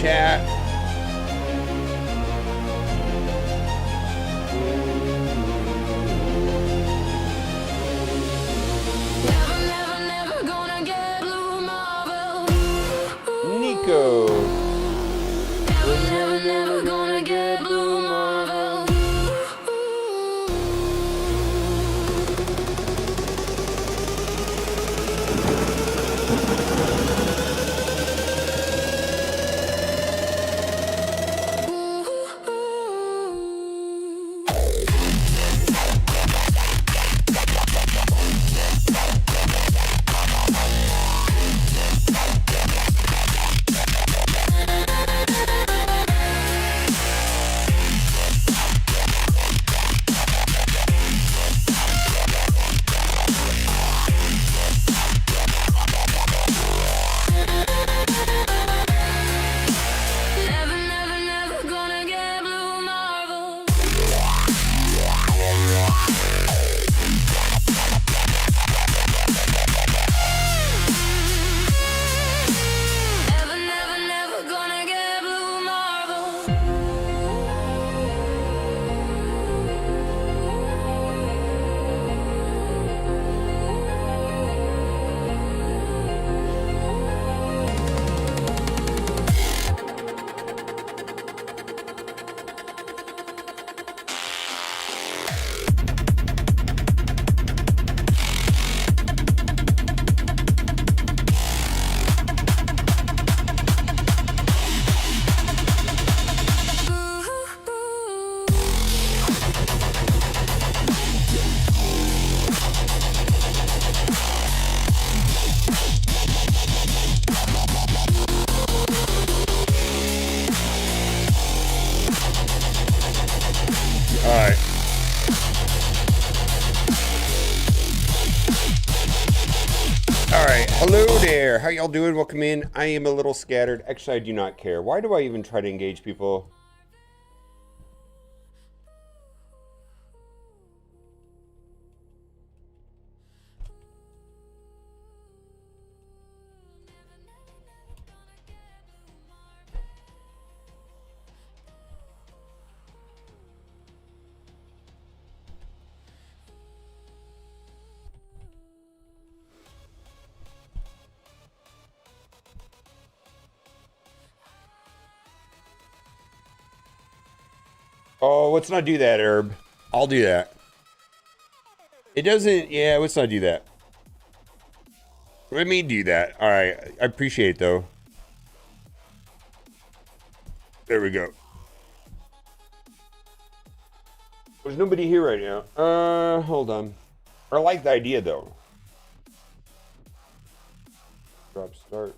chat. Nico. Never gonna get blue marble. Alright. Alright, hello there. How y'all doing? Welcome in. I am a little scattered. Actually, I do not care. Why do I even try to engage people? Oh, let's not do that, Herb. I'll do that. It doesn't... Yeah, let's not do that. Let me do that. Alright, I appreciate it, though. There we go. There's nobody here right now. Hold on. I like the idea, though. Drop start.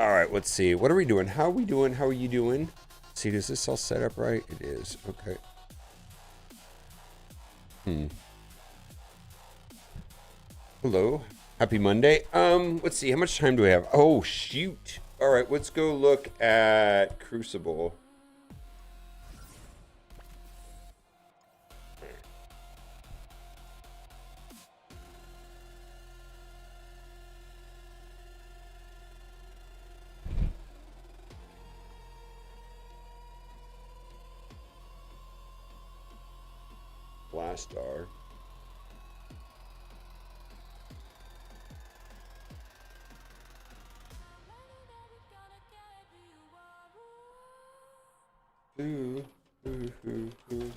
All right, let's see. What are we doing? How are we doing? How are you doing? Let's see, is this all set up right? It is. Okay. Hello. Happy Monday. Let's see. How much time do we have? Oh, shoot. All right, let's go look at Crucible. Blastar. Ooh, ooh, ooh, ooh.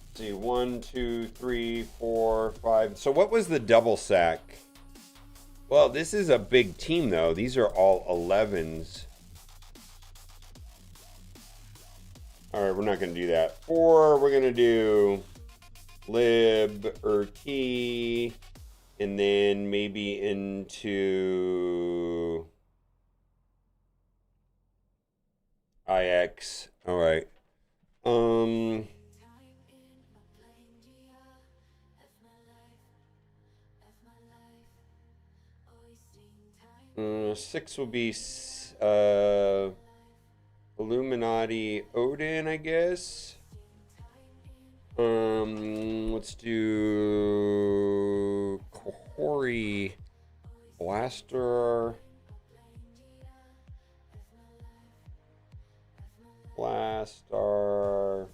Let's see, 1, 2, 3, 4, 5. So what was the double sack? Well, this is a big team, though. These are all 11s. All right, we're not going to do that. 4, we're going to do lib or key, and then maybe into IX. All right. 6 will be Illuminati Odin, I guess. Let's do Kahori Blaster. Blastar.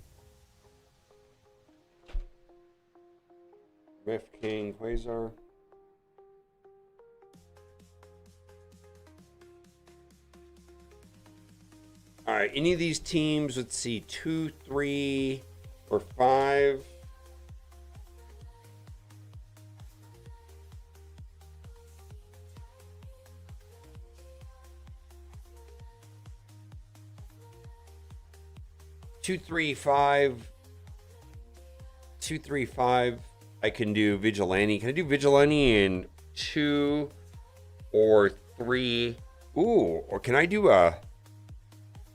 Rift King Quasar. All right, any of these teams, let's see, 2, 3, or 5. Two, three, five. 2, 3, 5. I can do Vigilante. Can I do Vigilante in 2 or 3? Ooh, or can I do a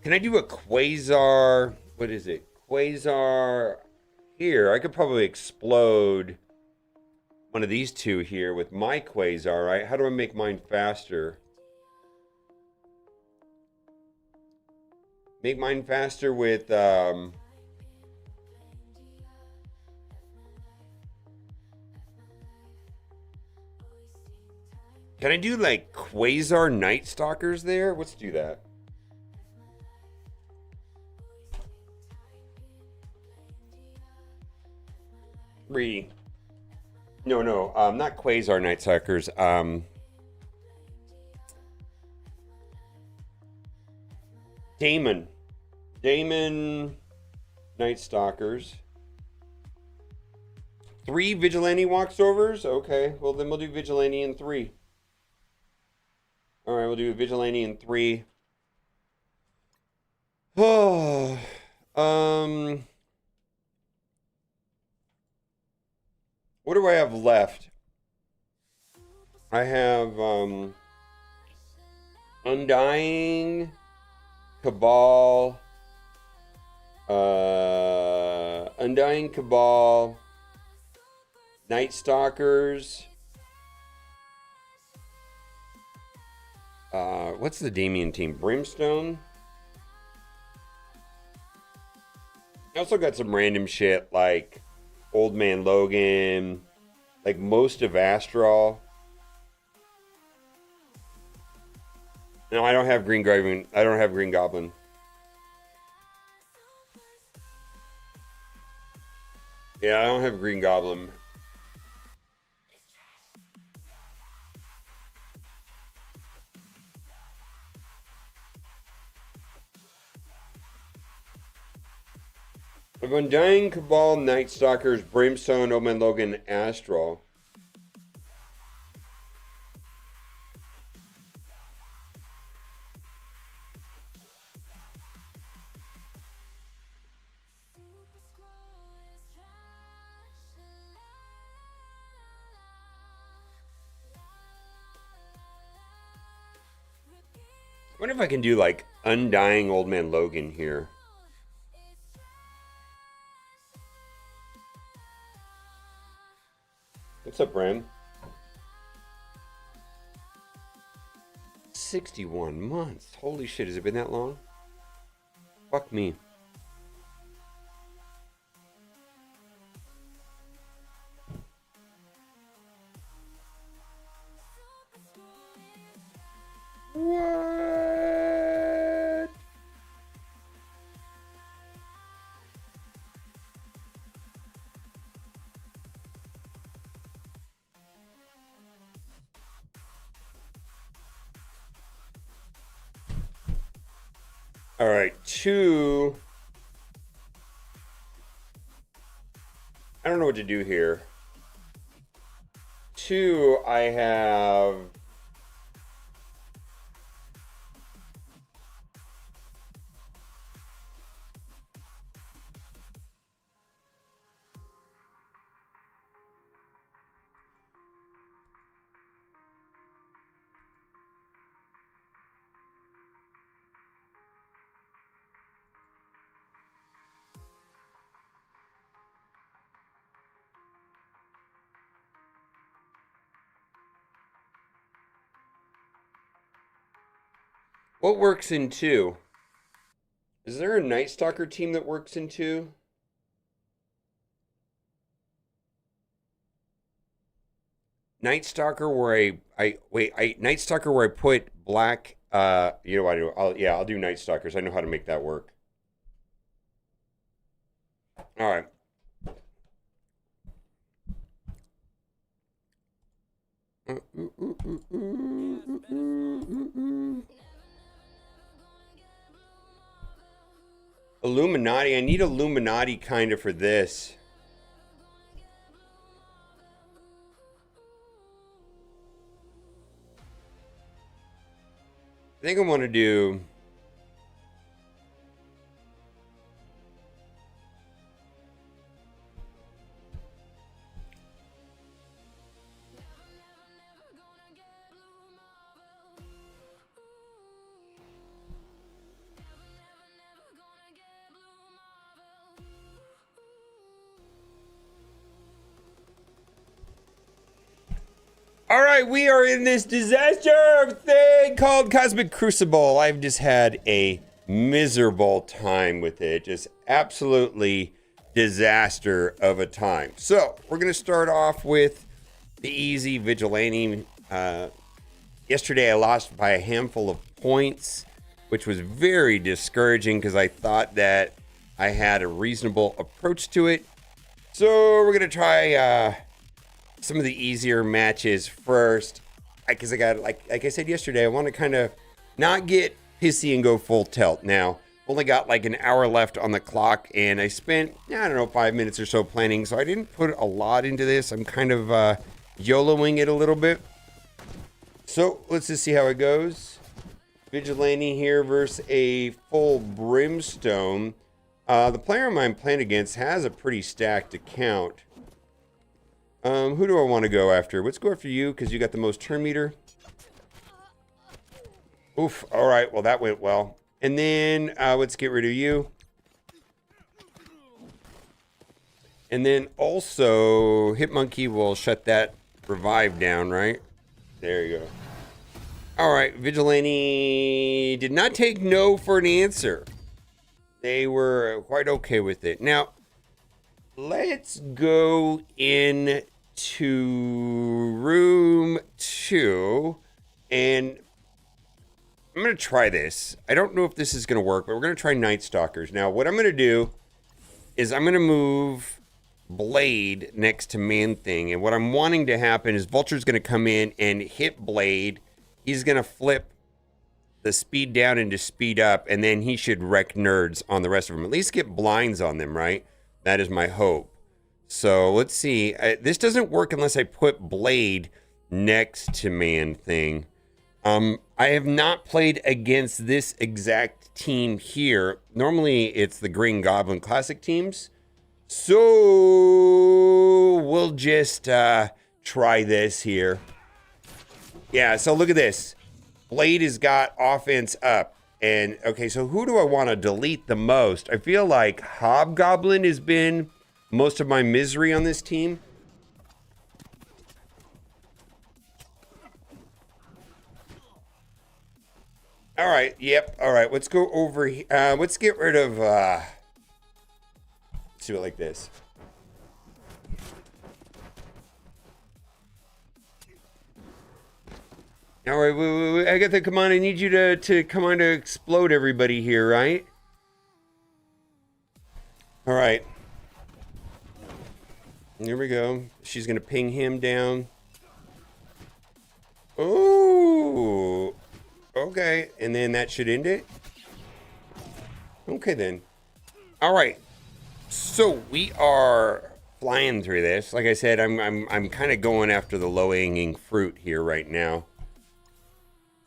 Quasar? What is it? Quasar here. I could probably explode one of these two here with my Quasar, right? How do I make mine faster? Make mine faster with can I do like Quasar Night Stalkers there? Let's do that. No, not Quasar Night Stalkers. Damon Night Stalkers. 3 Vigilante Walksovers? Okay, well then we'll do Vigilante in 3. Alright, we'll do Vigilante in 3. Oh, what do I have left? I have Undying, Cabal, Undying Cabal, Night Stalkers. What's the Damien team? Brimstone. I also got some random shit like Old Man Logan, like most of Astral. No, I don't have Green Goblin. I don't have Green Goblin. Yeah, I don't have Green Goblin. I've Undying, Cabal, Night Stalkers, Brimstone, Old Man Logan, Astral. I wonder if I can do like Undying Old Man Logan here. What's up, Bram? 61 months. Holy shit, has it been that long? Fuck me. What? All right, 2. I don't know what to do here. 2, I have What works in 2? Is there a Night Stalker team that works in 2? Night Stalker where Night Stalker where I put black you know what I do? I'll do Night Stalkers. I know how to make that work. All right. Illuminati. I need Illuminati kind of for this. I think I want to do... All right, we are in this disaster thing called Cosmic Crucible. I've just had a miserable time with it. Just absolutely disaster of a time. So we're going to start off with the easy Vigilante. Yesterday I lost by a handful of points, which was very discouraging because I thought that I had a reasonable approach to it. So we're going to try... some of the easier matches first, because I got like I said yesterday, I want to kind of not get pissy and go full tilt. Now, only got like an hour left on the clock, and I spent, I don't know, 5 minutes or so planning, so I didn't put a lot into this. I'm kind of YOLOing it a little bit. So let's just see how it goes. Vigilante here versus a full Brimstone. The player I'm playing against has a pretty stacked account. Who do I want to go after? Let's go after you because you got the most turn meter. Oof. All right. Well, that went well. And then let's get rid of you. And then also Hitmonkey will shut that revive down, right? There you go. All right. Vigilante did not take no for an answer. They were quite okay with it. Now, let's go in to room 2, and I'm going to try this. I don't know if this is going to work, but we're going to try Night Stalkers. Now, what I'm going to do is I'm going to move Blade next to Man-Thing, and what I'm wanting to happen is Vulture's going to come in and hit Blade. He's going to flip the speed down into speed up, and then he should wreck nerds on the rest of them. At least get blinds on them, right? That is my hope. So let's see. This doesn't work unless I put Blade next to Man-Thing. I have not played against this exact team here. Normally it's the Green Goblin Classic teams. So we'll just try this here. Yeah, so look at this. Blade has got offense up. And okay, so who do I want to delete the most? I feel like Hobgoblin has been most of my misery on this team. All right, yep. All right, let's go over here. Let's get rid of, let's do it like this. All right, wait. Agatha, come on. I need you to come on to explode everybody here, right? All right. Here we go. She's going to ping him down. Oh, okay. And then that should end it. Okay, then. All right. So we are flying through this. Like I said, I'm kind of going after the low-hanging fruit here right now.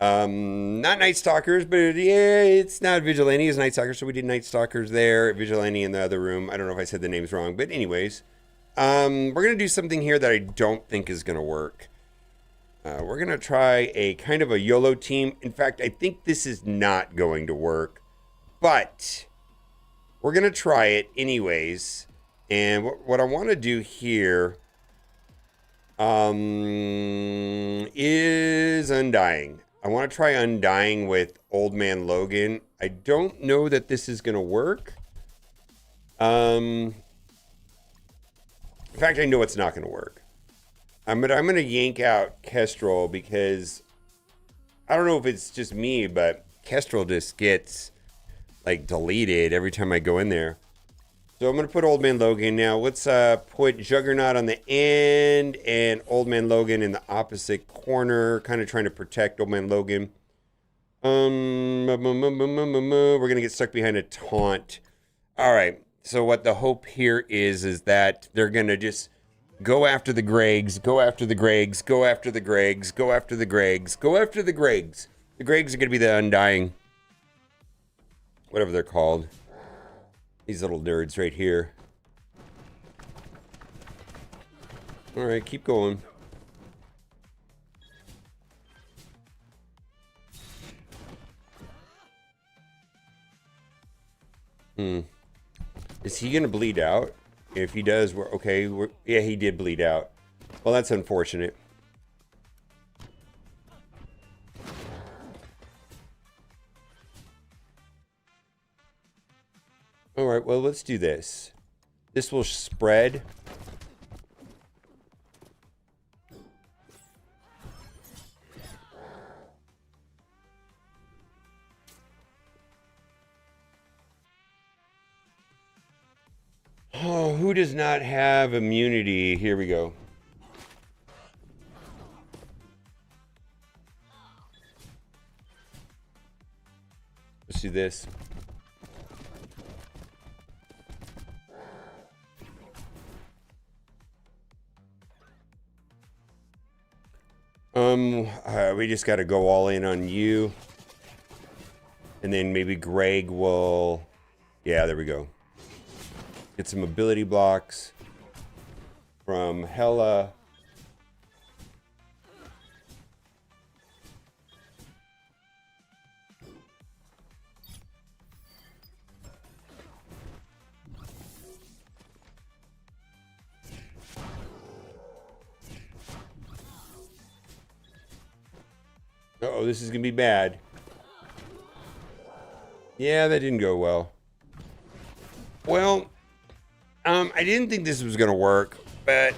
Not Night Stalkers, but yeah, it's not Vigilante, it's Night Stalkers, so we did Night Stalkers there, Vigilante in the other room. I don't know if I said the names wrong, but anyways, we're gonna do something here that I don't think is gonna work. We're gonna try a kind of a YOLO team. In fact, I think this is not going to work, but we're gonna try it anyways. And what I want to do here is Undying. I want to try undying with Old Man Logan. I don't know that this is going to work. In fact, I know it's not going to work. I'm gonna yank out Kestrel because I don't know if it's just me, but Kestrel just gets like deleted every time I go in there. So I'm gonna put Old Man Logan now. Let's put Juggernaut on the end and Old Man Logan in the opposite corner, kind of trying to protect Old Man Logan. We're gonna get stuck behind a taunt. All right. So what the hope here is that they're gonna just go after the Gregs, go after the Gregs, go after the Gregs, go after the Gregs, go after the Gregs. The Gregs are gonna be the Undying, whatever they're called. These little nerds right here. All right, keep going. Is he gonna bleed out? If he does, we're okay. Yeah, he did bleed out. Well, that's unfortunate. All right, well, let's do this. This will spread. Oh, who does not have immunity? Here we go. Let's do this. We just got to go all in on you. And then maybe Greg will... Yeah, there we go. Get some ability blocks from Hela. Uh-oh, this is going to be bad. Yeah, that didn't go well. Well, I didn't think this was going to work, but,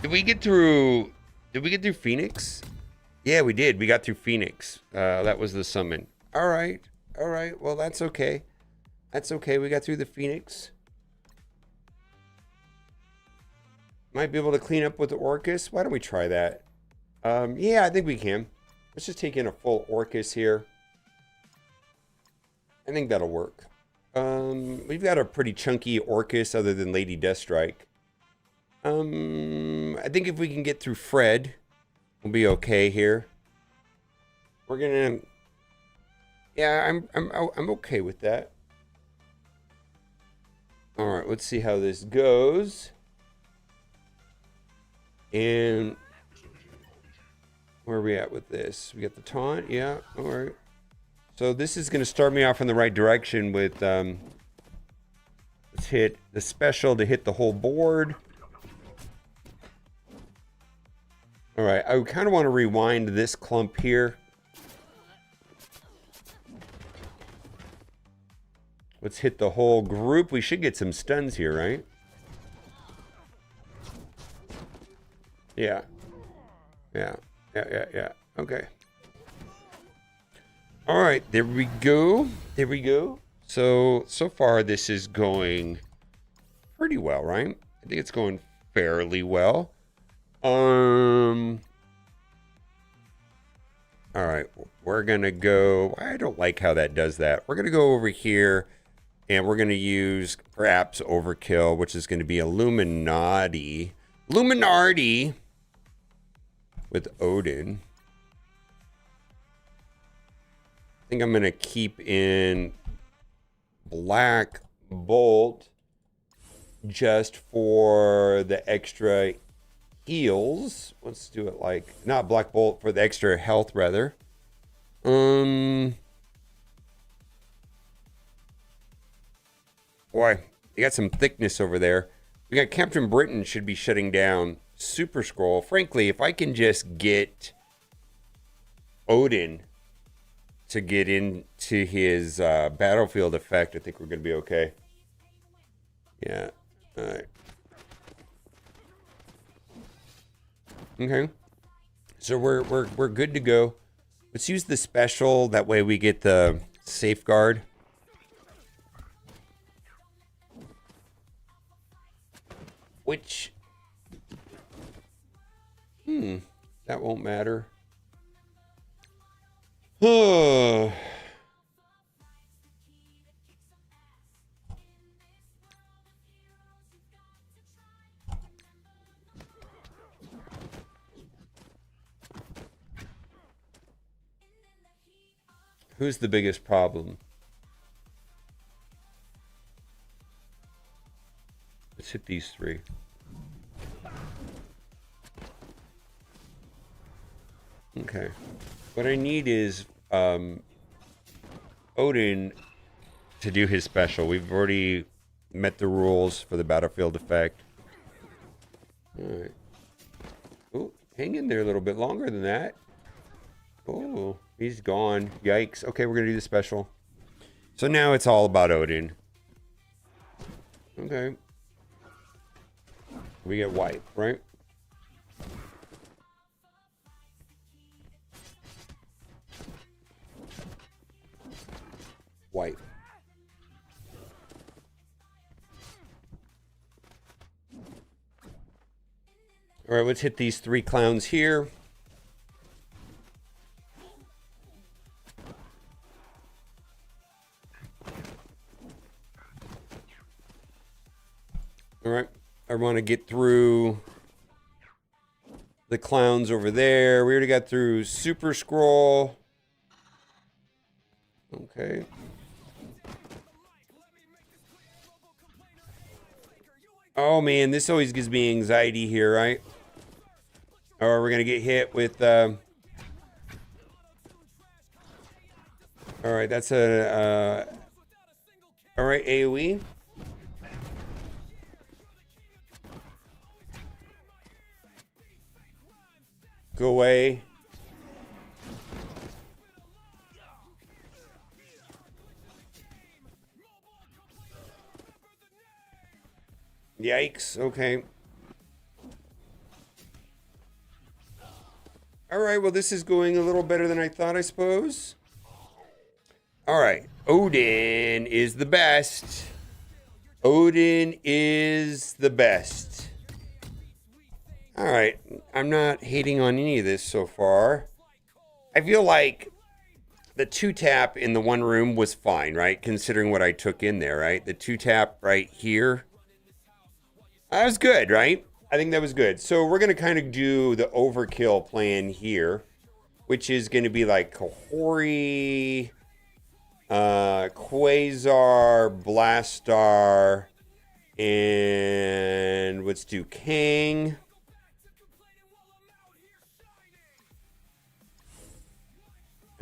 did we get through Phoenix? Yeah, we did. We got through Phoenix. That was the summon. All right. Well, that's okay. That's okay. We got through the Phoenix. Might be able to clean up with the Orcus. Why don't we try that? Yeah, I think we can. Let's just take in a full Orcus here. I think that'll work. We've got a pretty chunky Orcus other than Lady Deathstrike. I think if we can get through Fred, we'll be okay here. We're gonna... Yeah, I'm okay with that. All right, let's see how this goes. And where are we at with this? We got the taunt, yeah, all right. So this is going to start me off in the right direction with, let's hit the special to hit the whole board. All right, I kind of want to rewind this clump here. Let's hit the whole group. We should get some stuns here, right? Yeah. Okay. All right, there we go. So far this is going pretty well, right? I think it's going fairly well. All right, we're gonna go. I don't like how that does that. We're gonna go over here and we're gonna use perhaps overkill, which is gonna be Illuminati with Odin. I think I'm gonna keep in Black Bolt just for the extra heals. Let's do it like, not Black Bolt, for the extra health rather. Boy, you got some thickness over there. We got Captain Britain should be shutting down. Super Scroll. Frankly, if I can just get Odin to get into his battlefield effect, I think we're going to be okay. Yeah. All right. Okay. So we're good to go. Let's use the special. That way we get the safeguard. Which, that won't matter. Who's the biggest problem? Let's hit these three. Okay. What I need is Odin to do his special. We've already met the rules for the battlefield effect. Alright. Oh, hang in there a little bit longer than that. Oh, he's gone. Yikes. Okay, we're going to do the special. So now it's all about Odin. Okay. We get white, right? White. All right, let's hit these three clowns here. All right, I want to get through the clowns over there. We already got through Super Scroll. Okay. Oh man, this always gives me anxiety here, right? Or we're gonna get hit with. All right, that's a. All right, AOE. Go away. Yikes. Okay. All right, well, this is going a little better than I thought, I suppose. All right, Odin is the best. Odin is the best. All right, I'm not hating on any of this so far. I feel like the 2-tap in the one room was fine, right? Considering what I took in there, right? The 2-tap right here. That was good, right? I think that was good. So we're going to kind of do the overkill plan here, which is going to be like Kahori, Quasar, Blastar, and let's do Kang.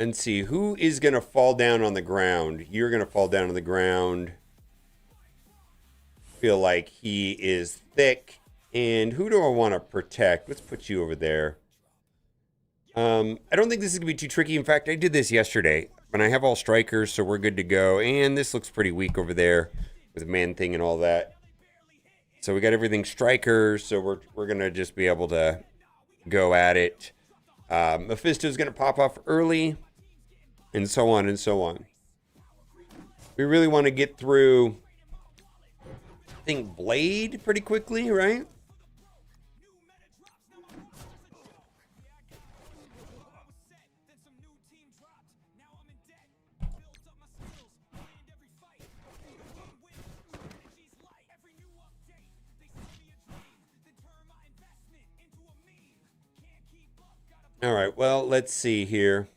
And see, who is going to fall down on the ground? You're going to fall down on the ground. Feel like he is thick. And who do I want to protect? Let's put you over there. I don't think this is going to be too tricky. In fact, I did this yesterday. And I have all strikers, so we're good to go. And this looks pretty weak over there with Man-Thing and all that. So we got everything strikers, so we're going to just be able to go at it. Mephisto's going to pop off early. And so on and so on. We really want to get through, I think, Blade pretty quickly, right? All right, well, let's see here.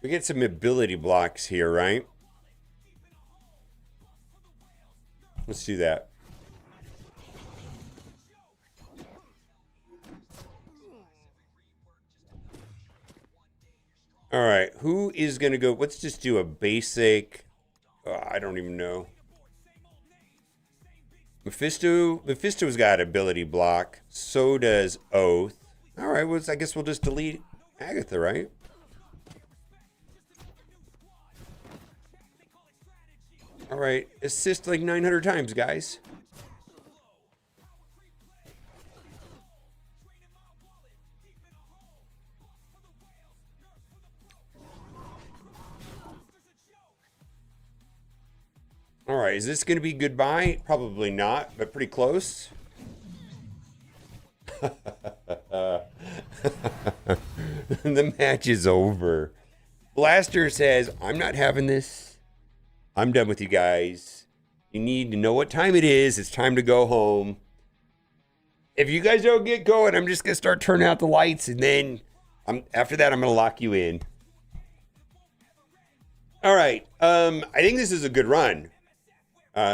We get some ability blocks here, right? Let's do that. All right, who is going to go? Let's just do a basic. I don't even know. Mephisto's got ability block. So does Oath. All right, well, I guess we'll just delete Agatha, right? All right, assist like 900 times, guys. All right, is this going to be goodbye? Probably not, but pretty close. The match is over. Blaster says, I'm not having this. I'm done with you guys. You need to know what time it is. It's time to go home. If you guys don't get going, I'm just going to start turning out the lights, and then after that, I'm going to lock you in. All right. I think this is a good run.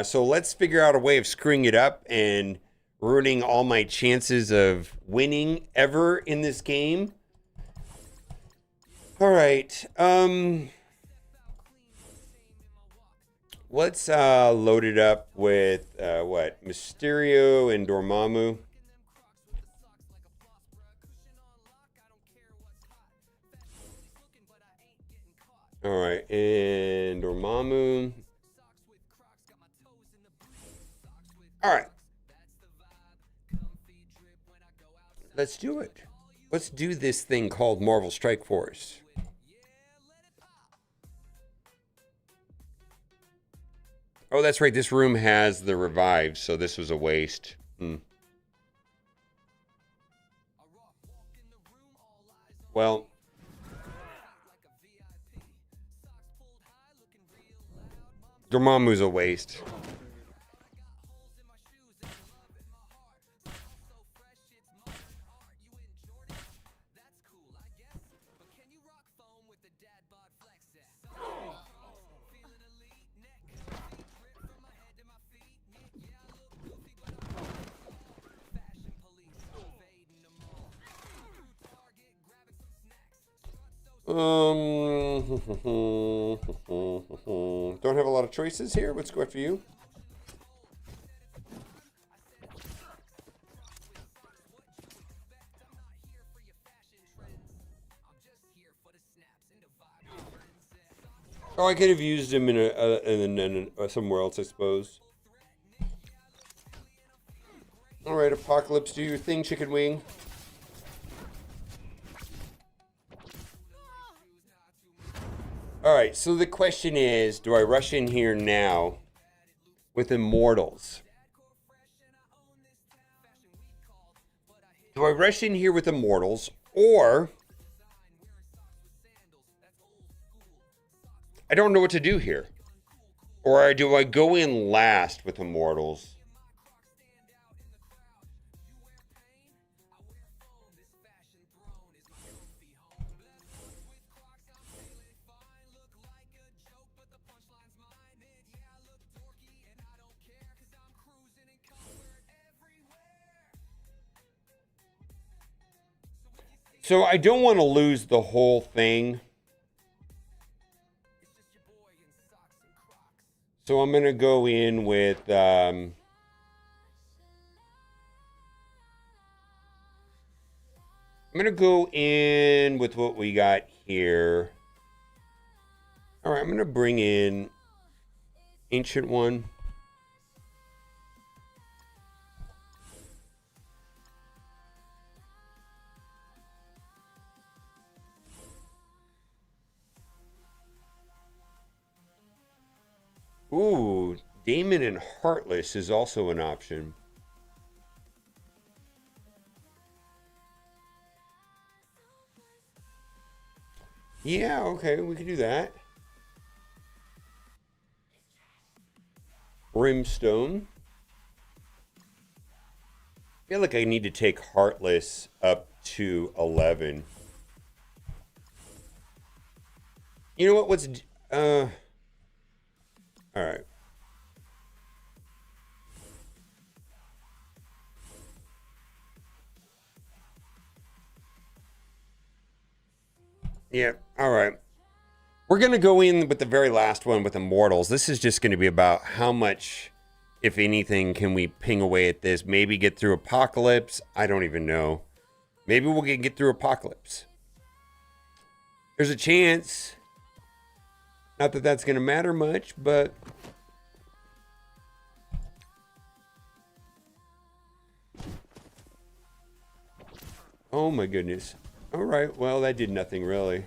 So let's figure out a way of screwing it up and ruining all my chances of winning ever in this game. All right. Let's load it up with what? Mysterio and Dormammu. All right, and Dormammu. All right. Let's do it. Let's do this thing called Marvel Strike Force. Oh, that's right. This room has the revive, so this was a waste. Well, Dormammu's a waste. Don't have a lot of choices here. Let's go for you. Oh, I could have used him in somewhere else, I suppose. All right, Apocalypse, do your thing, Chicken Wing. All right, so the question is, do I rush in here now with Immortals? Do I rush in here with Immortals, or I don't know what to do here? Or do I go in last with Immortals? So I don't want to lose the whole thing. So I'm going to go in with... I'm going to go in with what we got here. All right, I'm going to bring in Ancient One. Ooh, Damon and Heartless is also an option. Yeah, okay, we can do that. Brimstone. I feel like I need to take Heartless up to 11. You know what? All right. Yeah, all right. We're going to go in with the very last one with Immortals. This is just going to be about how much if anything, can we ping away at this? Maybe get through Apocalypse? I don't even know. Maybe we'll get through Apocalypse. There's a chance. Not that that's going to matter much, but... Oh my goodness. All right, well, that did nothing really.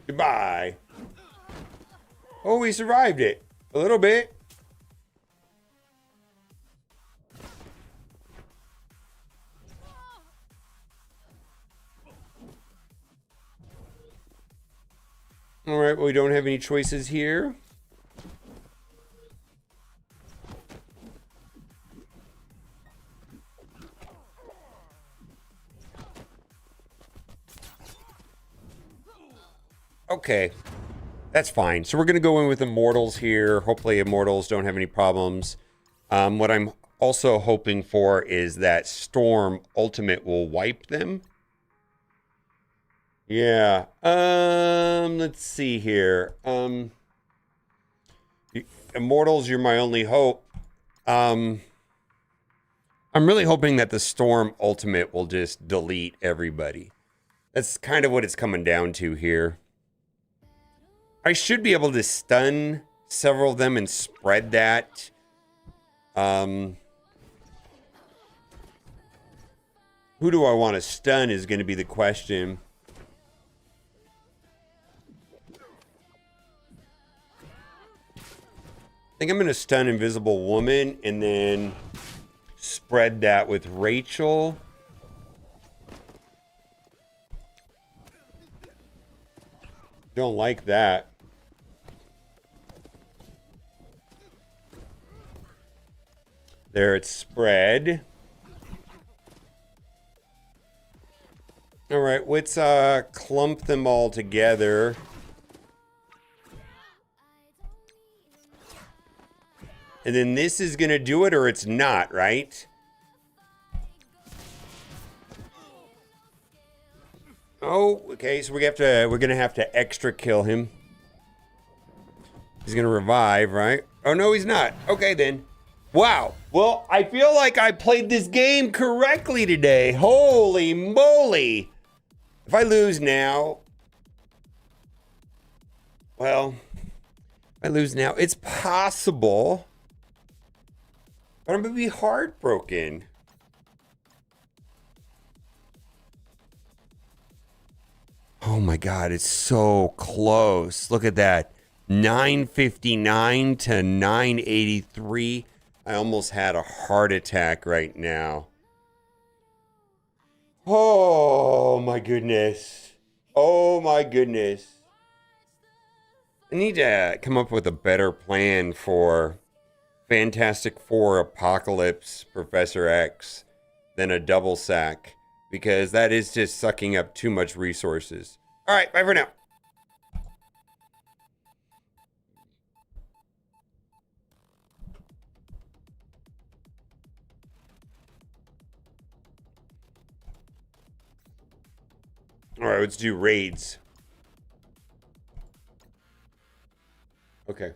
Goodbye. Oh, we survived it. A little bit. All right, well, we don't have any choices here. Okay, that's fine. So we're going to go in with Immortals here. Hopefully Immortals don't have any problems. What I'm also hoping for is that Storm Ultimate will wipe them. Yeah. Let's see here. Immortals, you're my only hope. I'm really hoping that the Storm Ultimate will just delete everybody. That's kind of what it's coming down to here. I should be able to stun several of them and spread that. Who do I want to stun is going to be the question. I think I'm going to stun Invisible Woman and then spread that with Rachel. Don't like that. There, it's spread. All right, let's clump them all together. And then this is gonna do it, or it's not, right? Oh, okay. So we're gonna have to extra kill him. He's gonna revive, right? Oh no, he's not. Okay then. Wow. Well, I feel like I played this game correctly today. Holy moly! If I lose now, well, if I lose now, it's possible, but I'm gonna be heartbroken. Oh my God, it's so close. Look at that. 959 to 983. I almost had a heart attack right now. Oh my goodness. Oh my goodness. I need to come up with a better plan for Fantastic Four Apocalypse Professor X than a double sack, because that is just sucking up too much resources. All right, bye for now. All right, let's do raids. Okay.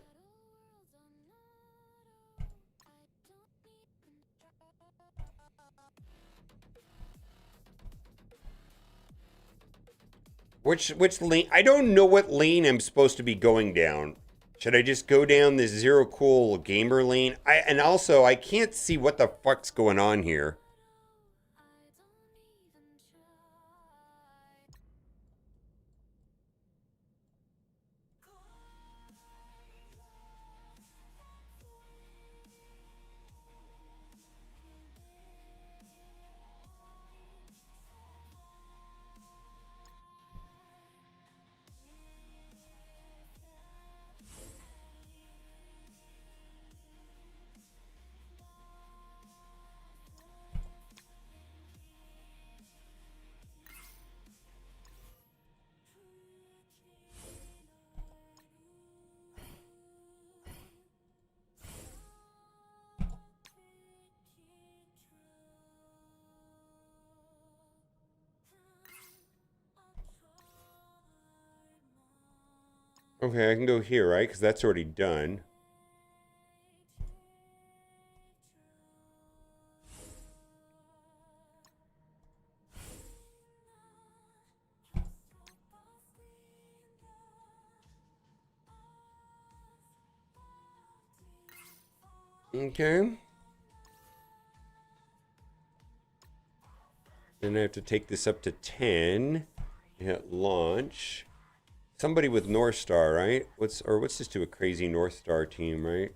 Which lane? I don't know what lane I'm supposed to be going down. Should I just go down this Zero Cool Gamer lane? And also, I can't see what the fuck's going on here. Okay, I can go here, right? Because that's already done. Okay. Then I have to take this up to 10. Hit launch. Somebody with North Star, right? What's this to a crazy North Star team, right?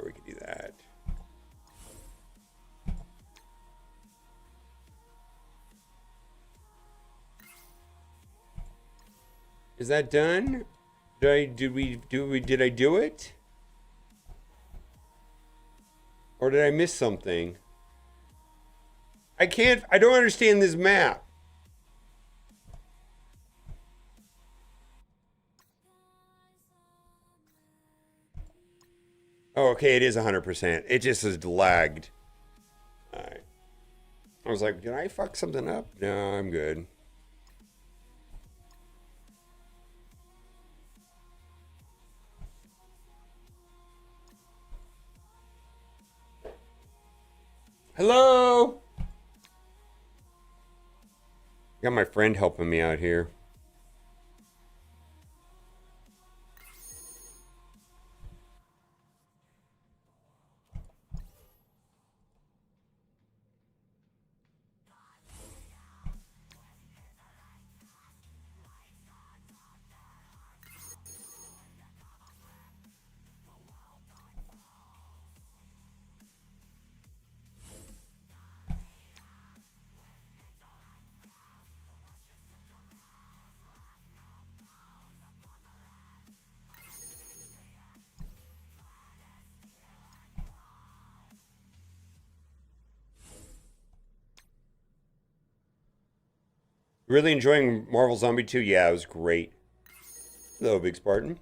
We could do that. Is that done? Did I do it? Or did I miss something? I don't understand this map. Oh, okay, it is 100%. It just is lagged. All right. I was like, did I fuck something up? No, I'm good. Hello? Got my friend helping me out here. Really enjoying Marvel Zombie 2? Yeah, it was great. Hello, Big Spartan.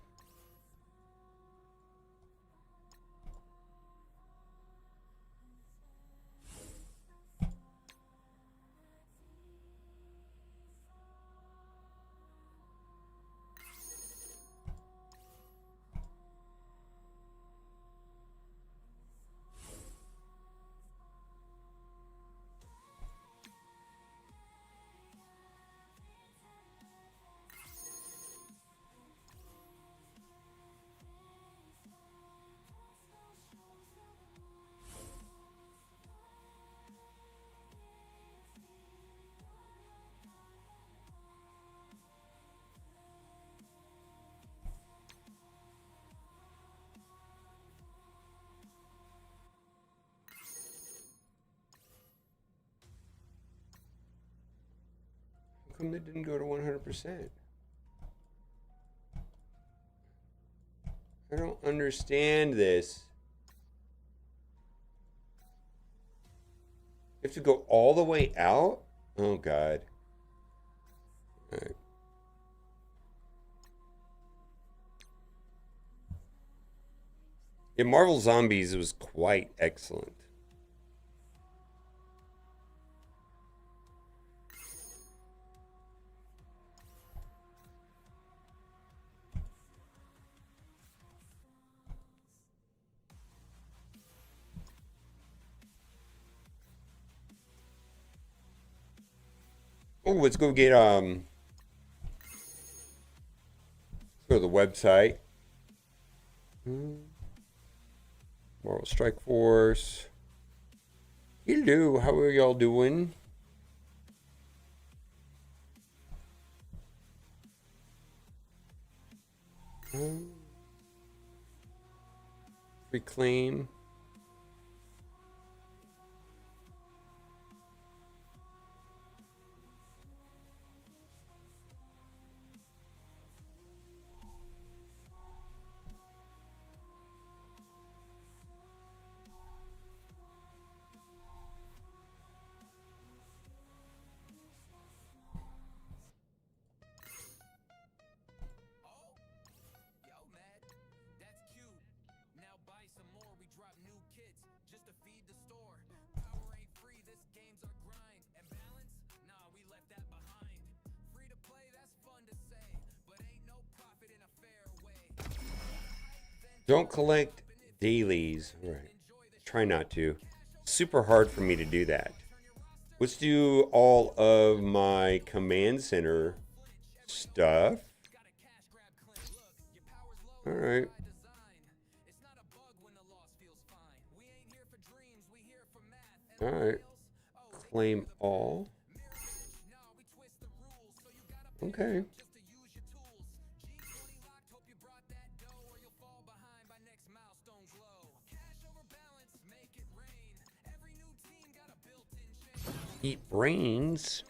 How come that didn't go to 100%? I don't understand this. You have to go all the way out? Oh, God. All right. Yeah, Marvel Zombies was quite excellent. Oh, let's go get go to the website. Marvel Strike Force. Hello, how are y'all doing? Reclaim. Don't collect dailies. All right. Try not to. Super hard for me to do that. Let's do all of my command center stuff. All right. All right. Claim all. Okay. Eat brains.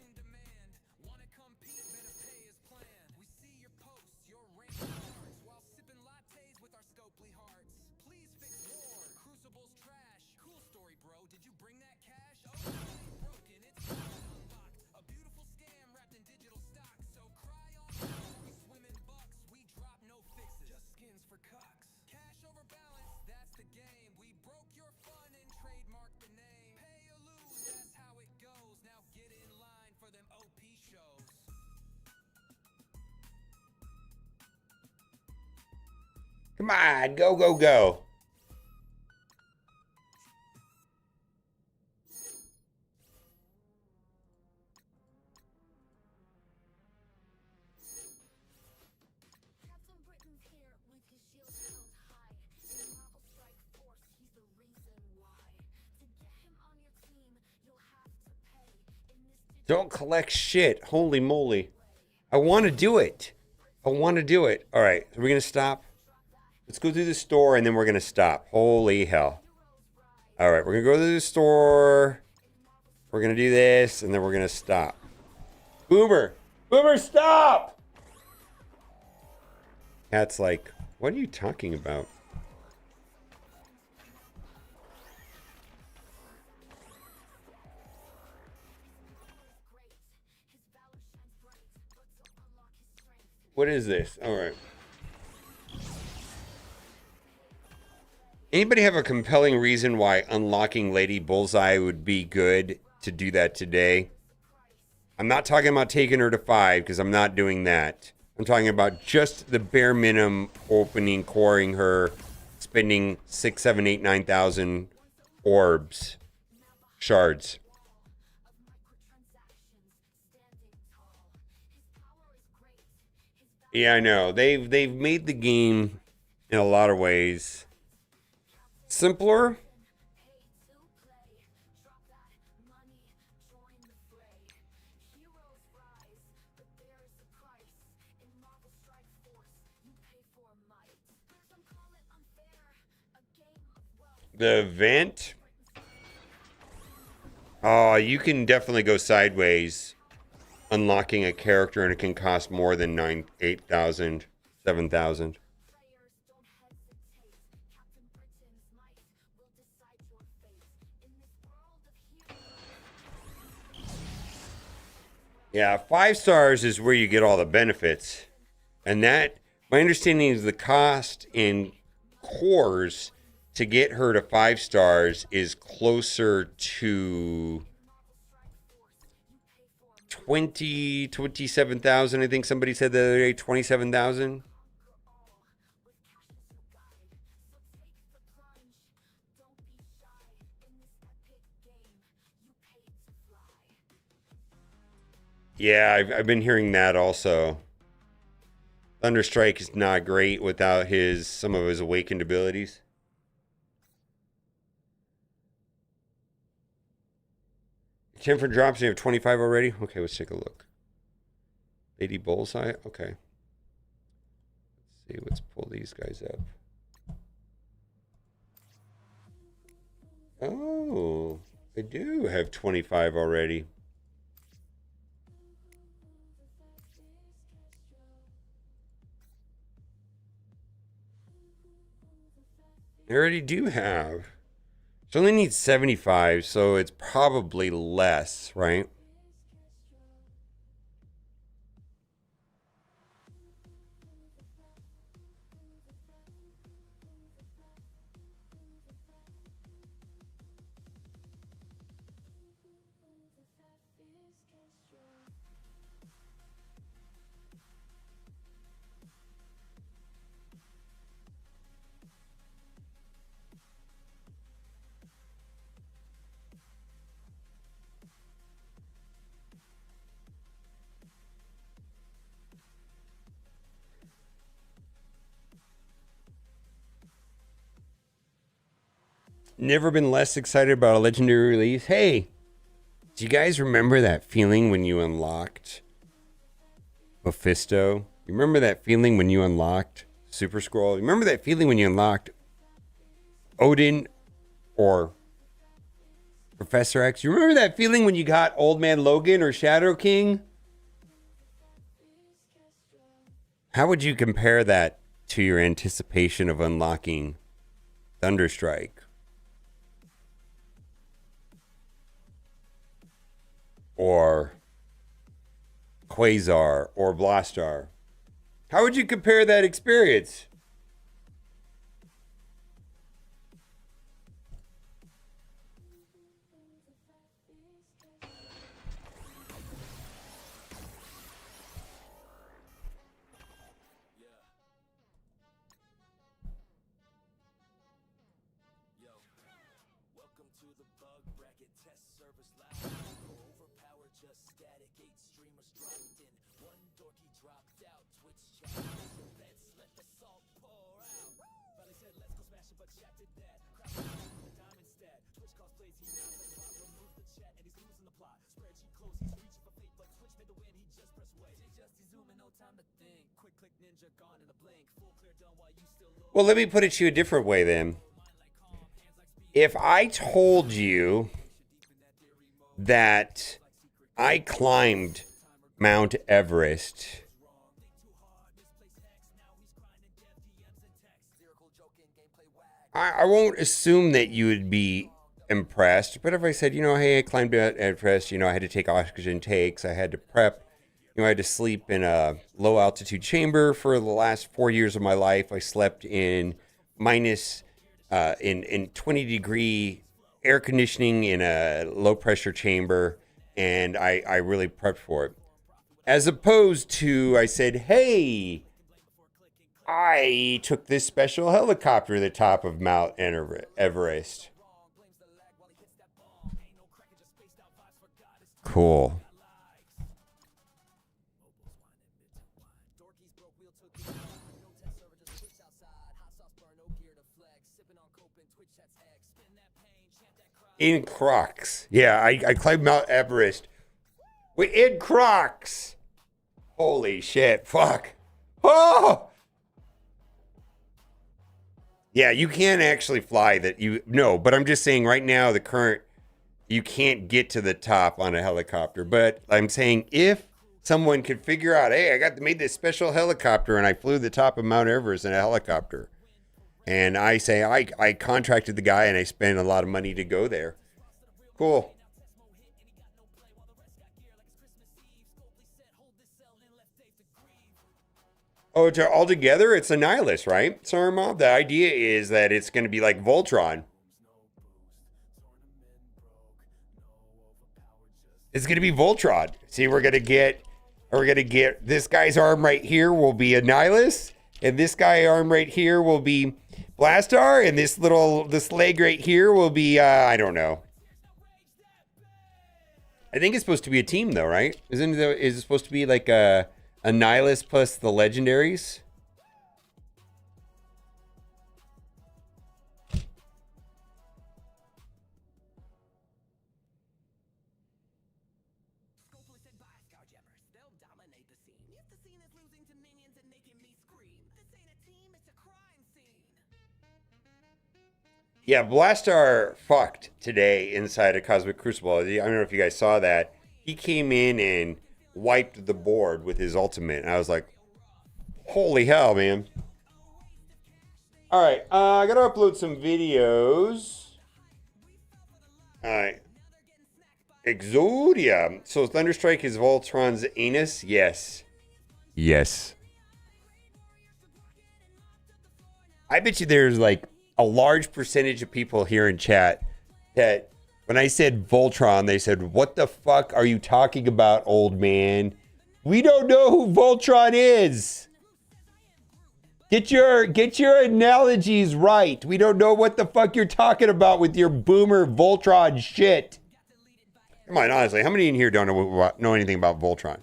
Come on, go, go, go. Don't collect shit. Holy moly. I want to do it. I want to do it. All right, are we going to stop? Let's go through the store and then we're going to stop. Holy hell. All right, we're going to go to the store. We're going to do this and then we're going to stop. Boomer. Boomer, stop! Cat's like, what are you talking about? What is this? All right. Anybody have a compelling reason why unlocking Lady Bullseye would be good to do that today? I'm not talking about taking her to 5 because I'm not doing that. I'm talking about just the bare minimum opening, coring her, spending 6, 7, 8, 9,000 orbs, shards. Yeah, I know. They've made the game in a lot of ways simpler. The event. Oh, you can definitely go sideways unlocking a character and it can cost more than 9, 8,000, 7,000. Yeah, 5 stars is where you get all the benefits. And that, my understanding is the cost in cores to get her to 5 stars is closer to 27,000. I think somebody said the other day, 27,000. Yeah, I've been hearing that also. Thunderstrike is not great without some of his awakened abilities. Ten for drops, you have 25 already? Okay, let's take a look. Lady Bullseye? Okay. Let's see, let's pull these guys up. Oh, I do have 25 already. I already do have. It only needs 75, so it's probably less, right? Never been less excited about a legendary release. Hey, do you guys remember that feeling when you unlocked Mephisto? You remember that feeling when you unlocked Super Scroll? You remember that feeling when you unlocked Odin or Professor X? You remember that feeling when you got Old Man Logan or Shadow King? How would you compare that to your anticipation of unlocking Thunderstrike? Or Quasar or Blastar? How would you compare that experience? Well, let me put it to you a different way then. If I told you that I climbed Mount Everest, I won't assume that you would be impressed. But if I said, hey, I climbed Mount Everest, I had to take oxygen takes, I had to prep, I had to sleep in a low altitude chamber for the last 4 years of my life. I slept in in 20-degree air conditioning in a low pressure chamber, and I really prepped for it. As opposed to, I said, hey, I took this special helicopter to the top of Mount Everest. Cool. In Crocs. Yeah, I climbed Mount Everest. Wait, in Crocs. Holy shit. Fuck. Oh! Yeah, you can actually fly that. No, but I'm just saying right now, the current, you can't get to the top on a helicopter. But I'm saying if someone could figure out, hey, made this special helicopter and I flew the top of Mount Everest in a helicopter. And I say, I contracted the guy and I spent a lot of money to go there. Cool. Oh, altogether, it's a nihilist, right, Sarma? The idea is that it's going to be like Voltron. It's going to be Voltron. See, we're going to get this guy's arm right here will be a nihilist, and this guy arm right here will be Blastar, and this leg right here will be I don't know. I think it's supposed to be a team though, right? Is it supposed to be like a nihilist plus the legendaries? Yeah, Blastar fucked today inside a Cosmic Crucible. I don't know if you guys saw that. He came in and wiped the board with his ultimate. And I was like, holy hell, man. All right, I got to upload some videos. All right. Exodia. So Thunderstrike is Voltron's anus? Yes. Yes. I bet you there's like a large percentage of people here in chat that when I said Voltron, they said, what the fuck are you talking about, old man? We don't know who Voltron is. Get your analogies right. We don't know what the fuck you're talking about with your boomer Voltron shit. Come on, honestly, how many in here don't know anything about Voltron?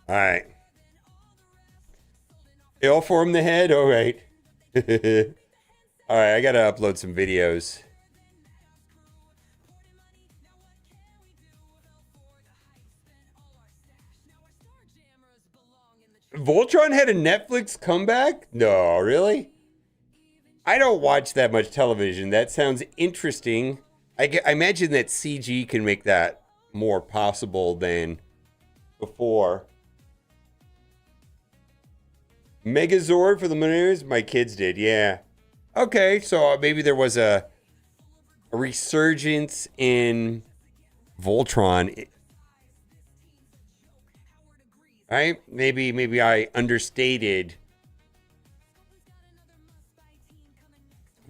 All right. Ill form the head? All right. All right, I got to upload some videos. Voltron had a Netflix comeback? No, really? I don't watch that much television. That sounds interesting. I imagine that CG can make that more possible than before. Megazord for the Mooners? My kids did, yeah. Okay, so maybe there was a resurgence in Voltron. Right? Maybe I understated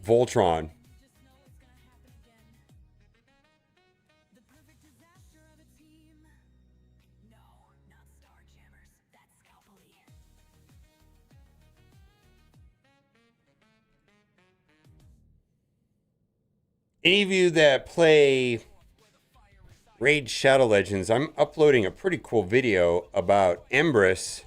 Voltron. Any of you that play Raid Shadow Legends, I'm uploading a pretty cool video about Empress.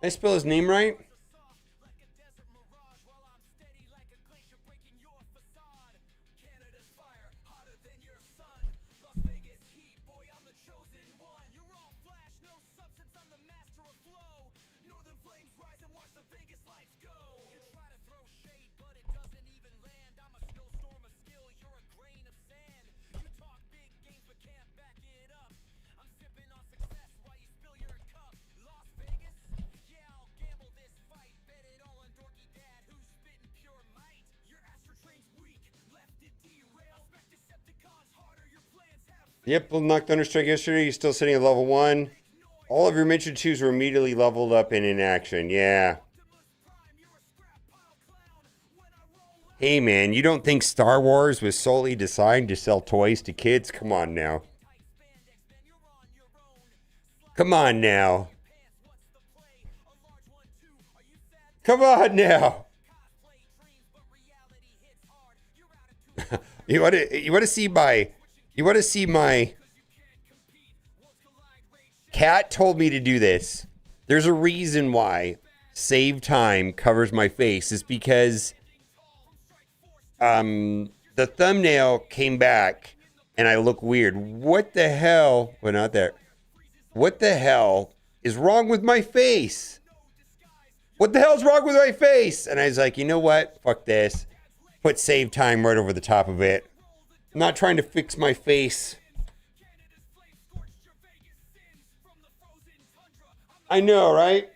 Did I spell his name right? Yep, knocked Thunderstrike yesterday. He's still sitting at level 1. All of your mentioned 2s were immediately leveled up and in action. Yeah. Hey, man, you don't think Star Wars was solely designed to sell toys to kids? Come on now. Come on now. Come on now. You want to see my cat told me to do this. There's a reason why save time covers my face. Is because the thumbnail came back and I look weird. What the hell? Well, not there. What the hell is wrong with my face? What the hell's wrong with my face? And I was like, you know what? Fuck this. Put save time right over the top of it. I'm not trying to fix my face. I know, right?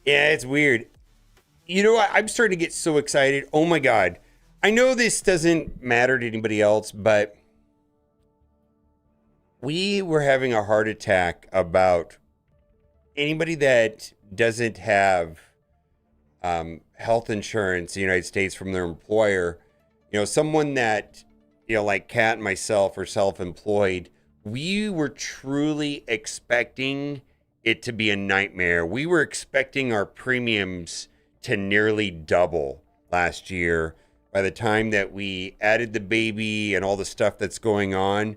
Yeah, it's weird. You know what? I'm starting to get so excited. Oh my God. I know this doesn't matter to anybody else, but we were having a heart attack about anybody that doesn't have health insurance in the United States from their employer. You know, someone that, you know, like Kat and myself are self-employed. We were truly expecting it to be a nightmare. We were expecting our premiums to nearly double last year by the time that we added the baby and all the stuff that's going on.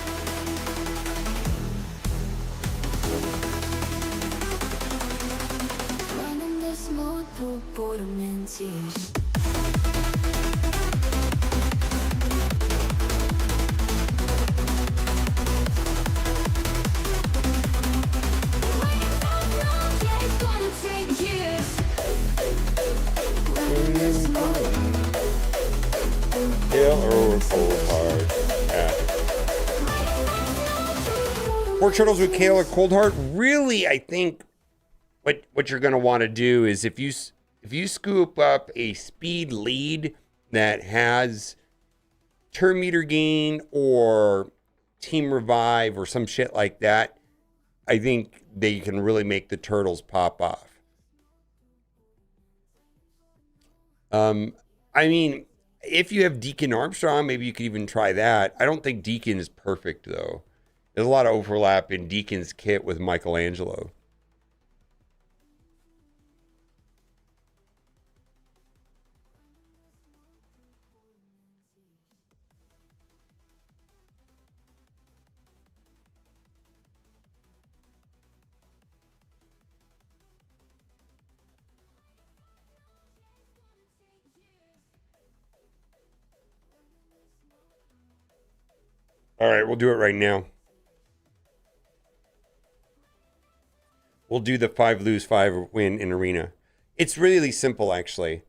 tears. Hill or cold hard. Yeah. Pork turtles with kale or cold hard. Really, I think what you're going to want to do is if you scoop up a speed lead that has turn meter gain or team revive or some shit like that, I think they can really make the turtles pop off. I mean, if you have Deacon Armstrong, maybe you could even try that. I don't think Deacon is perfect though. There's a lot of overlap in Deacon's kit with Michelangelo. All right, we'll do it right now. We'll do the 5 lose, 5 win in arena. It's really simple, actually.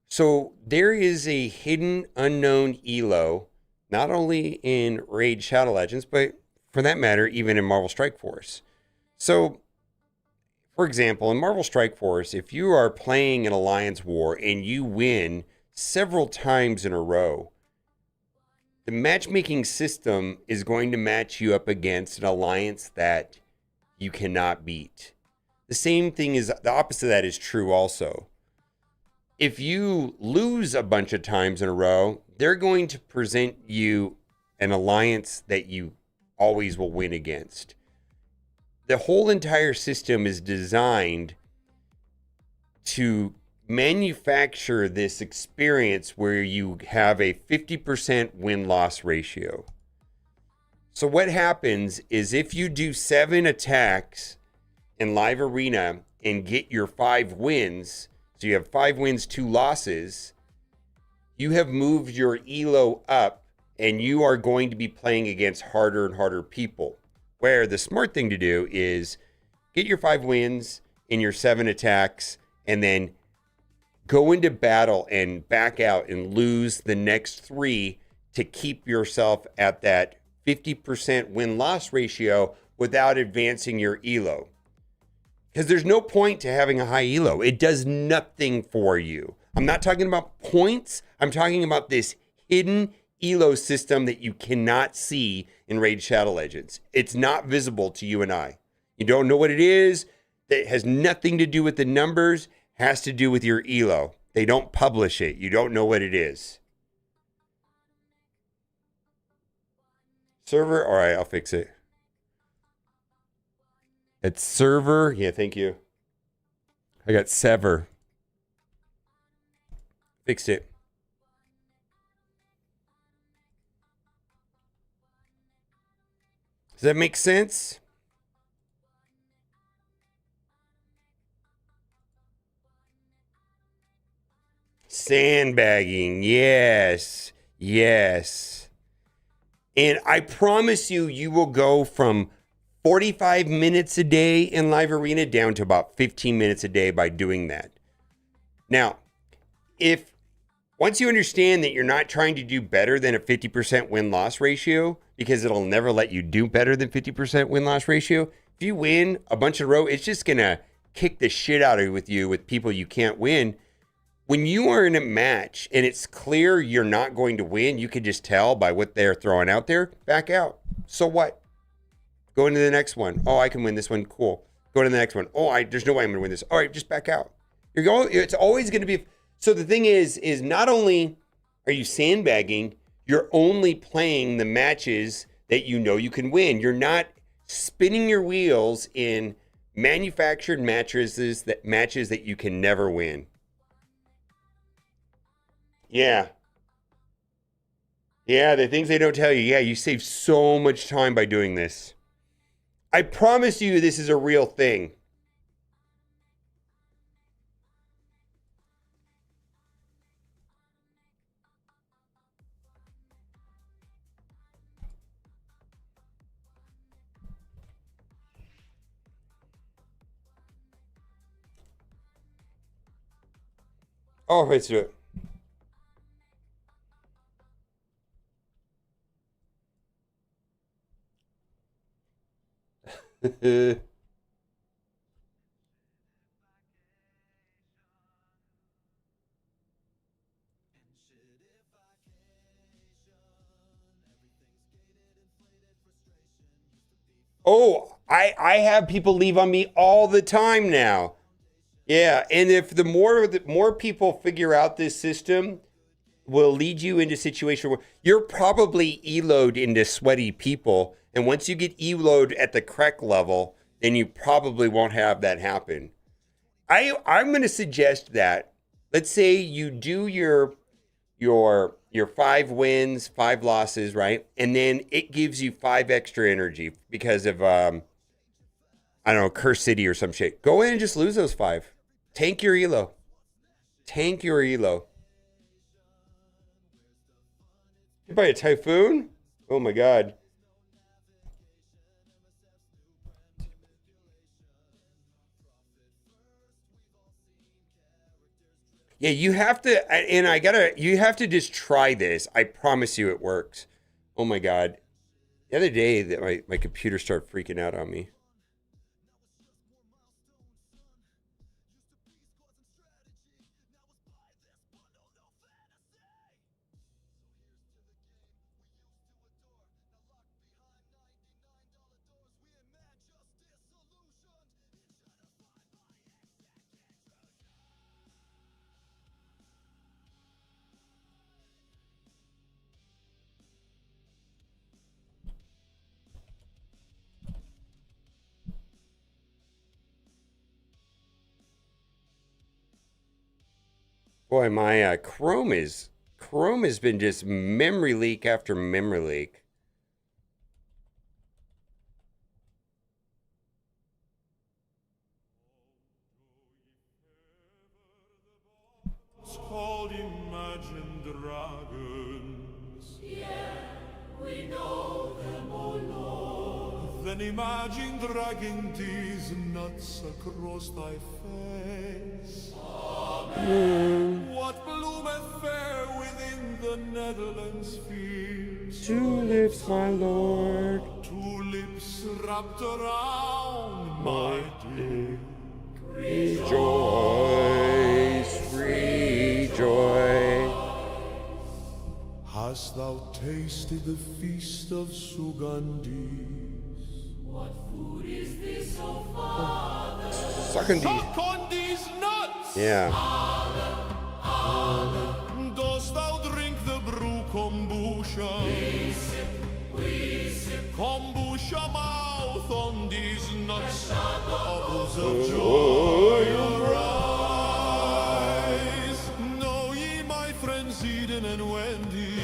So there is a hidden unknown elo, not only in Raid Shadow Legends, but for that matter, even in Marvel Strike Force. So, for example, in Marvel Strike Force, if you are playing an Alliance War and you win several times in a row, the matchmaking system is going to match you up against an alliance that you cannot beat. The same thing is, the opposite of that is true also. If you lose a bunch of times in a row, they're going to present you an alliance that you always will win against. The whole entire system is designed to manufacture this experience where you have a 50% win-loss ratio. So what happens is if you do 7 attacks in live arena and get your 5 wins, so you have 5 wins, 2 losses, you have moved your elo up and you are going to be playing against harder and harder people. Where the smart thing to do is get your 5 wins in your 7 attacks and then go into battle and back out and lose the next 3 to keep yourself at that 50% win-loss ratio without advancing your elo. Because there's no point to having a high elo. It does nothing for you. I'm not talking about points. I'm talking about this hidden elo system that you cannot see in Raid Shadow Legends. It's not visible to you and I. You don't know what it is. It has nothing to do with the numbers. Has to do with your elo. They don't publish it. You don't know what it is. Server? All right, I'll fix it. It's server. Yeah, thank you. I got sever. Fixed it. Does that make sense? Sandbagging. Yes. Yes. And I promise you, you will go from 45 minutes a day in live arena down to about 15 minutes a day by doing that. Now, if once you understand that you're not trying to do better than a 50% win-loss ratio, because it'll never let you do better than 50% win-loss ratio, if you win a bunch in a row, it's just going to kick the shit out of you with people you can't win. When you are in a match and it's clear you're not going to win, you can just tell by what they're throwing out there, back out. So what? Go into the next one. Oh, I can win this one. Cool. Go to the next one. Oh, there's no way I'm going to win this. All right, just back out. It's always going to be. So the thing is not only are you sandbagging, you're only playing the matches that you know you can win. You're not spinning your wheels in manufactured matches that you can never win. Yeah. Yeah, the things they don't tell you. Yeah, you save so much time by doing this. I promise you this is a real thing. Oh, let's do it. Oh, I have people leave on me all the time now. Yeah, and if the more people figure out this system, will lead you into a situation where you're probably eloed into sweaty people, and once you get eloed at the correct level, then you probably won't have that happen. I'm going to suggest that, let's say you do your 5 wins, 5 losses, right? And then it gives you 5 extra energy because of I don't know, Curse City or some shit. Go in and just lose those 5. Tank your elo. Tank your elo. Hit by a typhoon? Oh my god. Yeah, you have to, and you have to just try this. I promise you it works. Oh my god. The other day that my computer started freaking out on me. Boy, my Chrome has been just memory leak after memory leak. It's called Imagine Dragons. Then imagine dragging these nuts across thy face. What bloometh fair within the Netherlands fields? Tulips, my lord. Tulips wrapped around my dick. Rejoice, rejoice. Hast thou tasted the feast of Sugandis? Sucking Suck on these nuts! Yeah. Dost thou drink the brew kombucha? Kombucha mouth on these nuts. Bubbles of joy arise. Know ye, my friends, Eden and Wendy.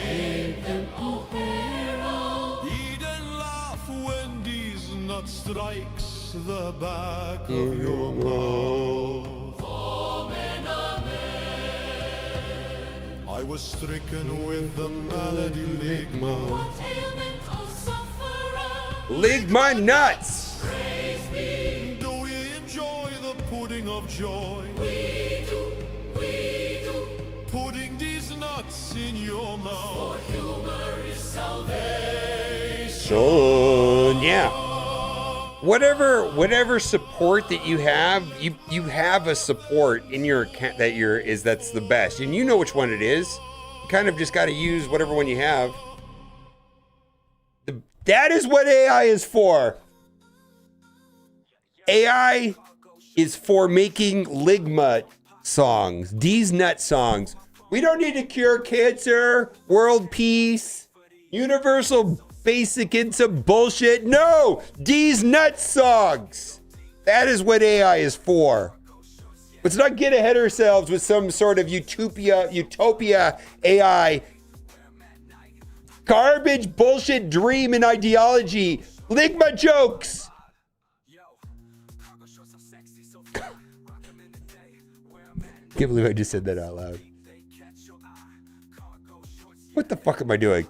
Eden laugh when these nuts strikes the back of your mouth. I was stricken with the malady ligma. Lick my nuts. Do we enjoy the pudding of joy? Putting these nuts in your mouth. So, yeah. Whatever support that you have a support in your account that's the best, and you know which one it is. You kind of just got to use whatever one you have. That is what AI is for. AI is for making ligma songs, these nut songs. We don't need to cure cancer, world peace, universal basic into bullshit. No, these nut songs. That is what AI is for. Let's not get ahead of ourselves with some sort of utopia AI garbage bullshit dream and ideology. Ligma jokes. Can't believe I just said that out loud. What the fuck am I doing?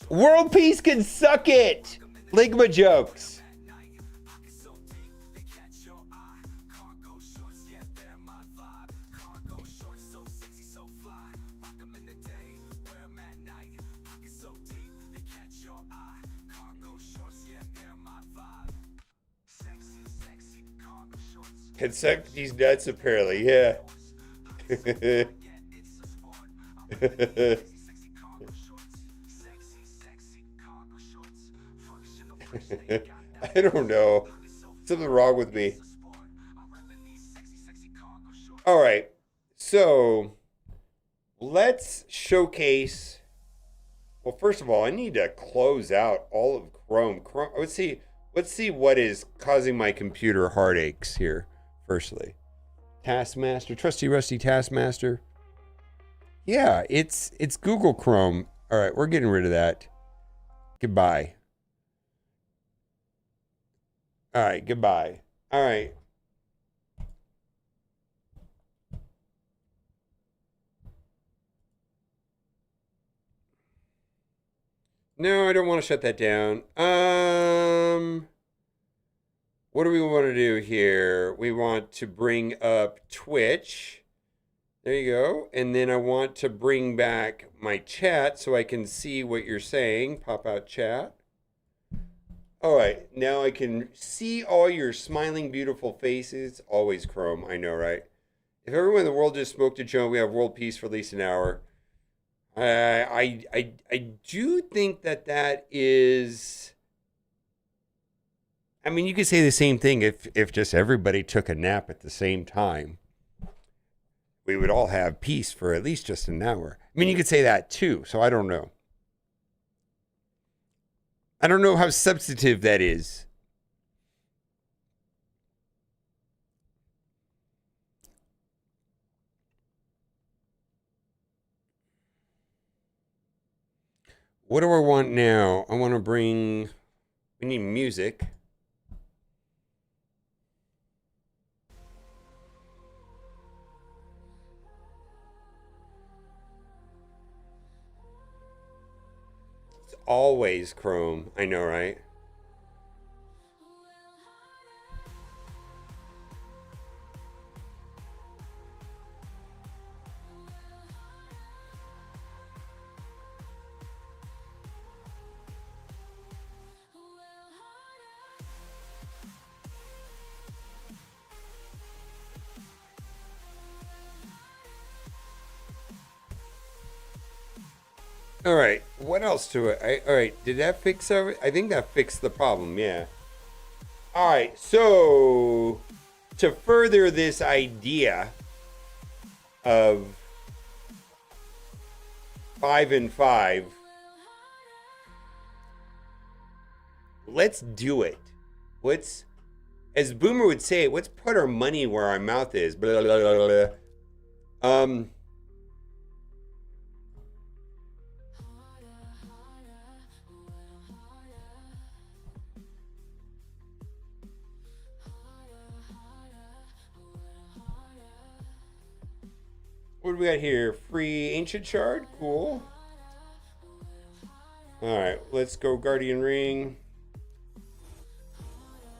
World peace can suck it. Ligma jokes. Can suck these nuts apparently, yeah. I don't know. Something wrong with me. All right. So let's showcase. Well, first of all, I need to close out all of Chrome. Let's see what is causing my computer heartaches here. Firstly, Taskmaster, trusty rusty Taskmaster. Yeah, it's Google Chrome. All right, we're getting rid of that. Goodbye. All right, goodbye. All right. No, I don't want to shut that down. What do we want to do here? We want to bring up Twitch. There you go. And then I want to bring back my chat so I can see what you're saying. Pop out chat. All right, now I can see all your smiling, beautiful faces. Always Chrome, I know, right? If everyone in the world just smoked a joint, we have world peace for at least an hour. I do think that is. I mean, you could say the same thing if just everybody took a nap at the same time. We would all have peace for at least just an hour. I mean, you could say that too. So I don't know. I don't know how substantive that is. What do I want now? I want to bring. We need music. It's always Chrome. I know, right? All right, what else to it? All right, did that fix everything? I think that fixed the problem, yeah. All right, so to further this idea of 5 and 5, let's do it. Let's, as Boomer would say, let's put our money where our mouth is. Blah, blah, blah, blah. What do we got here? Free Ancient Shard? Cool. Alright, let's go Guardian Ring.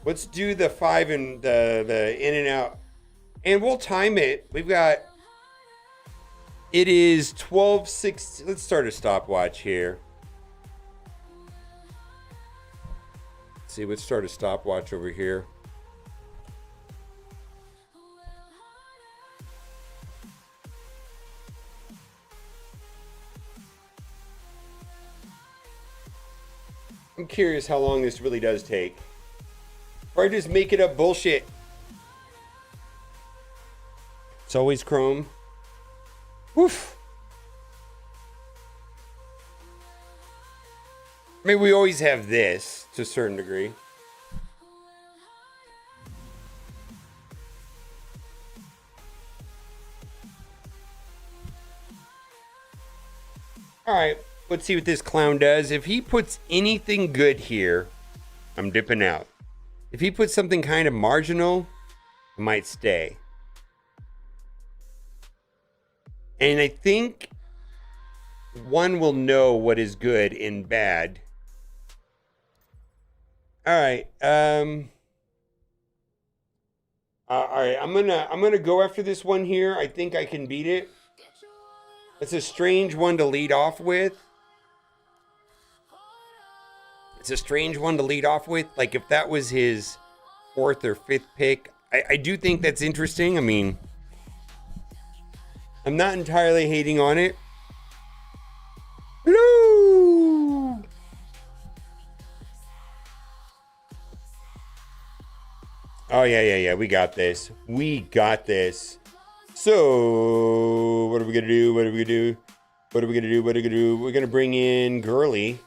Let's do the 5 and the in and out. And we'll time it. We've got... It is 12:06. Let's start a stopwatch here. Let's see, let's start a stopwatch over here. I'm curious how long this really does take. Or I just make it up bullshit. It's always Chrome. Woof. I mean, we always have this to a certain degree. All right, let's see what this clown does. If he puts anything good here, I'm dipping out. If he puts something kind of marginal, I might stay. And I think one will know what is good and bad. All right. All right. I'm gonna go after this one here. I think I can beat it. It's a strange one to lead off with. It's a strange one to lead off with. Like if that was his fourth or fifth pick, I do think that's interesting. I mean, I'm not entirely hating on it. Hello. Oh yeah. We got this. We got this. So what are we gonna do? What are we gonna do? What are we gonna do? What are we gonna do? We're gonna bring in Gurley,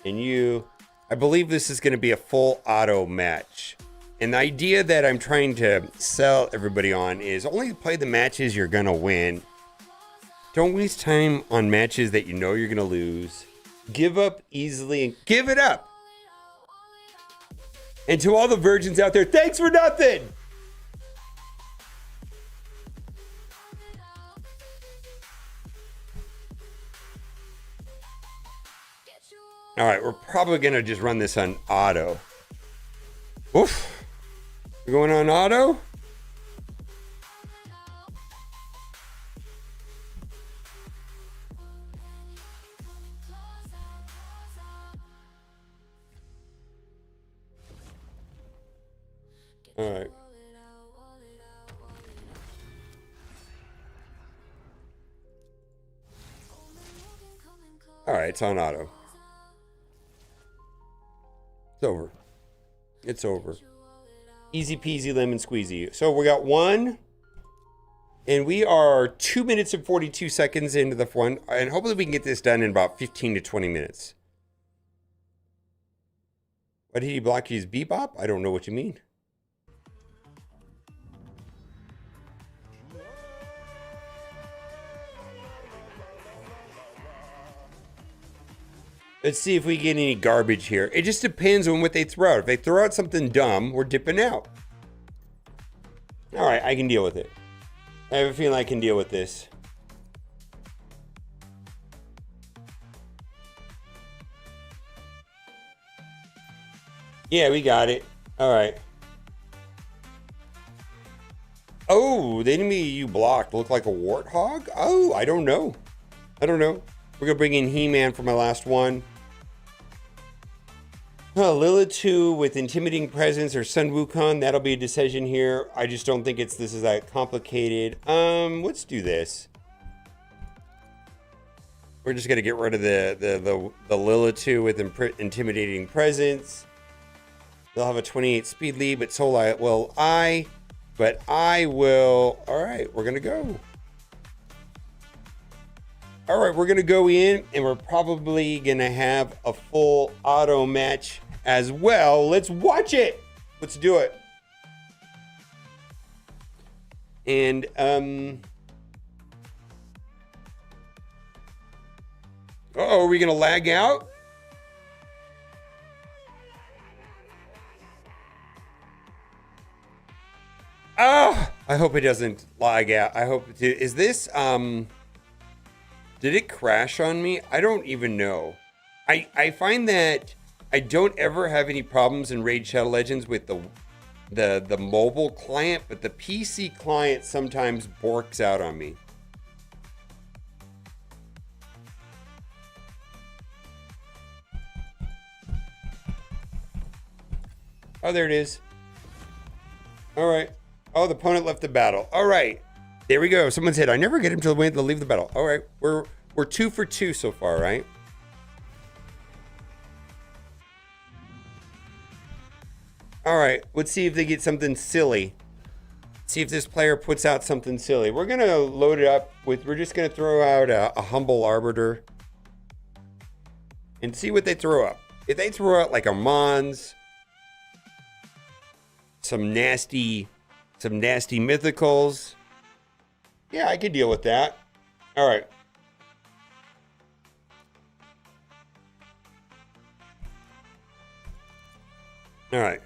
and you. I believe this is gonna be a full auto match. And the idea that I'm trying to sell everybody on is only play the matches you're gonna win. Don't waste time on matches that you know you're gonna lose. Give up easily and give it up. And to all the virgins out there, thanks for nothing. All right, we're probably gonna just run this on auto. Oof. We're going on auto? All right. All right, it's on auto. It's over. It's over. Easy peasy lemon squeezy. So we got one, and we are 2 minutes and 42 seconds into the one, and hopefully we can get this done in about 15 to 20 minutes. Why did he block his bebop? I don't know what you mean. Let's see if we get any garbage here. It just depends on what they throw out. If they throw out something dumb, we're dipping out. All right, I can deal with it. I have a feeling I can deal with this. Yeah, we got it. All right. Oh, the enemy you blocked looked like a warthog? Oh, I don't know. We're going to bring in He-Man for my last one. Lilitu with Intimidating Presence or Sun Wukong. That'll be a decision here. I just don't think this is that complicated. Let's do this. We're just going to get rid of the Lilitu with Intimidating Presence. They'll have a 28 speed lead, but so will I. But I will. All right, we're going to go. All right, we're going to go in, and we're probably going to have a full auto match as well. Let's watch it. Let's do it. And, are we going to lag out? Oh, I hope it doesn't lag out. I hope it, is this, did it crash on me? I don't even know. I find that I don't ever have any problems in Raid Shadow Legends with the mobile client, but the PC client sometimes borks out on me. Oh, there it is. All right. Oh, the opponent left the battle. All right. There we go. Someone said, I never get him to leave the battle. All right. We're 2 for 2 so far, right? All right. Let's see if they get something silly. See if this player puts out something silly. We're going to load it up with, we're just going to throw out a humble arbiter and see what they throw up. If they throw out like a Mons, some nasty mythicals, yeah, I could deal with that. All right. All right.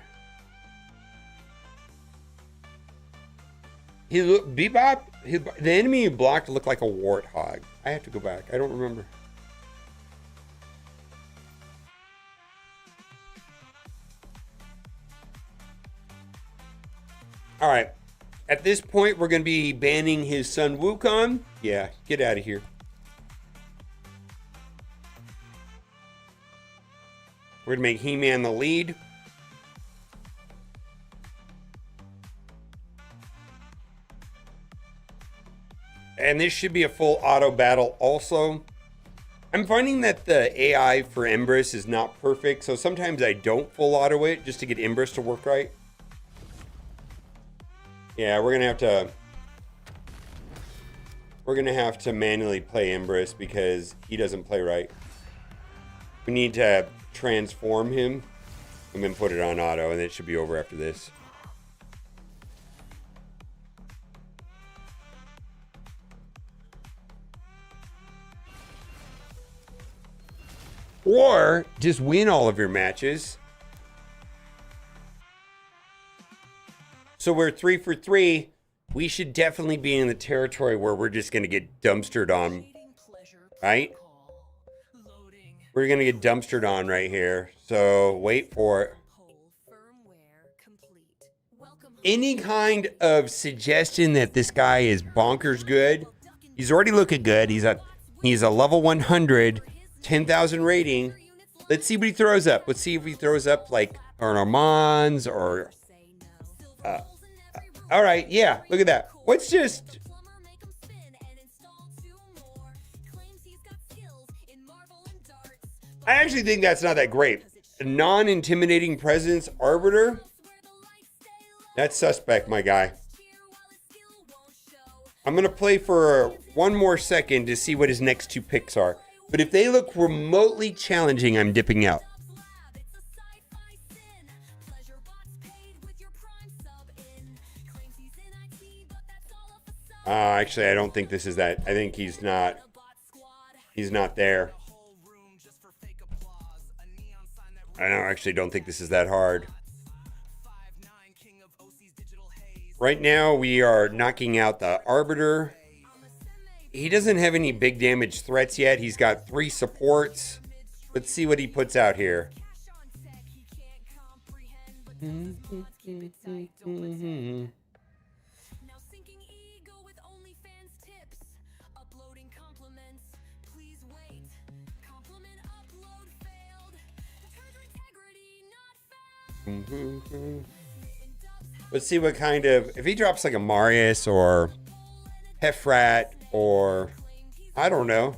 Bebop, The enemy you blocked looked like a warthog. I have to go back. I don't remember. All right. At this point, we're going to be banning his son Wukong. Yeah, get out of here. We're going to make He-Man the lead. And this should be a full auto battle also. I'm finding that the AI for Empress is not perfect, so sometimes I don't full auto it just to get Empress to work right. Yeah, we're gonna have to manually play Empress because he doesn't play right. We need to transform him and then put it on auto, and it should be over after this. Or just win all of your matches. So we're 3 for 3. We should definitely be in the territory where we're just going to get dumpstered on. Right? We're going to get dumpstered on right here. So wait for it. Any kind of suggestion that this guy is bonkers good. He's already looking good. He's a level 100. 10,000 rating. Let's see what he throws up. Let's see if he throws up like an Armands or... all right, yeah, look at that. Let's just... I actually think that's not that great. A non-intimidating presence, Arbiter. That's suspect, my guy. I'm going to play for one more second to see what his next two picks are. But if they look remotely challenging, I'm dipping out. Actually, I don't think this is that. I think he's not there. I actually don't think this is that hard. Right now, we are knocking out the Arbiter. He doesn't have any big damage threats yet. He's got 3 supports. Let's see what he puts out here. Let's see what kind of... If he drops like a Marius or Heffrat or... I don't know.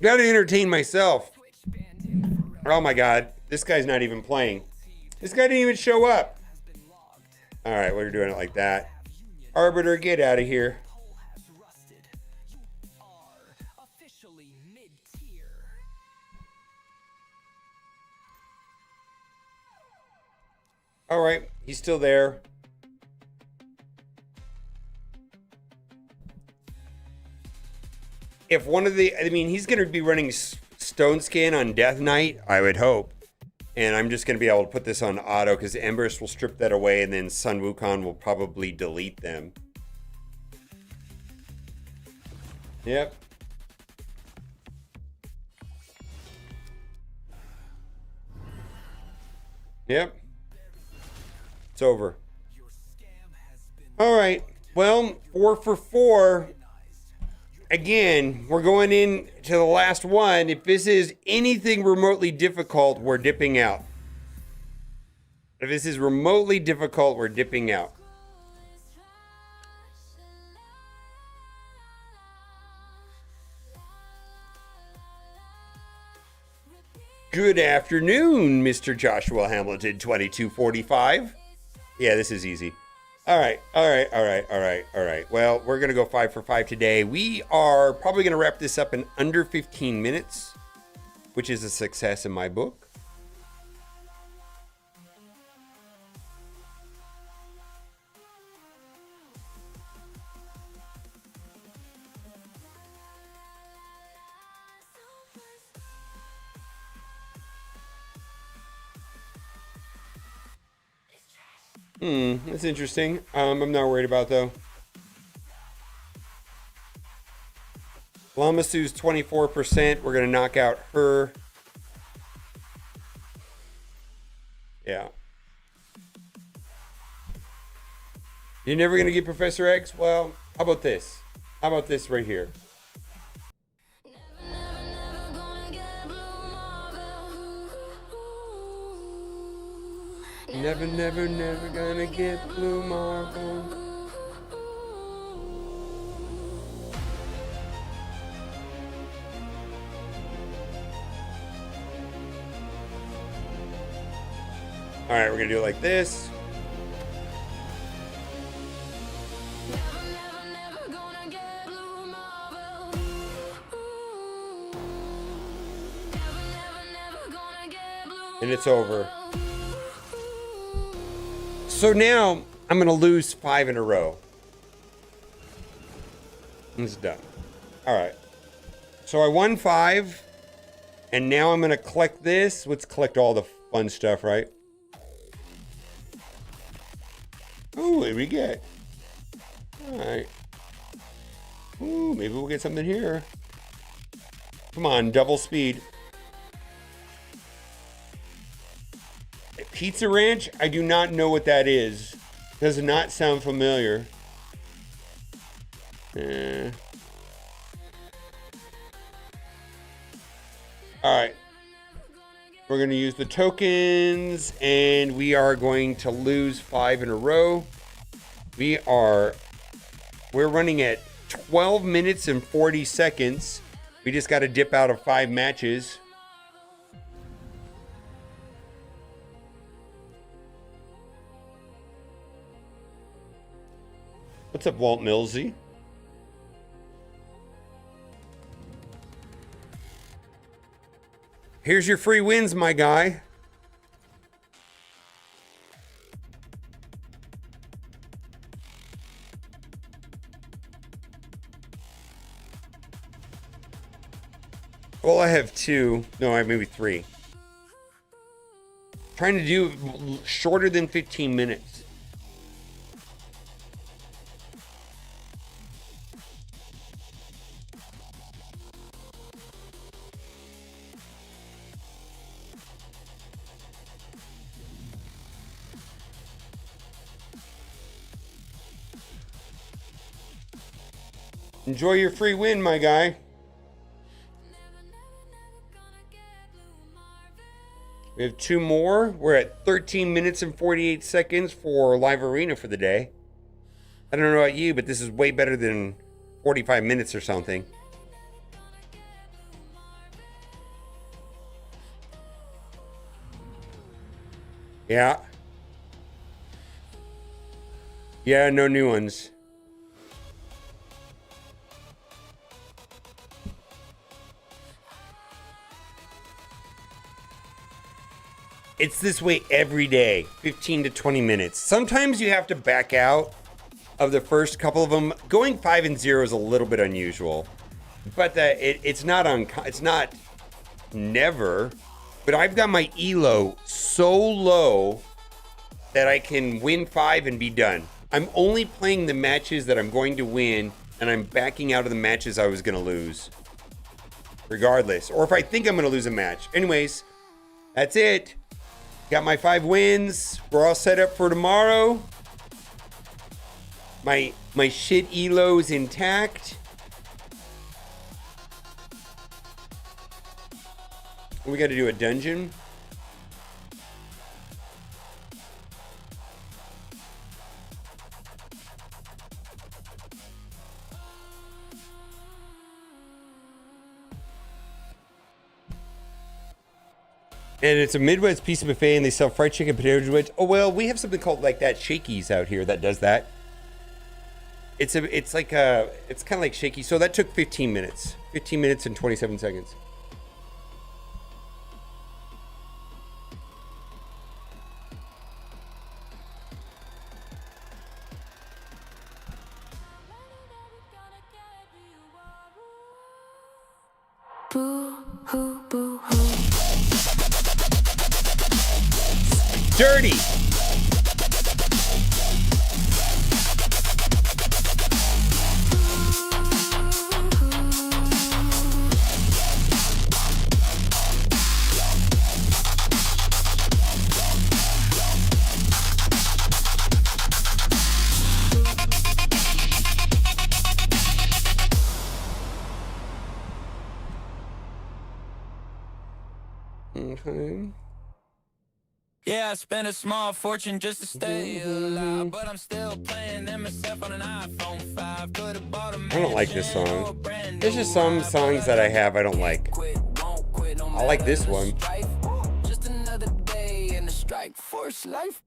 Gotta entertain myself. Oh my god. This guy's not even playing. This guy didn't even show up. Alright, we're doing it like that. Arbiter, get out of here. Alright, he's still there. If one of the... I mean, he's going to be running Stone Skin on Death Knight, I would hope. And I'm just going to be able to put this on auto because Empress will strip that away and then Sun Wukong will probably delete them. Yep. Yep. It's over. All right. Well, 4 for 4. Again, we're going in to the last one. If this is anything remotely difficult, we're dipping out. If this is remotely difficult, we're dipping out. Good afternoon, Mr. Joshua Hamilton, 2245. Yeah, this is easy. All right. Well, we're going to go 5 for 5 today. We are probably going to wrap this up in under 15 minutes, which is a success in my book. That's interesting. I'm not worried about though. Lamasu's 24%. We're gonna knock out her. Yeah. You're never gonna get Professor X? Well, how about this? How about this right here? Never, never, never gonna get blue marble. All right, we're gonna do it like this. And it's over. So now I'm gonna lose 5 in a row. It's done. All right. So I won 5, and now I'm gonna collect this. Let's collect all the fun stuff, right? Oh, what do we get? All right. Ooh, maybe we'll get something here. Come on, double speed. Pizza Ranch? I do not know what that is. Does not sound familiar. Alright. We're going to use the tokens, and we are going to lose 5 in a row. We're running at 12 minutes and 40 seconds. We just got to dip out of 5 matches. What's up, Walt Millsy? Here's your free wins, my guy. Well, I have 2. No, I have maybe 3. Trying to do shorter than 15 minutes. Enjoy your free win, my guy. We have 2 more. We're at 13 minutes and 48 seconds for Live Arena for the day. I don't know about you, but this is way better than 45 minutes or something. Yeah. Yeah, no new ones. It's this way every day, 15 to 20 minutes. Sometimes you have to back out of the first couple of them. Going 5 and 0 is a little bit unusual, but it's not never. But I've got my elo so low that I can win 5 and be done. I'm only playing the matches that I'm going to win, and I'm backing out of the matches I was going to lose, regardless. Or if I think I'm going to lose a match. Anyways, that's it. Got my 5 wins. We're all set up for tomorrow. My shit elo is intact. We got to do a dungeon. And it's a Midwest pizza buffet, and they sell fried chicken, potato wedge. Oh well, we have something called like that Shakey's out here that does that. It's kind of like Shaky. So that took 15 minutes, 15 minutes and 27 seconds. Boo hoo, boo hoo. Dirty. Yeah, I spent a small fortune just to stay alive, but I'm still playing MSF on an iPhone 5. Could've bought a I don't like this song. There's just some songs that I have I don't like. I like this one. Just another day in the strike force life.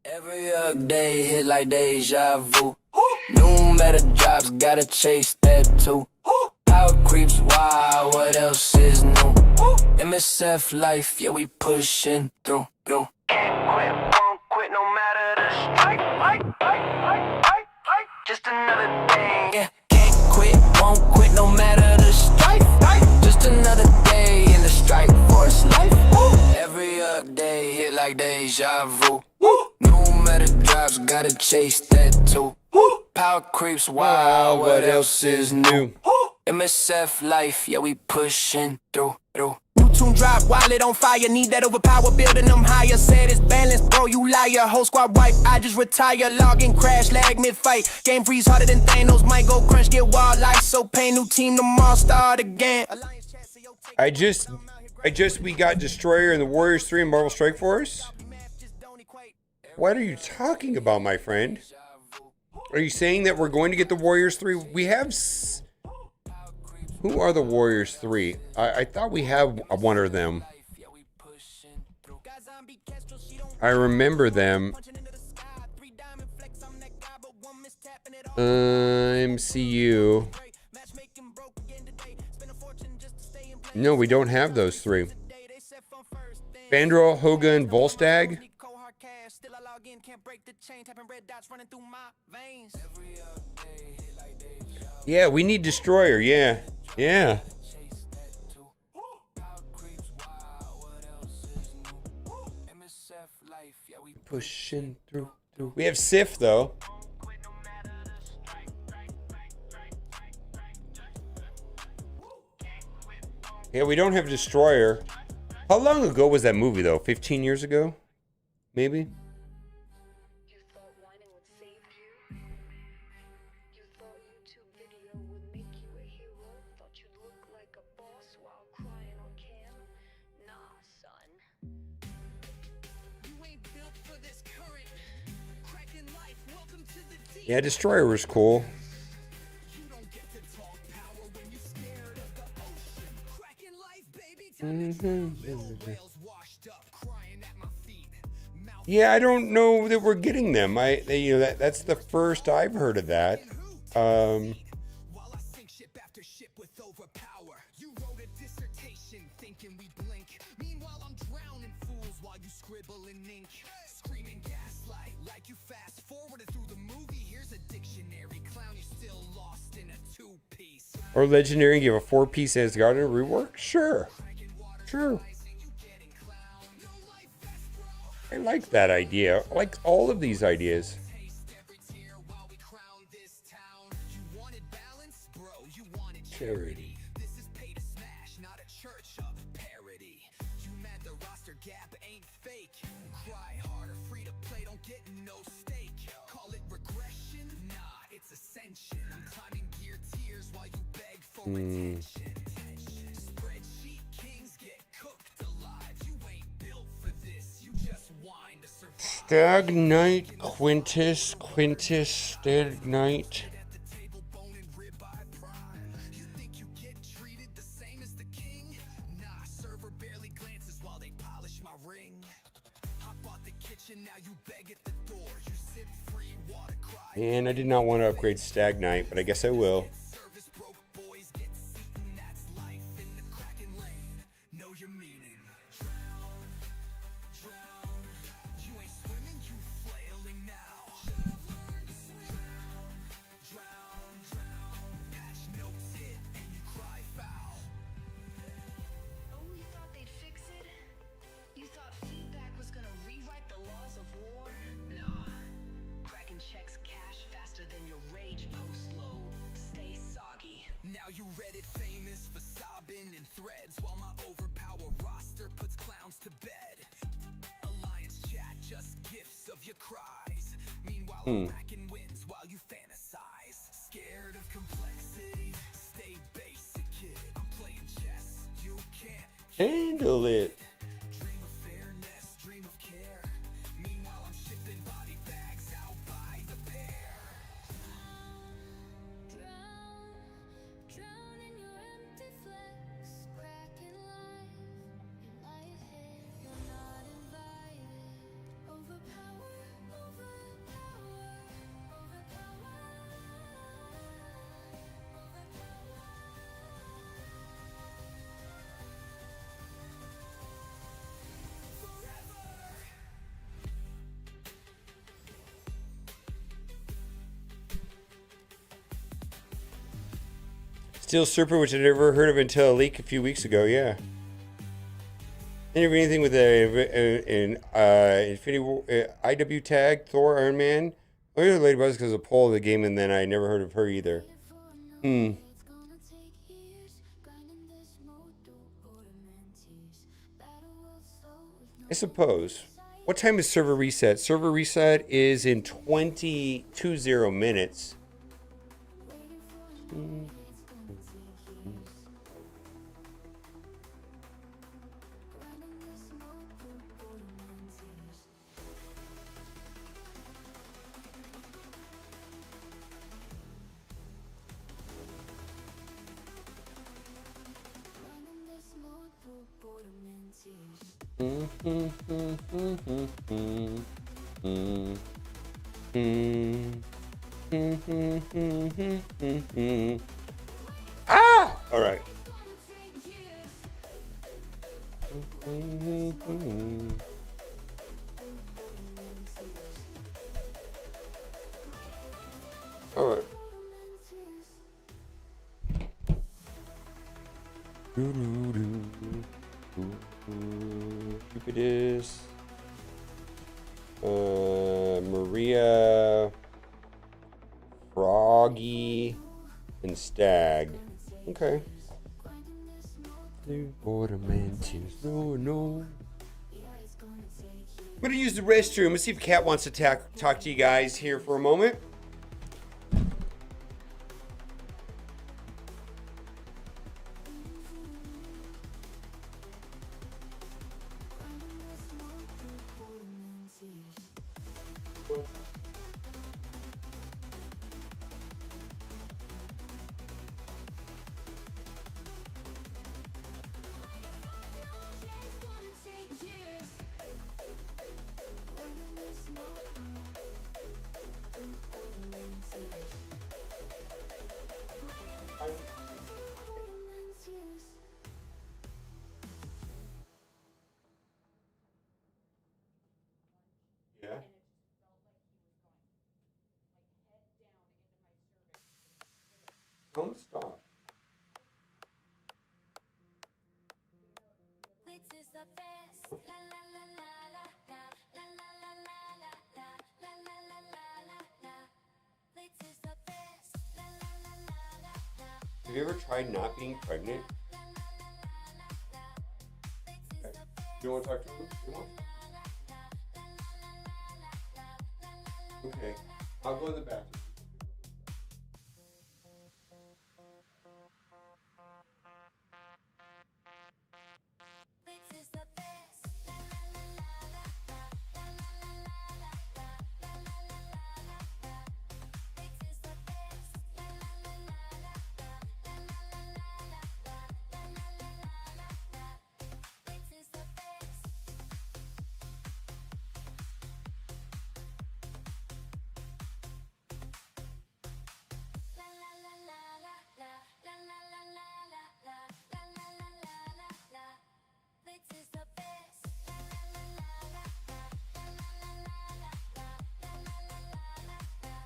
Every day hit like deja vu. New meta drops, gotta chase that too. Power creeps wild, what else is new? MSF life, yeah, we pushing through. Can't quit, won't quit, no matter the strike. Just another day. Yeah, can't quit, won't quit, no matter the strike. Just another day in the strike force life. Every day hit like deja vu. New meta drops, gotta chase that too. Power creeps wild, what else is new? MSF life, yeah, we pushing through. New tune drop, wallet on fire, need that overpower, building them higher. Said it's balanced, bro, you liar. Whole squad wipe, I just retire. Login, crash, lag, mid-fight. Game freeze harder than Thanos, might go crunch, get wild like so pain. New team tomorrow, start again. We got Destroyer and the Warriors 3 in Marvel Strike Force? What are you talking about, my friend? Are you saying that we're going to get the Warriors 3? We have... Who are the Warriors 3? I thought we have one of them. I remember them. MCU. No, we don't have those three. Bandrol, Hogan, Volstagg. Yeah, we need Destroyer. Yeah. Pushing through. We have Sif though. Yeah, we don't have Destroyer. How long ago was that movie though? 15 years ago? Maybe? Yeah, Destroyer was cool. Yeah, I don't know that we're getting them. That's the first I've heard of that. Or Legendary and give a 4-piece Asgardian rework? Sure. I like that idea. I like all of these ideas. Charity. Stag Knight, Quintus, Stag Knight. And I did not want to upgrade Stag Knight, but I guess I will. Handle it. Steel Serpent, which I'd never heard of until a leak a few weeks ago. Yeah. Didn't have anything with an Infinity War, IW tag, Thor, Iron Man. I heard Lady Buzz because of the poll of the game, and then I never heard of her either. Hmm. It's gonna take years, grinding this mode through boredom and tears. Battle will slow with no I suppose. What time is server reset? Server reset is in 20 minutes. waiting for a no, it's gonna take years. Grinding this mode through boredom and tears. Grinding this mode through boredom and tears. Ah! All right. All right. Cupidus. Maria. Froggy. And Stag. Okay. No, no. I'm going to use the restroom. Let's see if Kat wants to talk to you guys here for a moment. Yeah. Don't stop. This is the best. La la la la la la la la la la la la la la la la la la. This is the best. La la la la la la. Have you ever tried not being pregnant? Okay. You want to talk to him? You want? Okay. I'll go in the bathroom. This is the best. La la la la la la la la la la la la la la la la la. This is the best. La la la la la la la la la la la la la la la la la. This is the best. La la la la la la la la la la la la la la la la la la. This is the best. La la la la la la la la la la la la la la la la la la.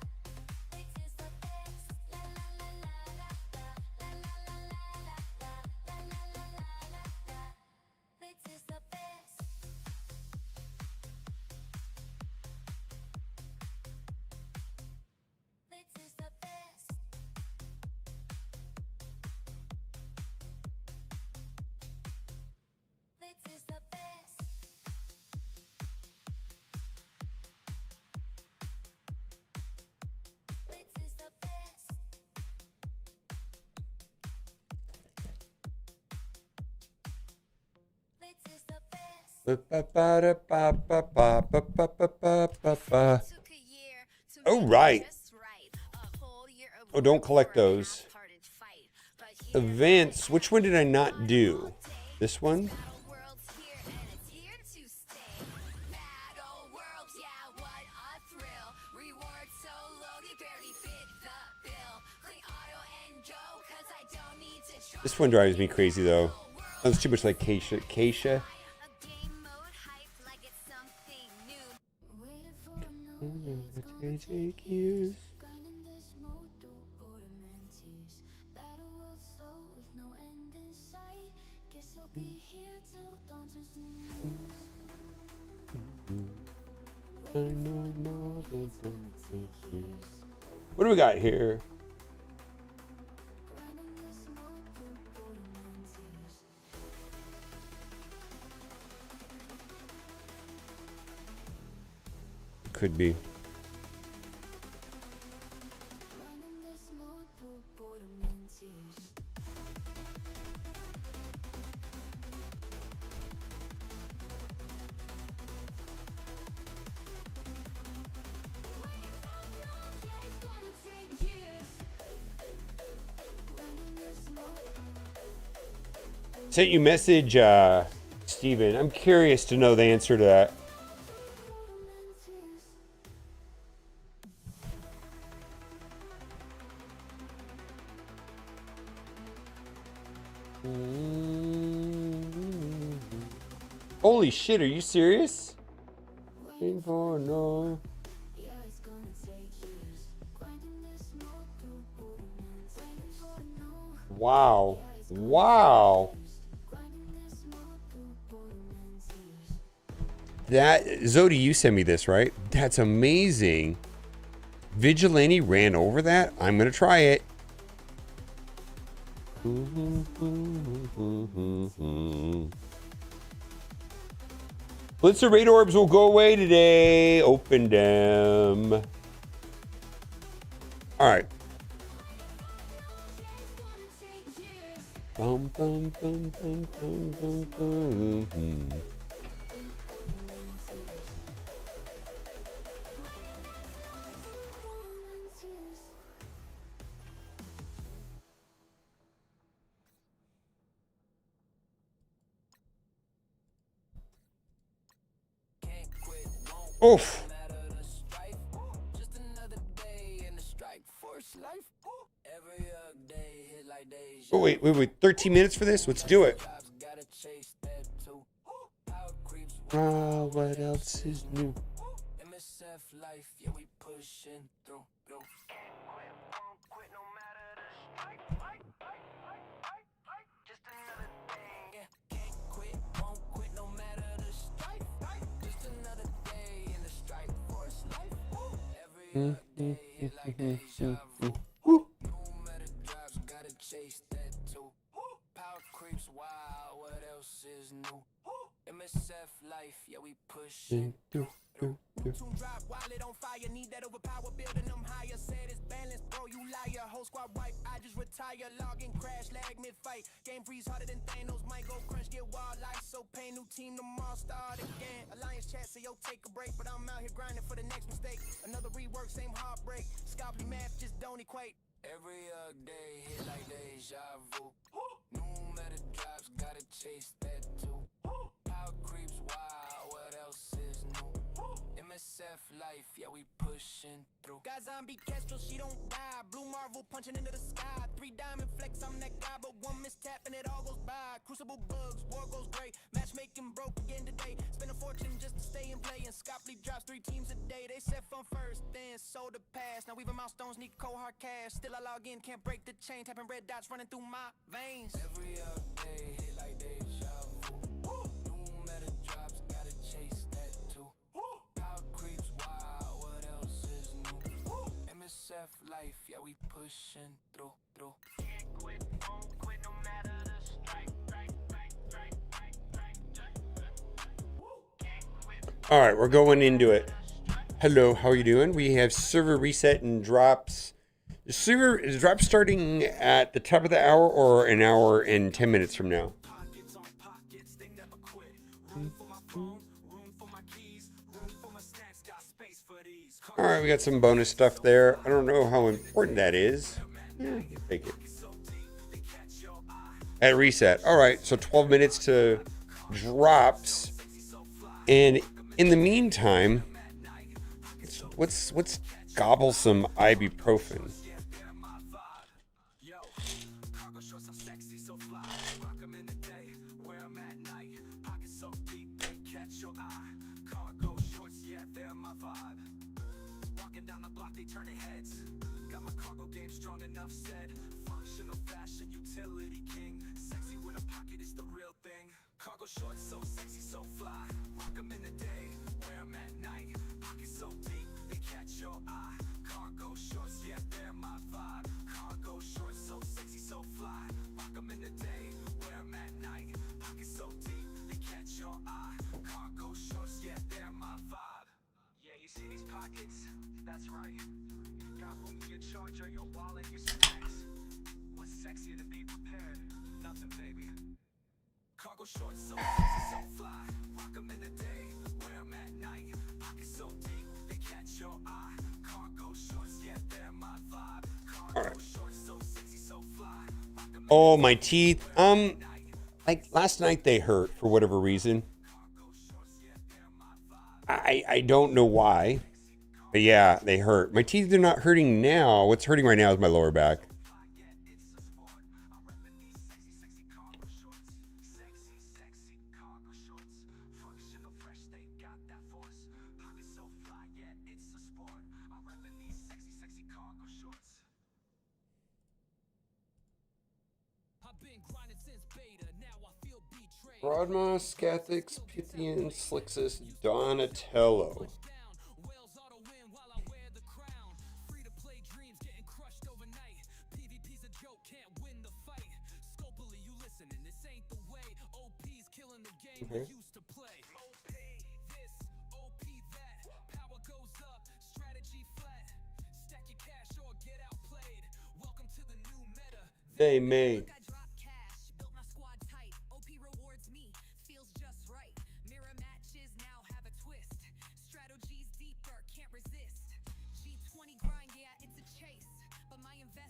This is the best. La la la la la la la la la la la la la la la la la la. This is the best. This is the best. This is the best. This is the best. This is the best. Ba-ba-ba-da-ba-ba-ba-ba-ba-ba-ba. Oh, right. Oh, don't collect those. Events. Which one did I not do? This one? This one drives me crazy though. That's too much like Keisha. Keisha. Waiting for a no, it's gonna Take years. grinding this mode through boredom and tears. Battle will be here too, don't you see? What do we got here? Riding this motorboat in tears. Could be. Riding this motorboat in tears. Sent you message, Steven. I'm curious to know the answer to that. Holy shit, are you serious? Waiting for no. Yeah, it's gonna take years. Grinding this motorboat and waiting for no. Wow. Wow. Grinding this motorboat and tears. That Zodi, you sent me this, right? That's amazing. Vigilante ran over that. I'm gonna try it. Blitzer raid orbs will go away today. Open them. All right. Bum, bum, bum, bum, bum, bum, bum. Oof. Just another day in the strike force life. Every day hit like days. Oh, wait. 13 minutes for this? Let's do it. Gotta chase that too. How it creeps. What else is new? MSF life, yeah, we pushing through. Can't quit, won't quit no matter the strike. Just another thing. Yeah, can't quit, won't quit no matter the strike. Just another day in the strike force life. Every day hit like deja vu. No matter drops, gotta chase that too. Power creeps, wow, what else is new? MSF life, yeah, we pushing through. Tune drop, wallet on fire, need that overpower, building them higher. Said it's balanced, bro, you liar. Whole squad wipe, I just retire. Login crash, lag mid fight. Game freeze harder than Thanos, might go crunch, get wild life. So pain, new team tomorrow, start again. Alliance chat, say yo, take a break, but I'm out here grinding for the next mistake. Another rework, same heartbreak. Scopely math just don't equate. Every day hit like deja vu. No matter drops, gotta chase that too. Power creeps, wow, what else is new? MSF life, yeah, we pushing through. Got zombie Kestrel, she don't die. Blue Marvel punching into the sky. 3 diamond flex, I'm that guy, but one mistap and it all goes by. Crucible bugs, war goes great. Matchmaking broke again today. Spend a fortune just to stay and play. And Scopely drops 3 teams a day. They set fun first, then sold the pass. Now even milestones need cold hard cash. Still I log in, can't break the chain. Tapping red dots running through my veins. Every day hit like deja vu. No matter drops, gotta chase that too. Power creeps, wow, what else is new? MSF life, yeah, we pushing through. Can't quit, won't quit no matter the strike. Can't quit. All right, we're going into it. Hello, how are you doing? We have server reset and drops. The server is drop starting at the top of the hour or an hour and 10 minutes from now. Pockets on pockets, they never quit. Room for my phone, room for my keys, room for my snacks, got space for these. All right, we got some bonus stuff there. I don't know how important that is. Take it. At reset. All right, so 12 minutes to drops. And in the meantime, let's gobble some ibuprofen. Yo, cargo shorts are sexy, so fly. Rock 'em in the day, wear 'em at night. Pockets so deep, they catch your eye. Cargo shorts, yeah, they're my vibe. Walking down the block, they turning heads. Got my cargo game strong enough, said. Functional fashion, utility king. Sexy with a pocket is the real thing. Cargo shorts so sexy, so fly. Rock 'em in the day, wear 'em at night. Pockets so deep, they catch your eye. Cargo shorts, yeah, they're my vibe. Cargo shorts so sexy, so fly. Rock 'em in the day, wear 'em at night. Pockets so deep, they catch your eye. Cargo shorts, yeah, they're my vibe. Yeah, you see these pockets? That's right. Got room for your charger, your wallet, your snacks. What's sexier to be prepared? Nothing, baby. Cargo shorts so sexy, so fly. Rock 'em in the day, wear 'em at night. Pockets so deep, they catch your eye. Cargo shorts, yeah, they're my vibe. Cargo shorts so sexy, so fly. Rock 'em in Oh, my teeth. Like last night they hurt for whatever reason. I don't know why. But yeah, they hurt. My teeth are not hurting now. What's hurting right now is my lower back. Broadmoss, Scathix, Pythian, Slixus, Donatello. Okay. They may.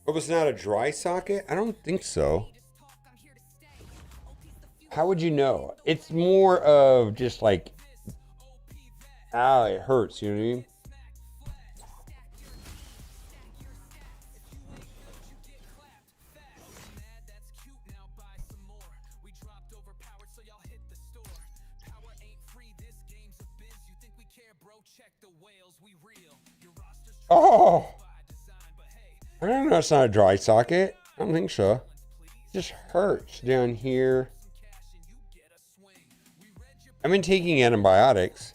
Oh, it was not a dry socket? I don't think so. How would you know? It's more of just like, it hurts, you know what I mean? Oh! I don't know, it's not a dry socket. I don't think so. It just hurts down here. I've been taking antibiotics.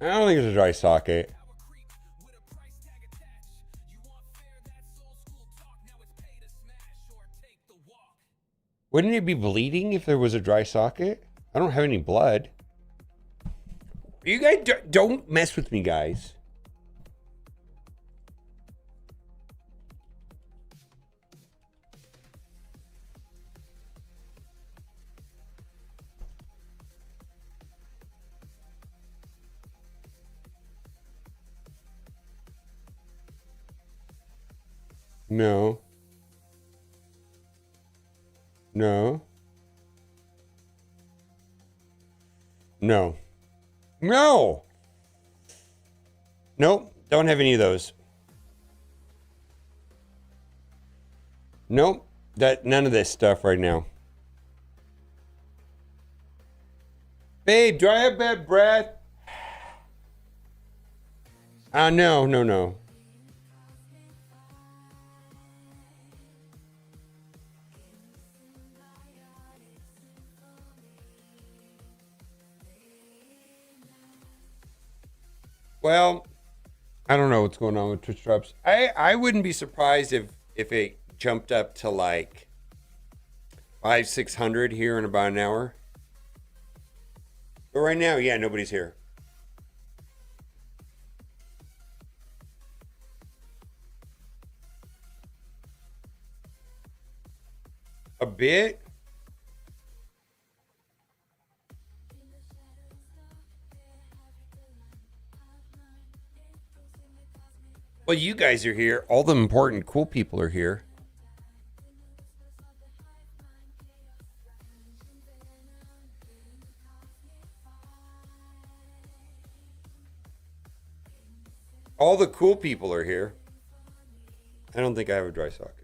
I don't think it's a dry socket. Wouldn't it be bleeding if there was a dry socket? I don't have any blood. You guys don't mess with me, guys. No. No. No. No. Nope. Don't have any of those. Nope. None of this stuff right now. Babe, do I have bad breath? No, no, no. Well, I don't know what's going on with Twitch drops. I wouldn't be surprised if it jumped up to like 500-600 here in about an hour. But right now, yeah, nobody's here. A bit? Well, you guys are here. All the important, cool people are here. All the cool people are here. I don't think I have a dry socket.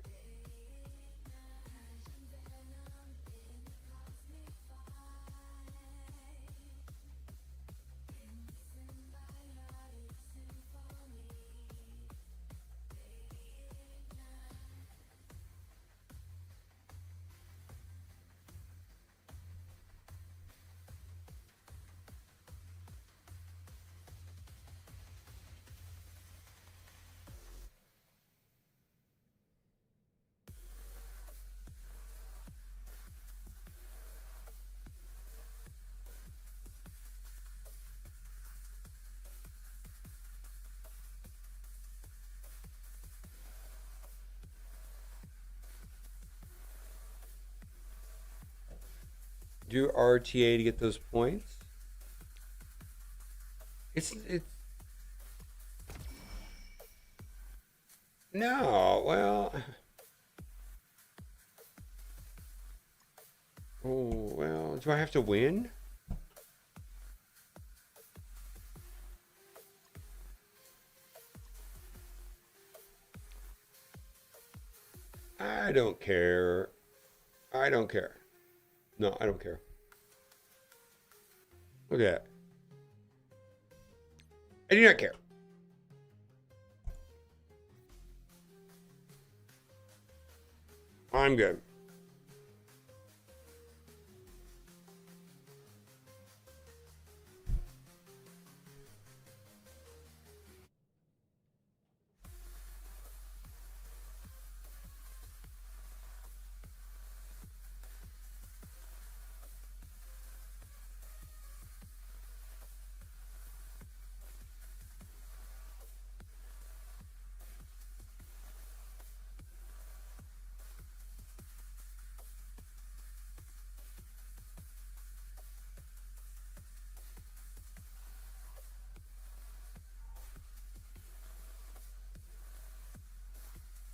Do RTA to get those points. It's no, well, oh well. Do I have to win? I don't care. I don't care. No, I don't care. Look at that. I do not care. I'm good.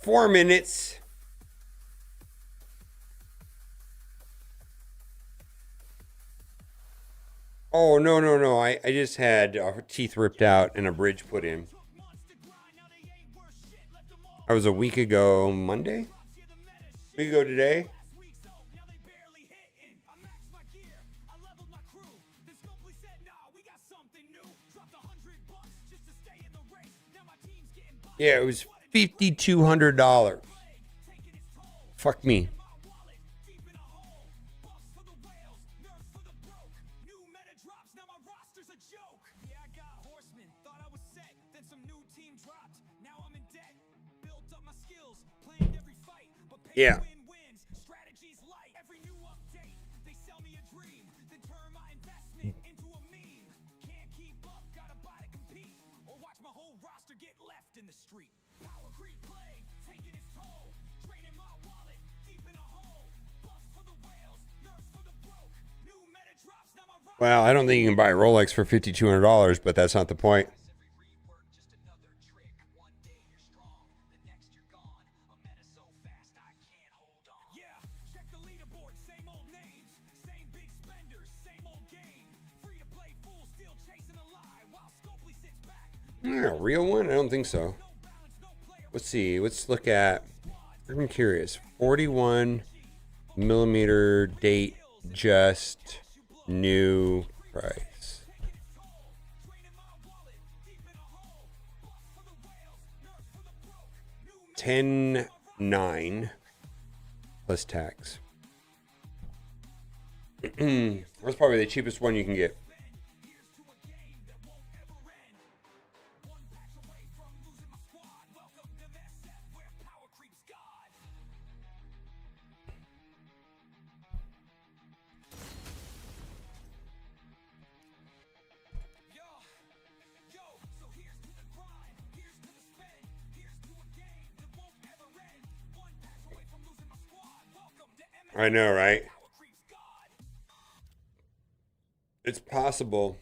Four minutes. Oh, no, no, no. I just had teeth ripped out and a bridge put in. I was a week ago Monday? A week ago today? Yeah, it was $5,200. Fuck me. Yeah. Well, I don't think you can buy a Rolex for $5,200, but that's not the point. Yeah, real one? I don't think so. Let's see. Let's look at. I'm curious. 41 millimeter date, just new price. 10.9 plus tax. That's probably the cheapest one you can get. I know, right? It's possible.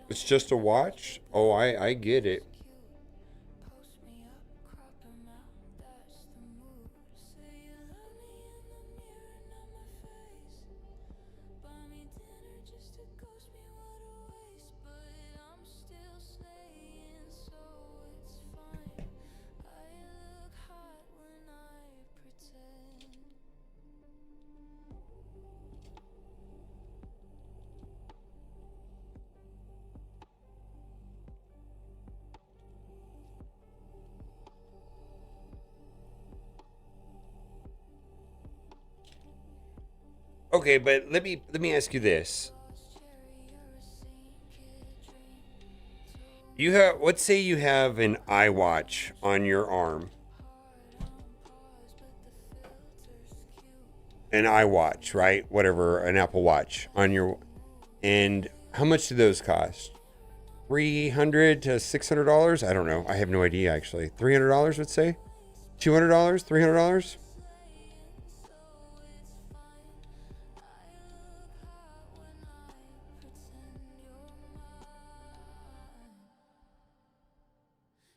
It's just a watch? Oh, I get it. Okay, but let me ask you this. You have, let's say you have an iWatch on your arm. An iWatch, right? Whatever, an Apple Watch on your, and how much do those cost? $300 to $600? I don't know. I have no idea actually. $300, let's say. $200, $300.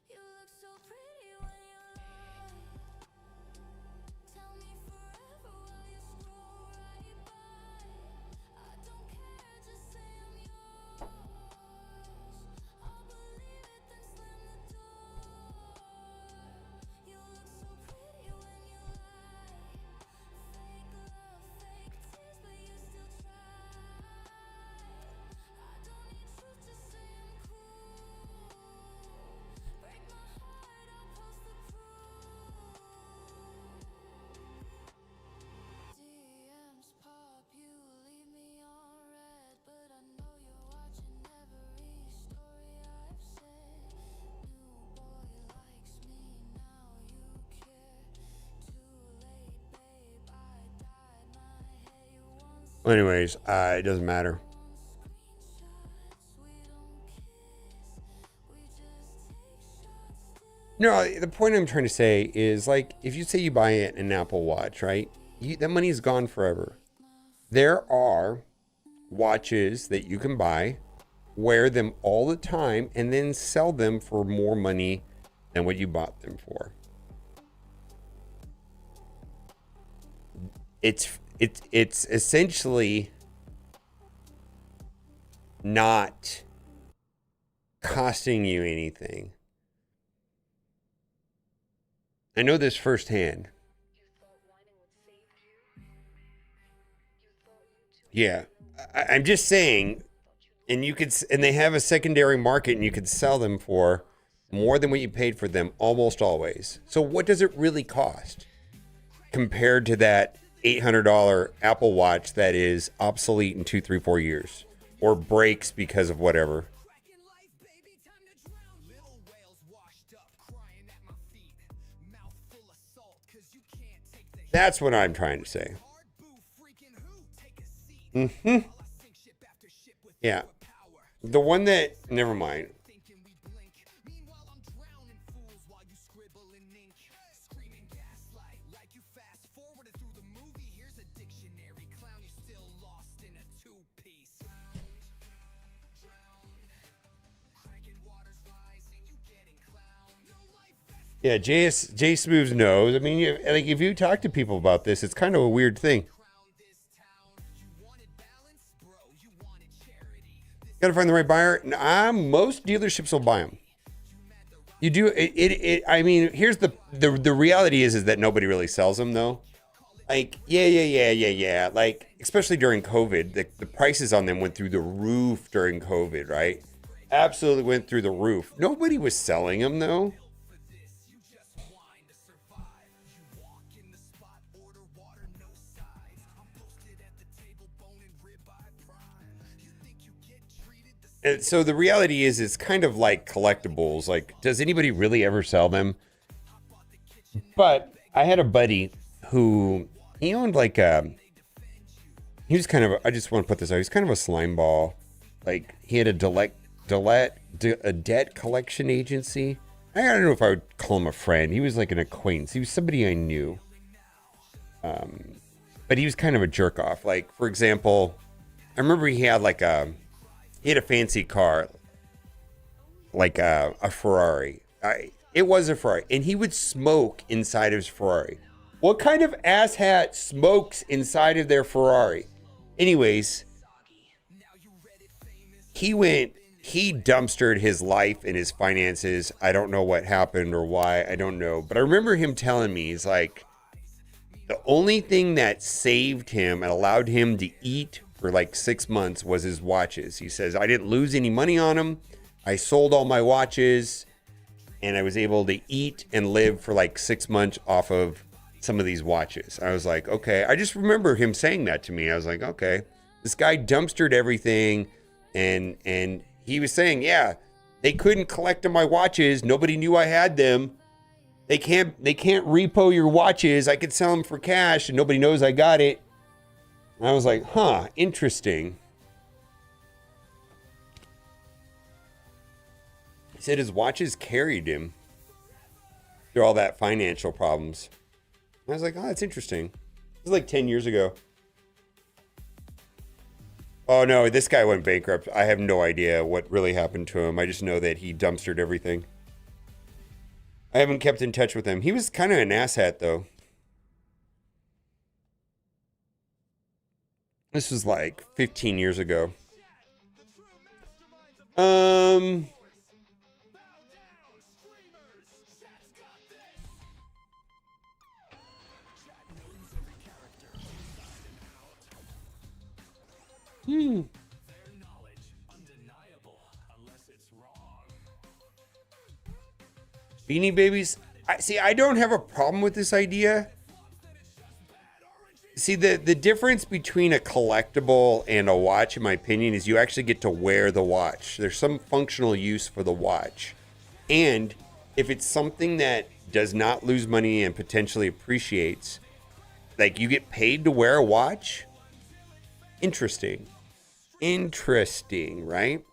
You look so pretty when you lie. Tell me forever while you scroll right by. I don't care, just say I'm yours. I'll believe it, then slam the door. You look so pretty when you lie. Fake love, fake tears, but you still try. I don't need truth, just say I'm cool. Break my heart, I'll post the proof. DMs pop, you leave me on red, but I know you're watching every story I've said. New boy likes me, now you care. Too late, babe, I dyed my hair. You once Well, anyways, it doesn't matter. screenshots, we don't kiss, we just take shots. No, the point I'm trying to say is like if you say you buy an Apple Watch, right? That money is gone forever. There are watches that you can buy, wear them all the time, and then sell them for more money than what you bought them for. It's essentially not costing you anything. I know this firsthand. Yeah, I'm just saying, and they have a secondary market, and you could sell them for more than what you paid for them almost always. So what does it really cost compared to that $800 Apple Watch that is obsolete in 2, 3, 4 years or breaks because of whatever? Wrecking life, baby, time to drown. Little whales washed up, crying at my feet. Mouth full of salt, 'cause you can't take the That's what I'm trying to say. hard boo freaking who. Take a seat. While I sink ship after ship with Yeah. power. The one that, never mind. Thinking we blink. Meanwhile, I'm drowning fools while you scribble in ink. Screaming gaslight like you fast forwarded through the movie. Here's a dictionary. Clown, you're still lost in a two-piece. Drowned. Cracking waters rising, you getting clowned. No life vest Yeah, J Smooths knows. I mean, like if you talk to people about this, it's kind of a weird thing. crown this town. You wanted balance, bro. You wanted charity. This Got to find the right buyer. Most dealerships will buy them. You do it. I mean, here's the reality is that nobody really sells them though. Like, yeah. Like, especially during COVID, the prices on them went through the roof during COVID, right? Absolutely went through the roof. Nobody was selling them though. you just whine to survive. You walk in the spot, order water, no sides. I'm posted at the table, bone and ribeye prime. You think you get treated the same? And so the reality is, it's kind of like collectibles. Like, does anybody really ever sell them? But I had a buddy who he owned like he was kind of, I just want to put this out. He's kind of a slime ball. Like he had a debt collection agency. I don't know if I would call him a friend. He was like an acquaintance. He was somebody I knew. But he was kind of a jerk off. Like, for example, I remember he had a fancy car, like a Ferrari. It was a Ferrari, and he would smoke inside of his Ferrari. What kind of asshat smokes inside of their Ferrari? Anyways, he dumpstered his life and his finances. I don't know what happened or why. I don't know. But I remember him telling me, he's like, the only thing that saved him and allowed him to eat for like 6 months was his watches. He says, I didn't lose any money on them. I sold all my watches and I was able to eat and live for like 6 months off of some of these watches. I was like, okay. I just remember him saying that to me. I was like, okay, this guy dumpstered everything. And he was saying, yeah, They couldn't collect on my watches. Nobody knew I had them. They can't repo your watches. I could sell them for cash and nobody knows I got it. And I was like, huh, interesting. He said his watches carried him through all that financial problems. And I was like, oh, that's interesting. It was like 10 years ago. Oh no, this guy went bankrupt. I have no idea what really happened to him. I just know that he dumpstered everything. I haven't kept in touch with him. He was kind of an asshat though. This was like 15 years ago. Beanie Babies. I don't have a problem with this idea. See, the difference between a collectible and a watch, in my opinion, is you actually get to wear the watch. There's some functional use for the watch. And if it's something that does not lose money and potentially appreciates, like you get paid to wear a watch, interesting. Interesting, right?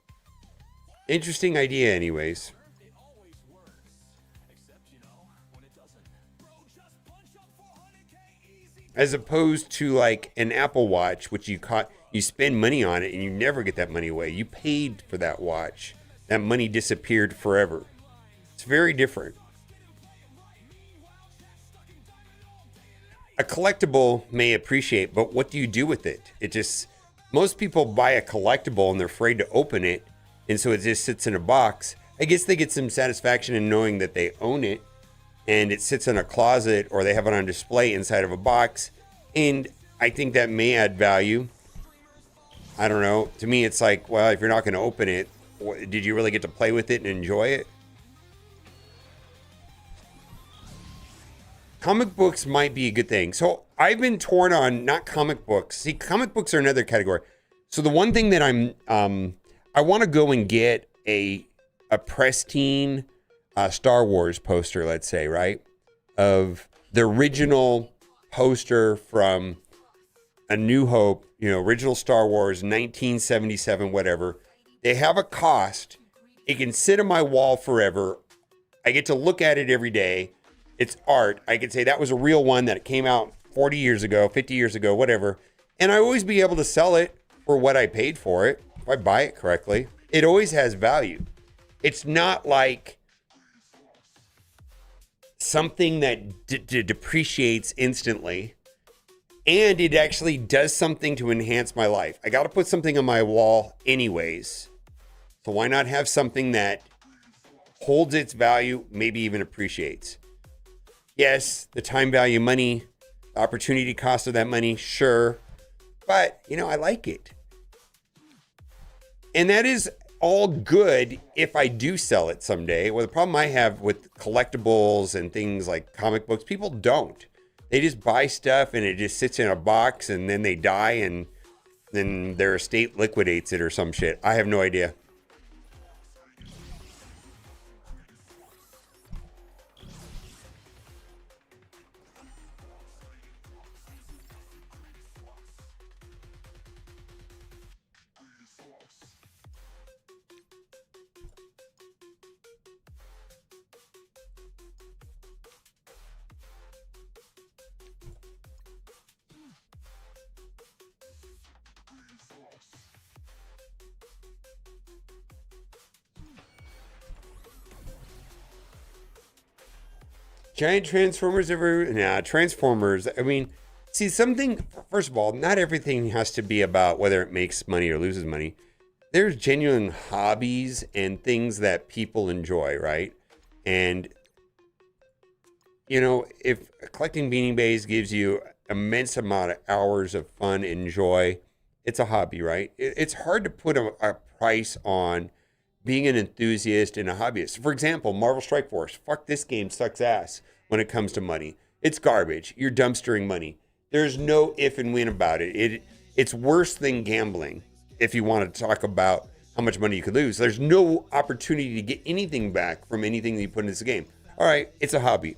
Interesting idea anyways. As opposed to like an Apple Watch, which you spend money on it and you never get that money away. You paid for that watch. That money disappeared forever. It's very different. A collectible may appreciate, but what do you do with it? Most people buy a collectible and they're afraid to open it. And so it just sits in a box. I guess they get some satisfaction in knowing that they own it. And it sits in a closet or they have it on display inside of a box. And I think that may add value. I don't know. To me, it's like, well, if you're not going to open it, did you really get to play with it and enjoy it? Comic books might be a good thing. So I've been torn on not comic books. See, comic books are another category. So the one thing that I want to go and get a pristine Star Wars poster, let's say, right? Of the original poster from A New Hope, original Star Wars, 1977, whatever. They have a cost. It can sit on my wall forever. I get to look at it every day. It's art. I could say that was a real one that came out 40 years ago, 50 years ago, whatever. And I always be able to sell it for what I paid for it. If I buy it correctly, it always has value. It's not like something that depreciates instantly, and it actually does something to enhance my life. I got to put something on my wall anyways. So why not have something that holds its value, maybe even appreciates? Yes, the time value money, the opportunity cost of that money, sure. But, I like it. And that is all good if I do sell it someday. Well, the problem I have with collectibles and things like comic books, people don't. They just buy stuff and it just sits in a box and then they die and then their estate liquidates it or some shit. I have no idea. Giant Transformers ever? Nah, Transformers. I mean, see, first of all, not everything has to be about whether it makes money or loses money. There's genuine hobbies and things that people enjoy, right? And, if collecting Beanie Babies gives you immense amount of hours of fun and joy, it's a hobby, right? It's hard to put a price on being an enthusiast and a hobbyist. For example, Marvel Strike Force. Fuck, this game sucks ass when it comes to money. It's garbage. You're dumpstering money. There's no if and when about it. It's worse than gambling if you want to talk about how much money you could lose. There's no opportunity to get anything back from anything that you put in this game. All right, it's a hobby.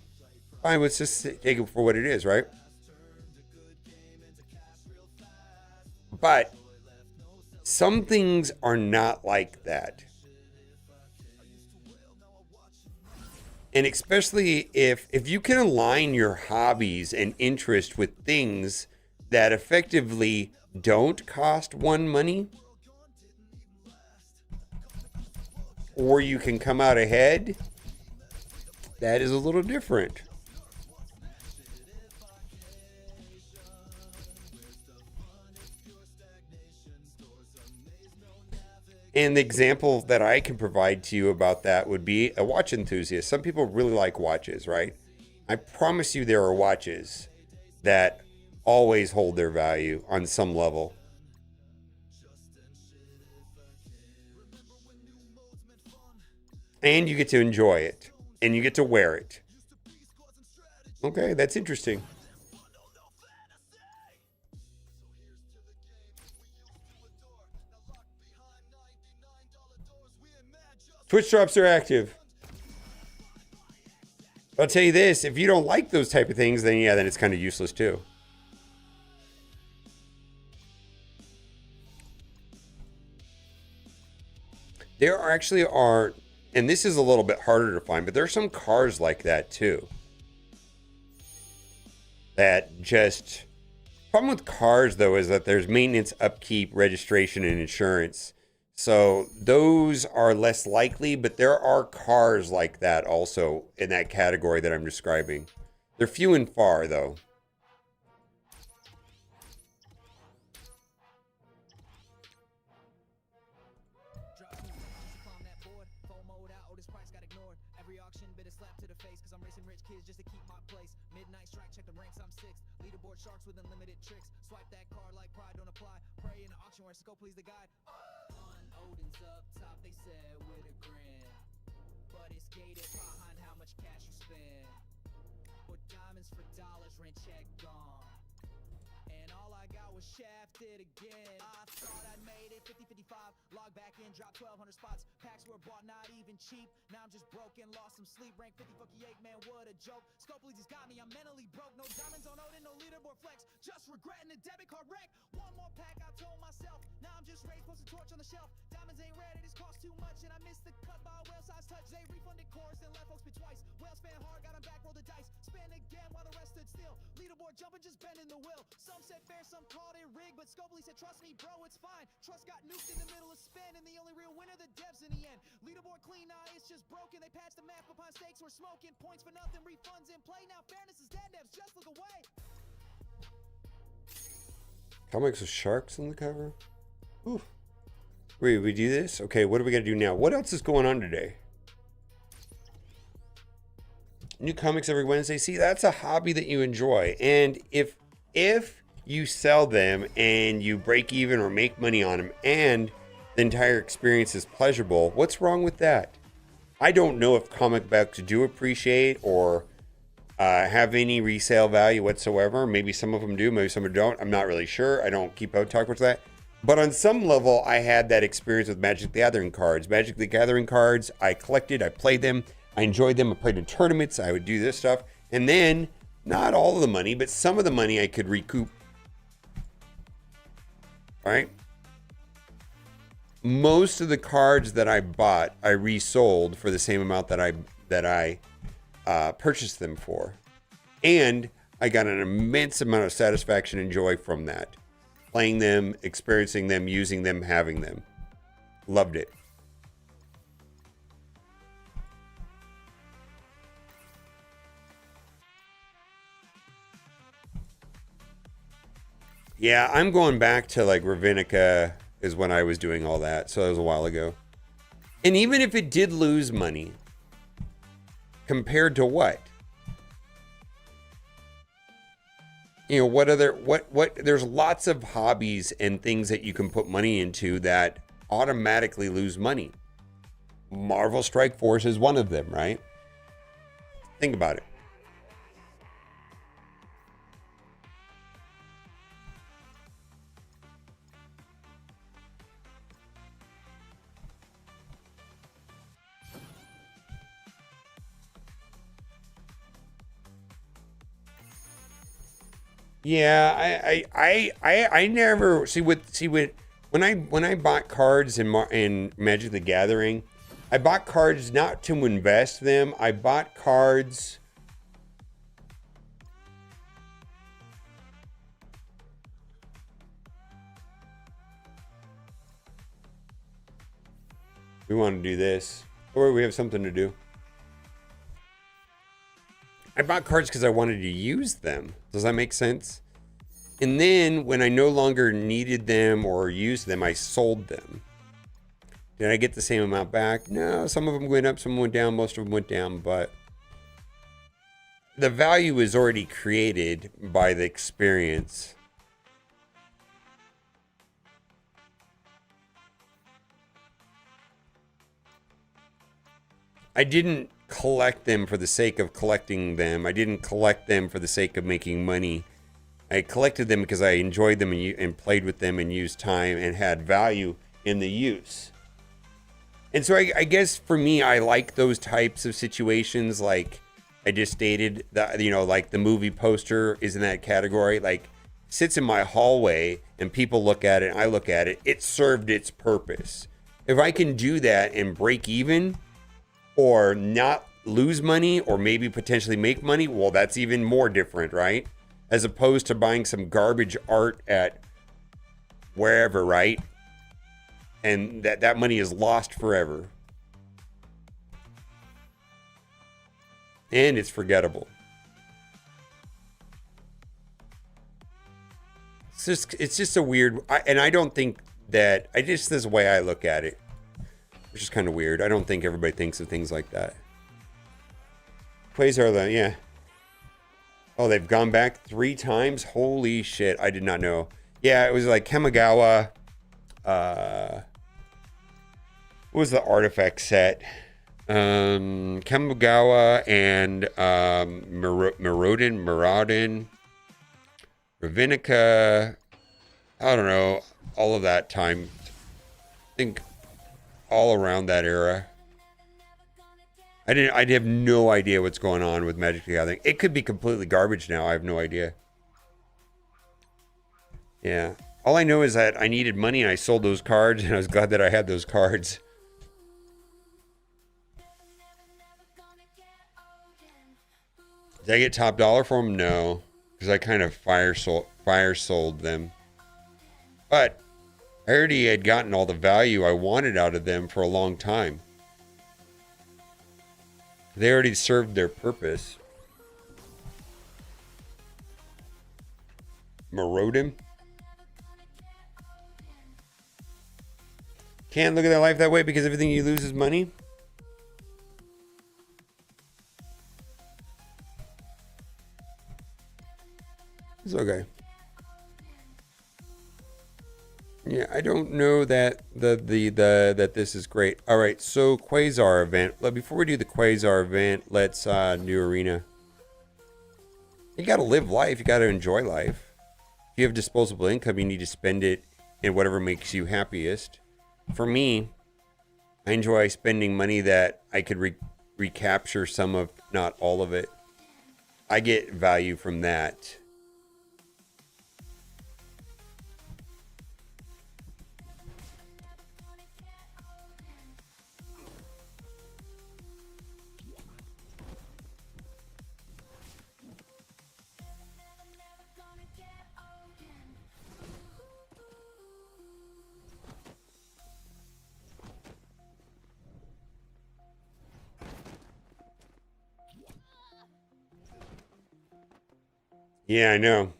Fine, let's just take it for what it is, right? But some things are not like that. And especially if you can align your hobbies and interest with things that effectively don't cost one money, or you can come out ahead, that is a little different. And the example that I can provide to you about that would be a watch enthusiast. Some people really like watches, right? I promise you there are watches that always hold their value on some level. And you get to enjoy it. And you get to wear it. Okay, that's interesting. Twitch drops are active. I'll tell you this, if you don't like those type of things, then yeah, then it's kind of useless too. There actually are, and this is a little bit harder to find, but there are some cars like that too. That just, problem with cars though is that there's maintenance, upkeep, registration, and insurance. So those are less likely, but there are cars like that also in that category that I'm describing. They're few and far though. Please the guide. Odin's up top, they said with a grin. But it's gated behind how much cash you spend. Put diamonds for dollars, rent check gone. And all I got was shafted again. I thought I'd made it 50-55. Log back in, drop 1,200 spots. Packs were bought, not even cheap. Now I'm just broken, lost some sleep. Rank 50, fuck 8, man, what a joke. Scopely's got me, I'm mentally broke. No diamonds on Odin, no leaderboard flex. Just regretting the debit card wreck. One more pack, I told myself. Now I'm just raised, post a torch on the shelf. Diamonds ain't rare, they just cost too much. And I missed the cut by a whale-sized touch. They refunded chorus and left folks bid twice. Whales fan hard, got him back, roll the dice. Spin again while the rest stood still. Leaderboard jumping, just bending the wheel. Some said fair, some called it rigged. But Scopely said, trust me, bro, it's fine. Trust got nuked in the middle of spin. And the only real winner, the devs in the end. Leaderboard clean, nah, it's just broken. They patched the map upon stakes, we're smoking. Points for nothing, refunds in play. Now fairness is dead, devs, just look away. Comics with sharks on the cover? Ooh. Wait, we do this? Okay, what do we got to do now? What else is going on today? New comics every Wednesday. See, that's a hobby that you enjoy. And if you sell them and you break even or make money on them and the entire experience is pleasurable, what's wrong with that? I don't know if comic books do appreciate or have any resale value whatsoever. Maybe some of them do, maybe some of them don't. I'm not really sure. I don't keep out talking about that. But on some level, I had that experience with Magic the Gathering cards. Magic the Gathering cards, I collected, I played them, I enjoyed them, I played in tournaments, I would do this stuff. And then, not all of the money, but some of the money I could recoup. All right? Most of the cards that I bought, I resold for the same amount that I purchased them for. And I got an immense amount of satisfaction and joy from that. Playing them, experiencing them, using them, having them. Loved it. Yeah, I'm going back to like Ravinica is when I was doing all that. So that was a while ago. And even if it did lose money, compared to what? You know, what there's lots of hobbies and things that you can put money into that automatically lose money. Marvel Strike Force is one of them, right? Think about it. Yeah, I never see what when I bought cards in Magic the Gathering, I bought cards not to invest them. I bought cards. We want to do this, or we have something to do. I bought cards because I wanted to use them. Does that make sense? And then when I no longer needed them or used them, I sold them. Did I get the same amount back? No, some of them went up, some went down, most of them went down, but the value is already created by the experience. I didn't collect them for the sake of collecting them. I didn't collect them for the sake of making money. I collected them because I enjoyed them and played with them and used time and had value in the use. And so I guess for me, I like those types of situations. Like I just stated, that, you know, like the movie poster is in that category. Like sits in my hallway and people look at it and I look at it. It served its purpose. If I can do that and break even or not lose money or maybe potentially make money, well, that's even more different, right? As opposed to buying some garbage art at wherever, right? And that money is lost forever. And it's forgettable. It's just a weird, and I don't think that, this is the way I look at it, which is kind of weird. I don't think everybody thinks of things like that. Quasar, yeah. Oh, they've gone back 3 times? Holy shit, I did not know. Yeah, it was like Kamigawa. What was the artifact set? Kamigawa and Marodin, Ravinica. I don't know. All of that time. I think all around that era. I have no idea what's going on with Magic the Gathering. It could be completely garbage now. I have no idea. Yeah. All I know is that I needed money and I sold those cards and I was glad that I had those cards. Did I get top dollar for them? No. Because I kind of fire sold them. But I already had gotten all the value I wanted out of them for a long time. They already served their purpose. Marodin. Can't look at their life that way because everything you lose is money. It's okay. Yeah, I don't know that that this is great. All right, so Quasar event. Before we do the Quasar event, let's new arena. You got to live life. You got to enjoy life. If you have disposable income, you need to spend it in whatever makes you happiest. For me, I enjoy spending money that I could recapture some of, not all of it. I get value from that. Yeah, I know.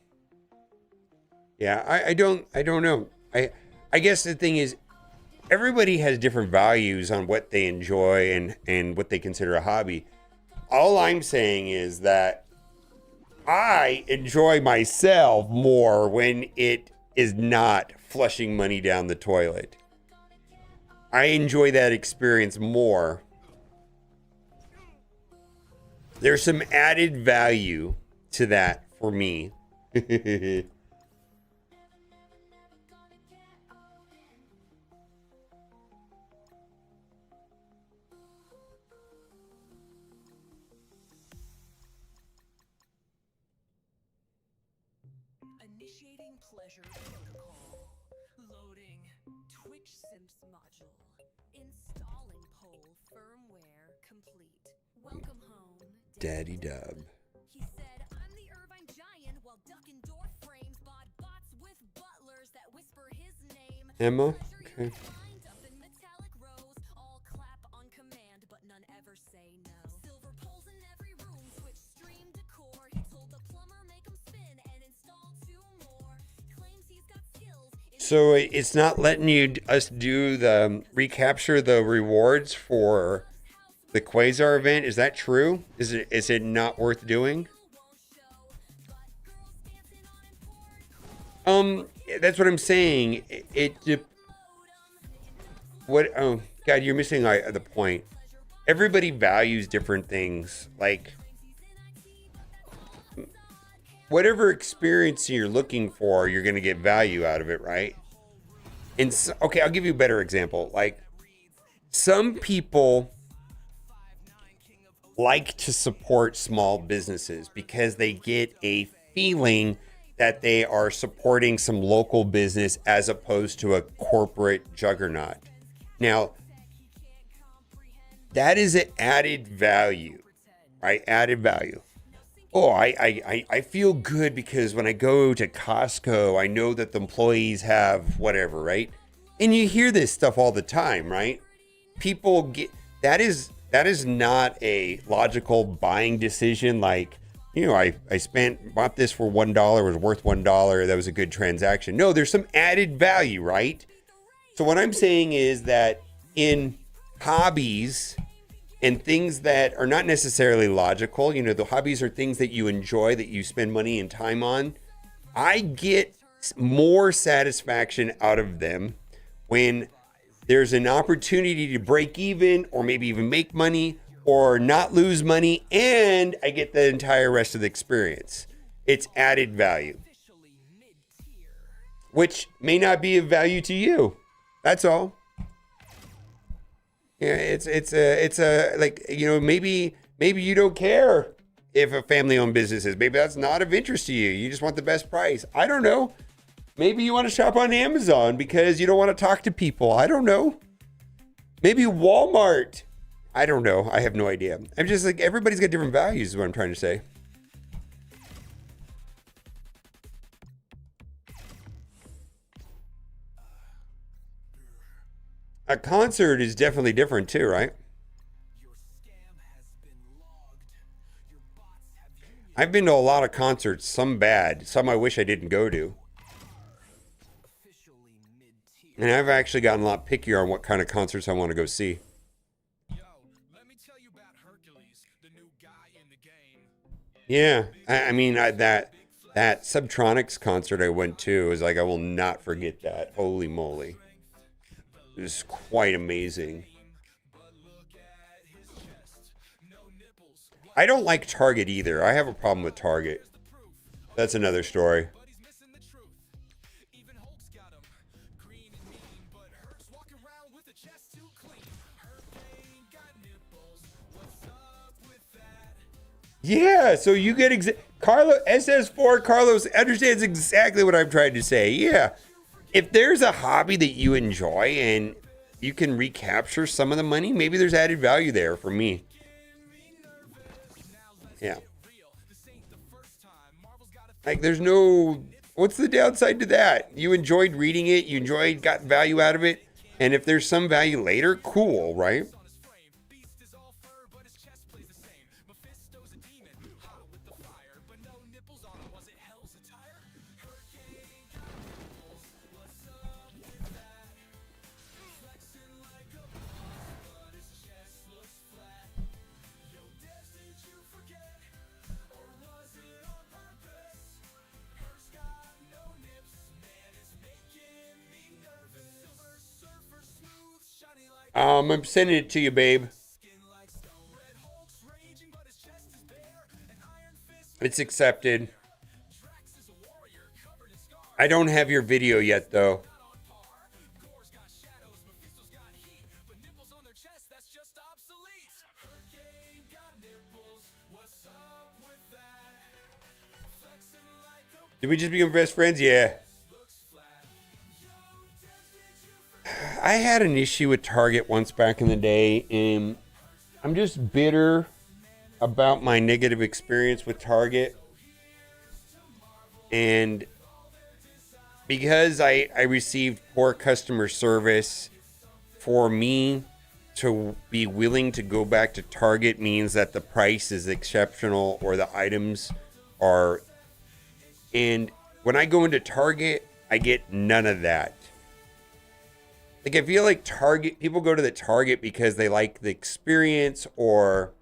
Yeah, I don't know. I guess the thing is everybody has different values on what they enjoy and what they consider a hobby. All I'm saying is that I enjoy myself more when it is not flushing money down the toilet. I enjoy that experience more. There's some added value to that for me. Initiating pleasure protocol. Loading Twitch Sims module. Installing poll firmware complete. Welcome home, Daddy Dub. He said, I'm the Irvine Giant while ducking door frames. Bought bots with butlers that whisper his name. Emma? Treasure you Okay. find up in metallic rows. All clap on command, but none ever say no. Silver poles in every room, Twitch stream decor. He told the plumber make him spin and install 2 more. Claims he's got skills in So it's not letting us do the recapture the rewards for the Quasar event. Is that true? Is it not worth doing? won't show. But girls dancing on important That's what I'm saying. What? Oh God, you're missing the point. Everybody values different things. Like whatever experience you're looking for, you're gonna get value out of it, right? And so, okay, I'll give you a better example. Like some people like to support small businesses because they get a feeling that they are supporting some local business as opposed to a corporate juggernaut. Now, that is an added value, right? Added value. Oh, I feel good because when I go to Costco, I know that the employees have whatever, right? And you hear this stuff all the time, right? People get that is not a logical buying decision. Like, I bought this for $1, was worth $1. That was a good transaction. No, there's some added value, right? So what I'm saying is that in hobbies and things that are not necessarily logical, the hobbies are things that you enjoy, that you spend money and time on. I get more satisfaction out of them when there's an opportunity to break even or maybe even make money or not lose money, and I get the entire rest of the experience. It's added value, which may not be of value to you. That's all. Yeah, it's a like, maybe you don't care if a family-owned business is. Maybe that's not of interest to you. You just want the best price. I don't know. Maybe you want to shop on Amazon because you don't want to talk to people. I don't know. Maybe Walmart. I don't know. I have no idea. I'm just like, everybody's got different values is what I'm trying to say. A concert is definitely different too, right? I've been to a lot of concerts, some bad, some I wish I didn't go to. And I've actually gotten a lot pickier on what kind of concerts I want to go see. Yeah, I mean, that Subtronics concert I went to is like, I will not forget that. Holy moly. It was quite amazing. I don't like Target either. I have a problem with Target. That's another story. Yeah, so you get Carlos SS4 Carlos understands exactly what I'm trying to say. Yeah. If there's a hobby that you enjoy and you can recapture some of the money, maybe there's added value there for me. Yeah. Like what's the downside to that? You enjoyed reading it, got value out of it, and if there's some value later, cool, right? I'm sending it to you, babe. It's accepted. I don't have your video yet, though. Did we just become best friends? Yeah. I had an issue with Target once back in the day, and I'm just bitter about my negative experience with Target. And because I received poor customer service, for me to be willing to go back to Target means that the price is exceptional or the items are. And when I go into Target, I get none of that. Like, I feel like Target, people go to the Target because they like the experience or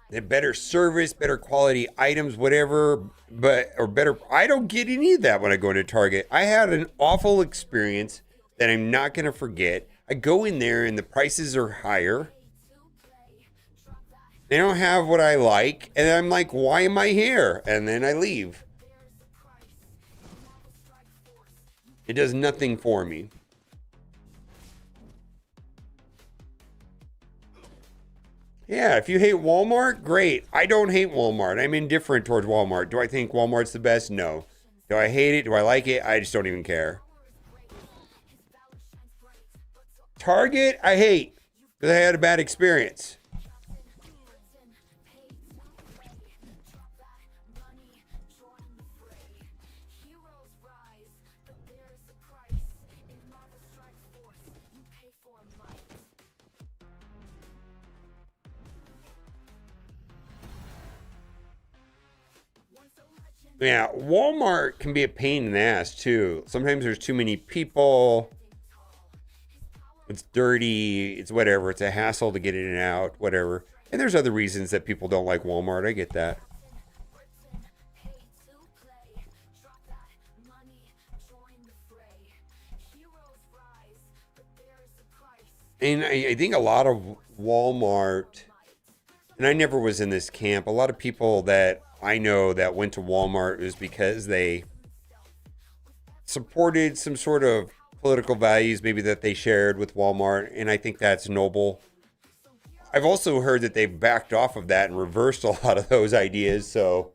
the better service, better quality items, whatever, but or better. I don't get any of that when I go into Target. I had an awful experience that I'm not gonna forget. I go in there and the prices are higher. They don't have what I like, and I'm like, why am I here? And then I leave. It does nothing for me. Yeah, if you hate Walmart, great. I don't hate Walmart. I'm indifferent towards Walmart. Do I think Walmart's the best? No. Do I hate it? Do I like it? I just don't even care. Target, I hate because I had a bad experience. Yeah, Walmart can be a pain in the ass too. Sometimes there's too many people. It's dirty. It's whatever. It's a hassle to get in and out, whatever. And there's other reasons that people don't like Walmart. I get that. And I think a lot of Walmart, and I never was in this camp, a lot of people that I know that went to Walmart is because they supported some sort of political values, maybe that they shared with Walmart. And I think that's noble. I've also heard that they've backed off of that and reversed a lot of those ideas. So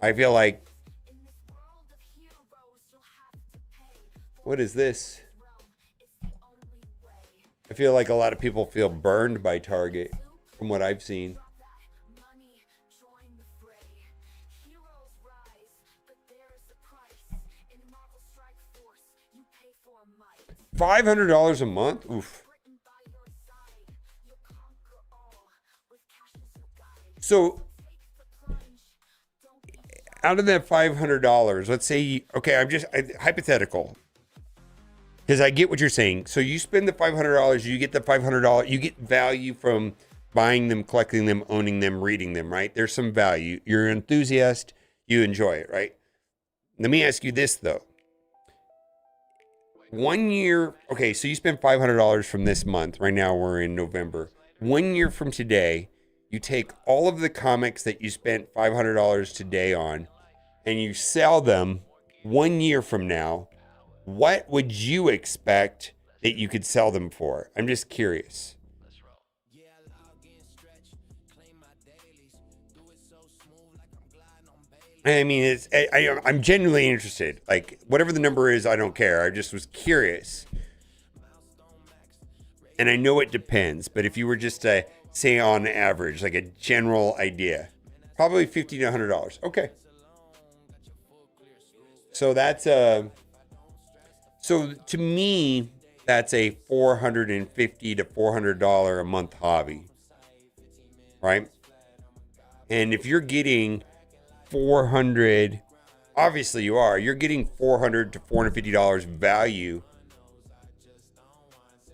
I feel like, what is this? I feel like a lot of people feel burned by Target from what I've seen. $500 a month? Oof. So out of that $500, let's say, okay, hypothetical, because I get what you're saying. So you spend the $500, you get the $500, you get value from buying them, collecting them, owning them, reading them, right? There's some value. You're an enthusiast, you enjoy it, right? Let me ask you this though. 1 year, okay, so you spent $500 from this month. Right now we're in November. 1 year from today, you take all of the comics that you spent $500 today on and you sell them 1 year from now. What would you expect that you could sell them for? I'm just curious. I mean, I'm genuinely interested. Like, whatever the number is, I don't care. I just was curious. And I know it depends, but if you were just to say on average, like a general idea, probably $50 to $100. Okay. So that's so to me, that's a $450 to $400 a month hobby, right? And if you're getting 400, obviously you are. You're getting $400 to $450 value,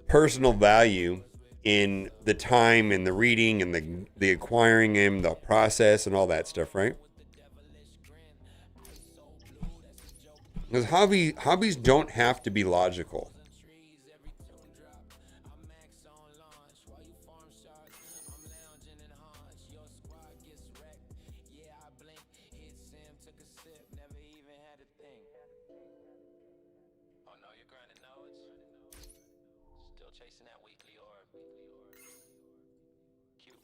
personal value in the time and the reading and the acquiring them, the process and all that stuff, right? Because hobbies don't have to be logical. Still chasing that weekly orb. Cute.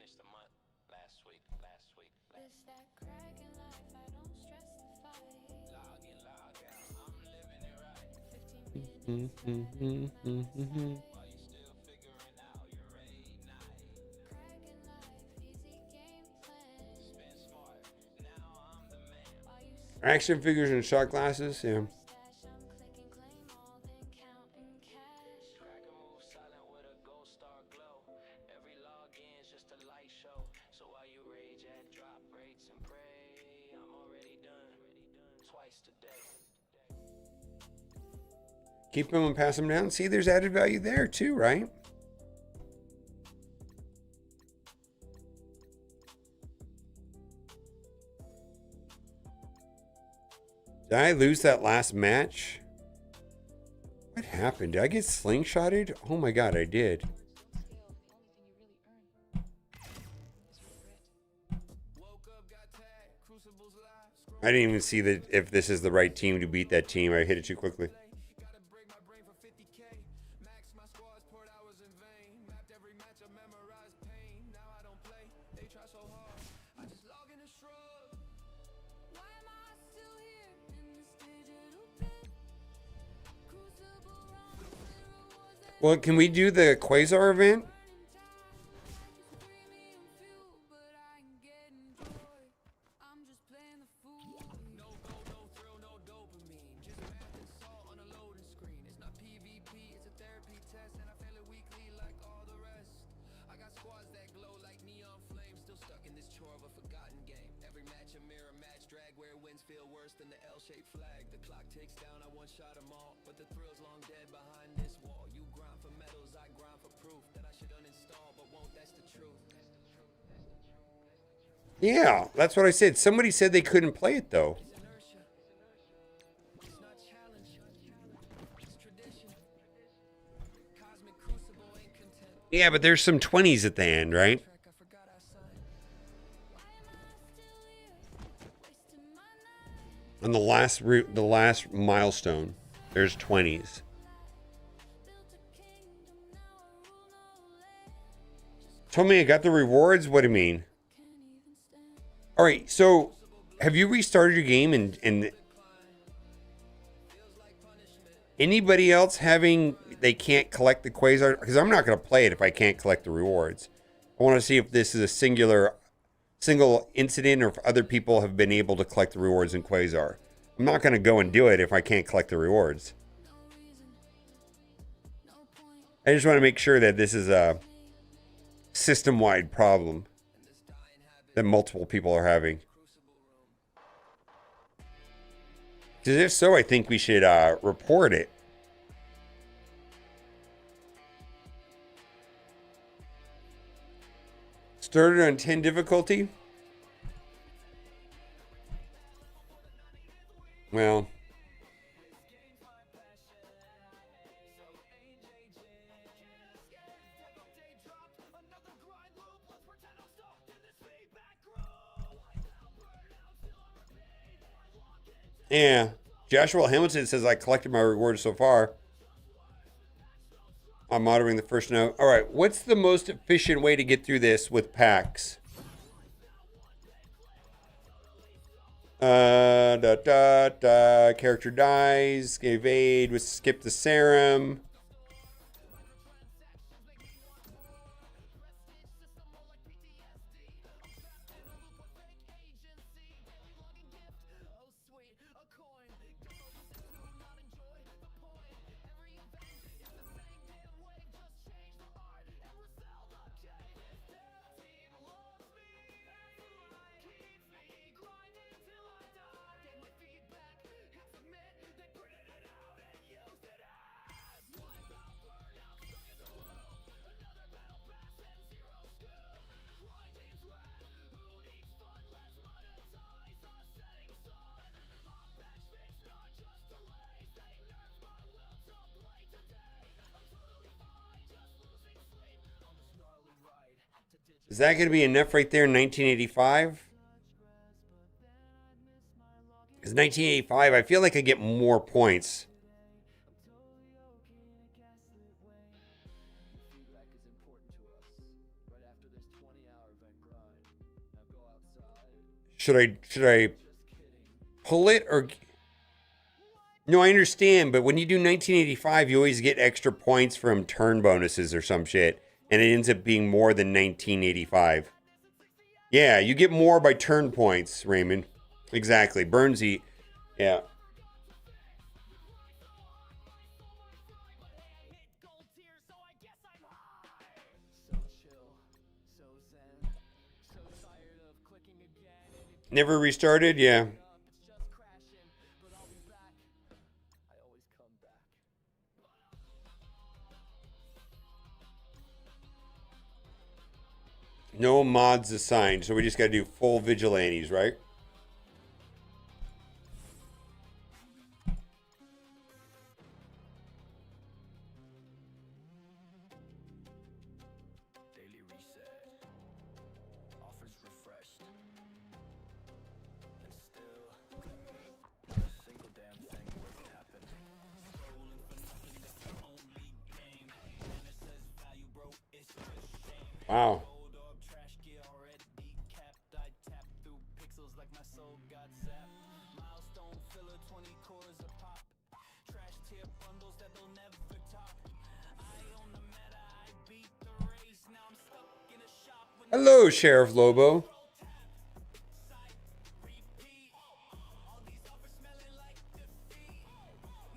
finished the month last week. This that crackin' life, I don't stress the fight. Log in, log out, I'm living it right. 15 minutes While you still figuring out your rate night. crackin' life, easy game plan. Spin smart, now I'm the man. While you Action figures and shot glasses. Yeah. stash, I'm clicking claim all, then counting cash. Crack a move silent with a gold star glow. Every login's just a light show. So while you rage at drop rates and pray, I'm already done twice today. Keep them and pass them down. See, there's added value there too, right? Did I lose that last match? What happened? Did I get slingshotted? Oh my god, I did. Woke up, got tagged, Crucible's live. I didn't even see that if this is the right team to beat that team. I hit it too quickly. Gotta break my brain for 50K. Max my squads, poured hours in vain. Mapped every match, I memorized pain. Now I don't play, they try so hard. I just log in and shrug. Why am I still here in this digital pit? Crucible runs and rewards that Well, can we do the Quasar event? premium fuel, but I ain't getting joy. I'm just playing the fool. No goal, no thrill, no dopamine. Just math and salt on a loading screen. It's not PvP, it's a therapy test, and I fail it weekly like all the rest. I got squads that glow like neon flames, still stuck in this chore of a forgotten game. Every match a mirror match, drag where wins feel worse than the L-shaped flag. The clock ticks down, I one-shot them all, but the thrill's long dead behind this wall. You grind for medals, I grind for proof that I should uninstall, but won't. That's the truth. Yeah, that's what I said. Somebody said they couldn't play it though. It's inertia. It's not challenge. It's tradition. Cosmic crucible ain't content. Yeah, but there's some 20s at the end, right? Track I forgot I signed. Why am I still here? Wasting my night. On the last milestone, there's 20s. Built a kingdom, now I rule no land. Told me I got the rewards. What do you mean? Can't even stand. All right, so have you restarted your game and anybody else having they can't collect the Quasar? Because I'm not going to play it if I can't collect the rewards. I want to see if this is a single incident or if other people have been able to collect the rewards in Quasar. I'm not going to go and do it if I can't collect the rewards. No reason, no point. I just want to make sure that this is a system-wide problem that multiple people are having. Because if so, I think we should report it. Started on 10 difficulty. Well, yeah. Joshua Hamilton says I collected my rewards so far. I'm monitoring the first note. All right, what's the most efficient way to get through this with packs? Character dies. Evade. We skip the serum. Is that going to be enough right there in 1985? Because 1985, I feel like I get more points. Feedback is important to us. Right after this 20-hour Should I pull it or? No, I understand, but when you do 1985, you always get extra points from turn bonuses or some shit, and it ends up being more than 1985. Yeah, you get more by turn points, Raymond. Exactly. Burnsy. Yeah. Never restarted? Yeah. No mods assigned, so we just got to do full vigilantes, right? Daily reset. Offers refreshed. And still, not a single damn thing worth tapping. Rolling for nothing, that's the only game. MSF value, bro, it's just shame. Wow. Gold orb, trash gear already capped. I tap through pixels like my soul got zapped. Milestone filler, 20 cores a pop. Trash tier bundles that they'll never top. I own the meta, I beat the race. Now I'm stuck in a shop with Hello, Sheriff Lobo. repeat. All these offers smelling like defeat.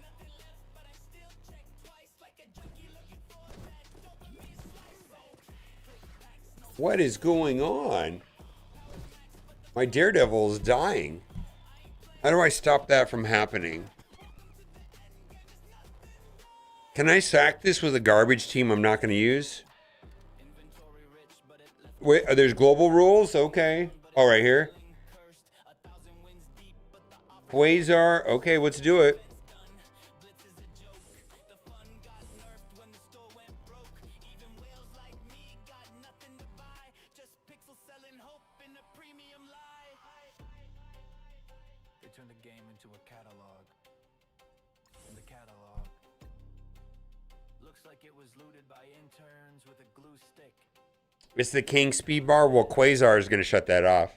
Nothing left, but I still check twice like a junkie looking for that dopamine slice. So What is going on? My Daredevil is dying. How do I stop that from happening? Can I sack this with a garbage team I'm not going to use? Wait, there's global rules? Okay. All right, here. Quasar. Okay, let's do it. they turned the game into a catalog. And the catalog looks like it was looted by interns with a glue stick. It's the King speed bar. Well, Quasar is going to shut that off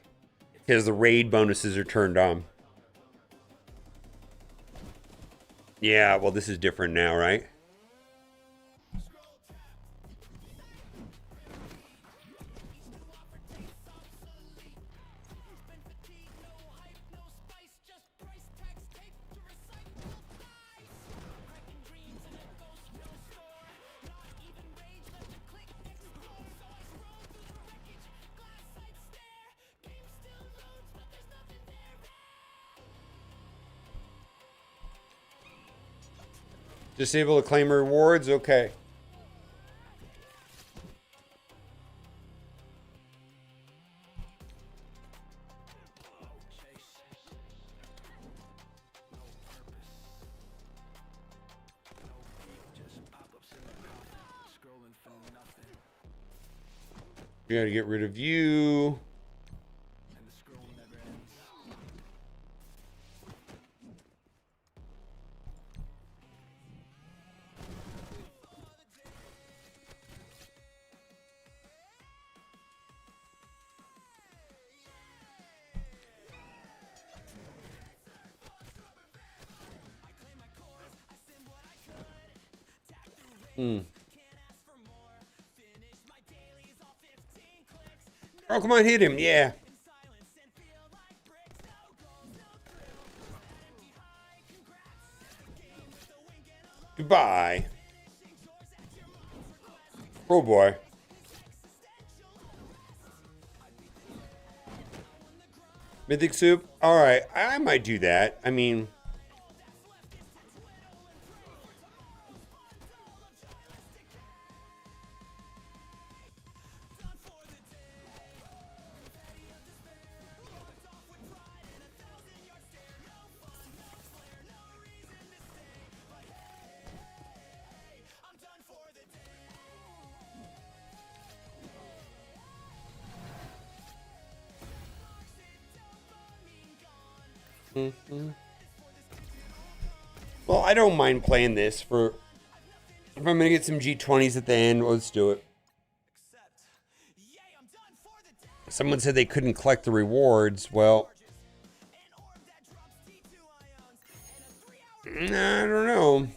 because the raid bonuses are turned on. Yeah, well, this is different now, right? Disable the claim rewards. Okay. We gotta get rid of you. And the scroll never ends. Oh, come on, hit him. Yeah. Goodbye. Oh boy. Mythic soup. All right, I might do that. I mean, well, I don't mind playing this for. If I'm gonna get some G20s at the end, let's do it. Someone said they couldn't collect the rewards. Well, I don't know.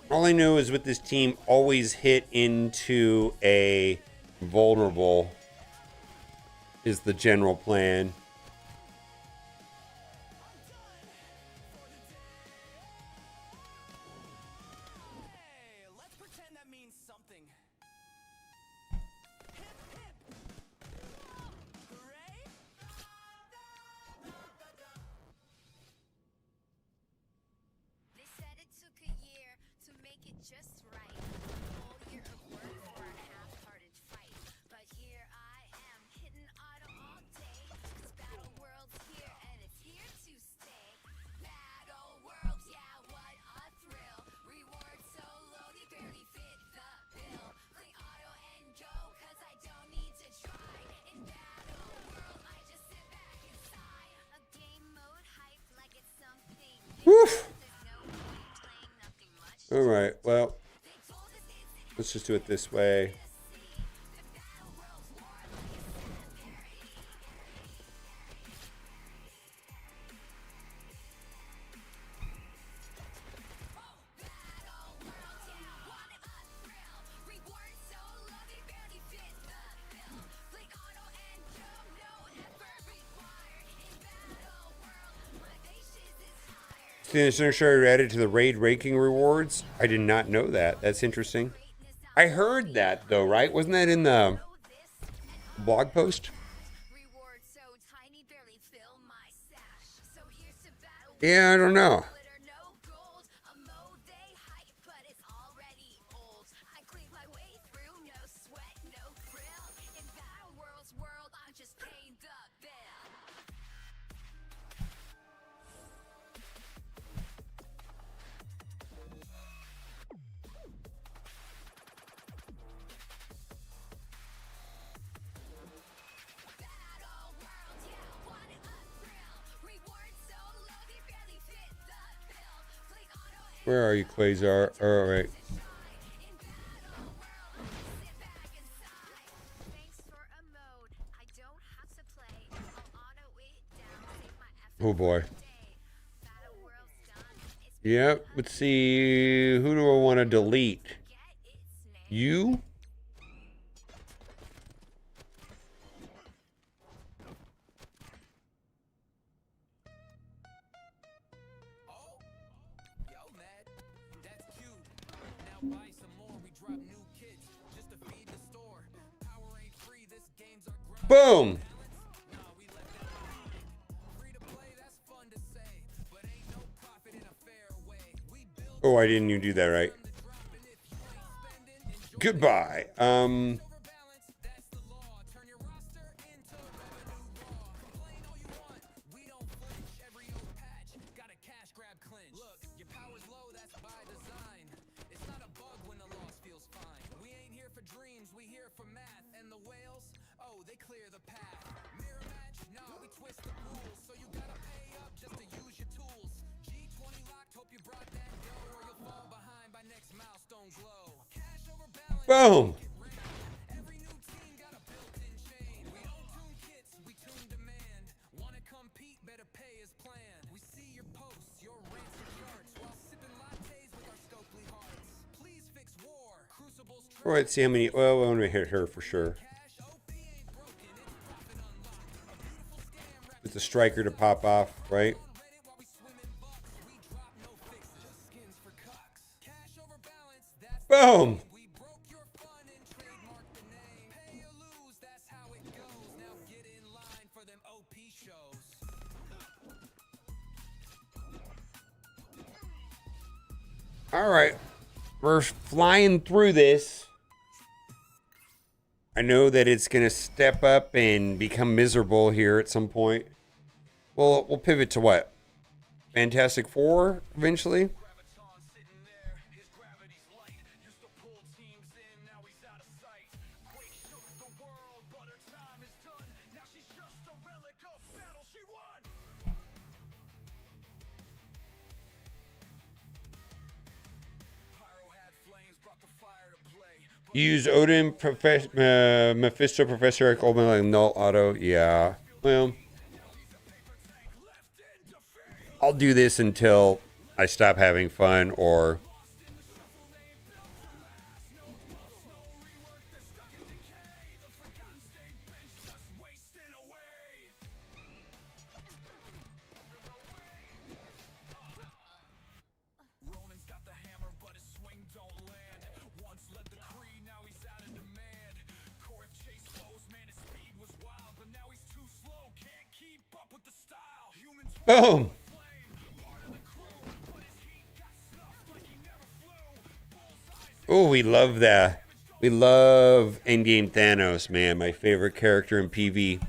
All I know is with this team, always hit into a vulnerable is the general plan. Hey, let's pretend that means something. Hooray! They said it took a year to make it just right. A whole year of work for a half-hearted fight. But here I am, hitting auto all day. 'Cause Battle World's here and it's here to stay. Battle World, yeah, what a thrill. Rewards so low they barely fit the bill. Click auto and go, 'cause I don't need to try. In Battle World, I just sit back and sigh. A game mode hype like it's something new. Woof. There's no point playing nothing much. All right. Well, They told us it's let's just do it this way. Sinister Sure added to the raid ranking rewards. I did not know that. That's interesting. I heard that though, right? Wasn't that in the blog post? Reward so tiny barely fill my sash. So here's to battle Yeah, I don't know. glitter, no gold. A mode they hype, but it's already old. I clean my way through, no sweat, no frill. In Battle World's world, I'm just paying the bill. Battle World, yeah, what a thrill. Reward so low they barely fit the bill. Click auto and Where are you, Quasar? All right. in Battle World, sit back and sigh. Thanks for a mode I don't have to play. I'll auto it down, save my effort Oh boy. for a day. Battle World's done. It's Yep. Let's see. Who do I want to delete? get its name. You? Oh, yo, Matt, that's cute. Now buy some more. We drop new kits just to feed the store. Power ain't free. This game's our grind. Boom. Nah, we let them ride. Free to play, that's fun to say, but ain't no profit in a fair way. We build Oh, I didn't even do that right. the dropping. If you ain't spending, enjoy Goodbye. overbalance. That's the law. Turn your roster into revenue raw. Complain all you want. We don't flinch. Every old patch got a cash grab clinch. Look, your power's low. That's by design. It's not a bug when the loss feels fine. We ain't here for dreams. We here for math. And the whales, oh, they clear the path. Mirror match? Nah, we twist the rules. So you gotta pay up just to use your tools. G20 locked. Hope you brought that dough, or you'll fall behind by next milestone glow. Cash over balance. Boom. Every new team got a built-in chain. We don't tune kits, we tune demand. Wanna compete, better pay as planned. We see your posts, your rants and charts, while sipping lattes with our Stokely hearts. Please fix war, Crucible's All right. See how many. Well, I want to hit her for sure. trash. OP ain't broken, it's profit unlocked. A beautiful scam wrapped It's a striker to pop off, right? on Reddit while we swim in bucks. We drop no fixes, just skins for cucks. Cash over balance, that's Boom. we broke your fun and trademarked the name. Pay or lose, that's how it goes. Now get in line for them OP shows. All right. we're flying through this. I know that it's gonna step up and become miserable here at some point. Well, we'll pivot to what? Fantastic Four eventually. Use Odin, Mephisto, Professor Eric Oldman, like null auto. Yeah. Well, I'll do this until I stop having fun or. Boom! Oh, we love that. We love Endgame Thanos, man. My favorite character in PvE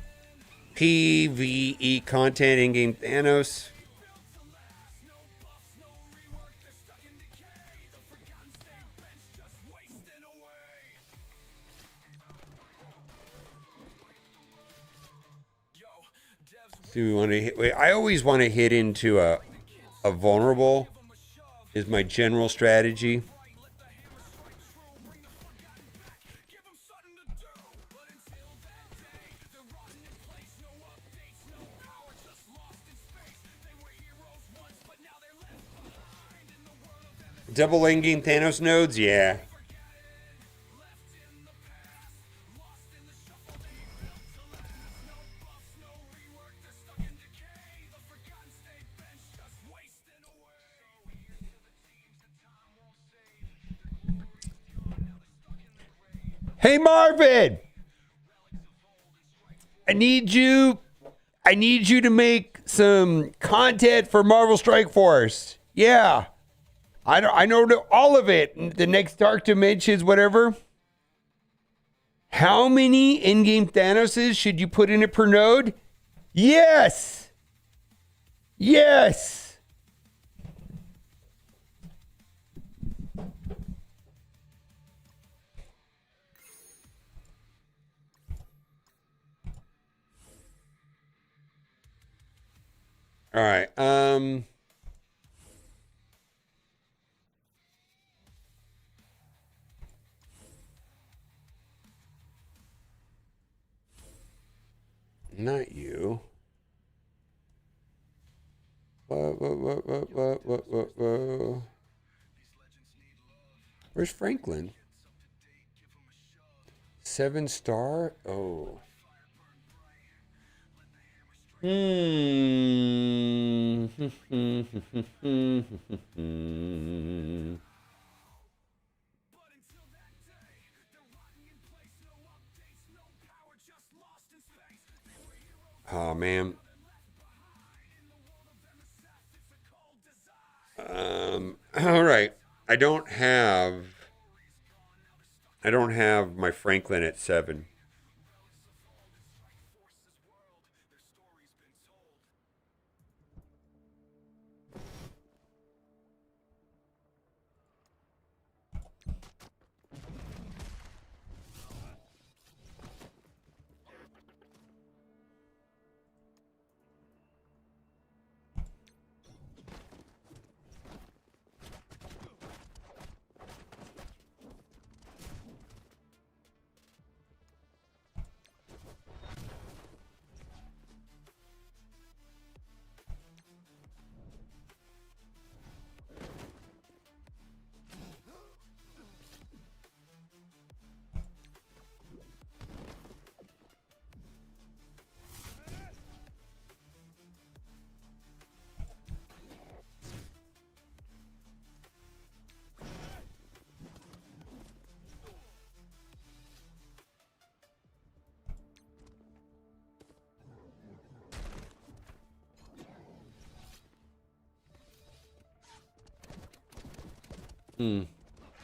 content, Endgame Thanos. Do we want to hit? Wait, I always want to hit into a vulnerable. Is my general strategy. Double endgame Thanos nodes, yeah. Hey Marvin, I need you to make some content for Marvel Strike Force. Yeah. I know all of it. The next Dark Dimensions, whatever. How many in-game Thanoses should you put in it per node? Yes. Yes. All right. Not you. Whoa. Where's Franklin? 7-star? Oh. Oh man. All right. I don't have my Franklin at 7.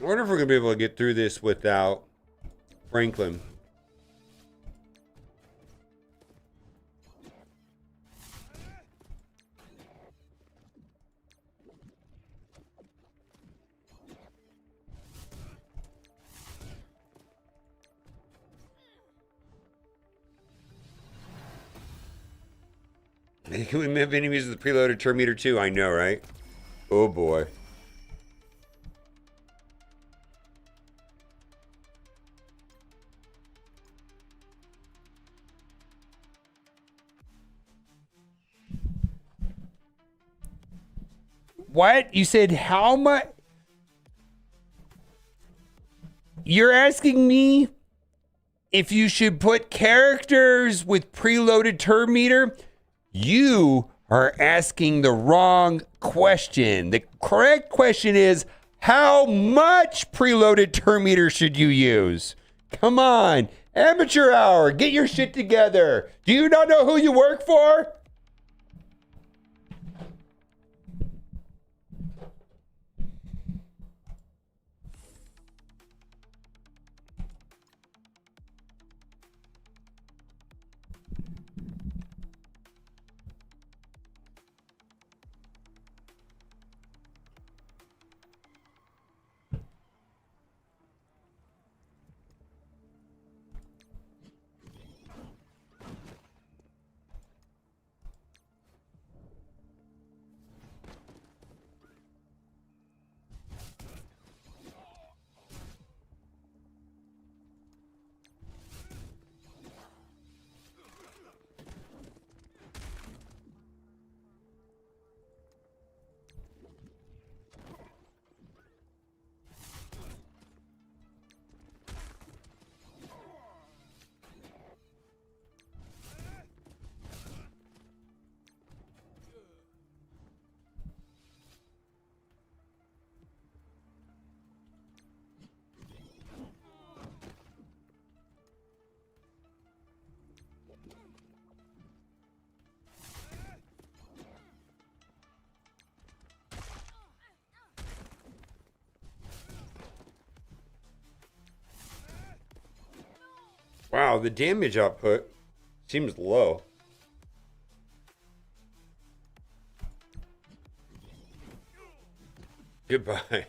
I wonder if we're gonna be able to get through this without Franklin. Can we have enemies with the preloaded turn meter too? I know, right? Oh boy. What? You said how much? You're asking me if you should put characters with preloaded turn meter? You are asking the wrong question. The correct question is, how much preloaded turn meter should you use? Come on, amateur hour, get your shit together. Do you not know who you work for? Wow, the damage output seems low. Goodbye.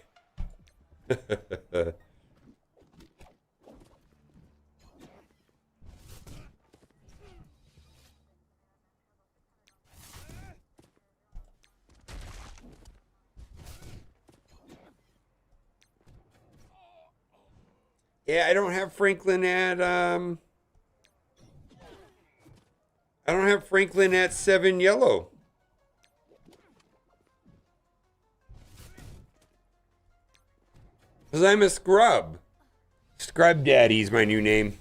Yeah, I don't have Franklin at I don't have Franklin at 7 yellow. Because I'm a scrub. Scrub Daddy's my new name.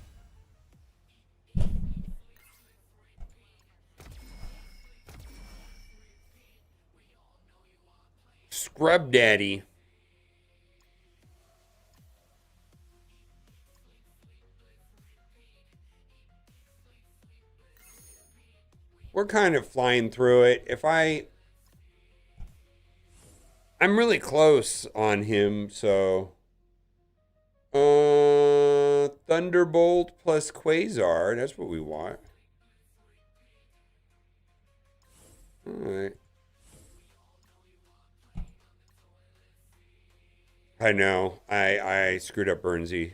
Scrub Daddy. We're kind of flying through it. I'm really close on him, so Thunderbolt plus Quasar, that's what we want. All right. I know. I screwed up Burnsy.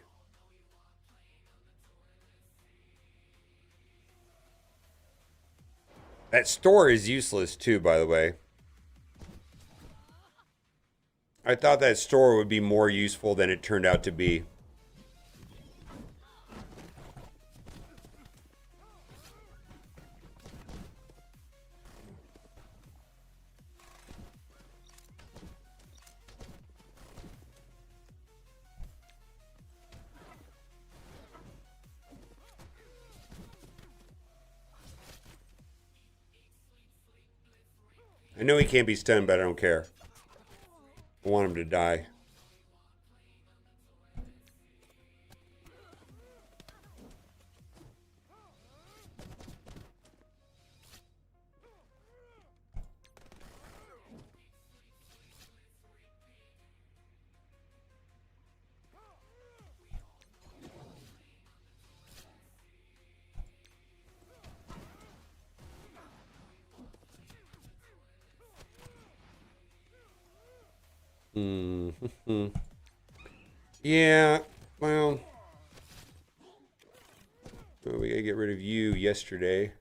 That store is useless too, by the way. I thought that store would be more useful than it turned out to be. I know he can't be stunned, but I don't care. I want him to die. Yeah, well, we gotta get rid of you yesterday.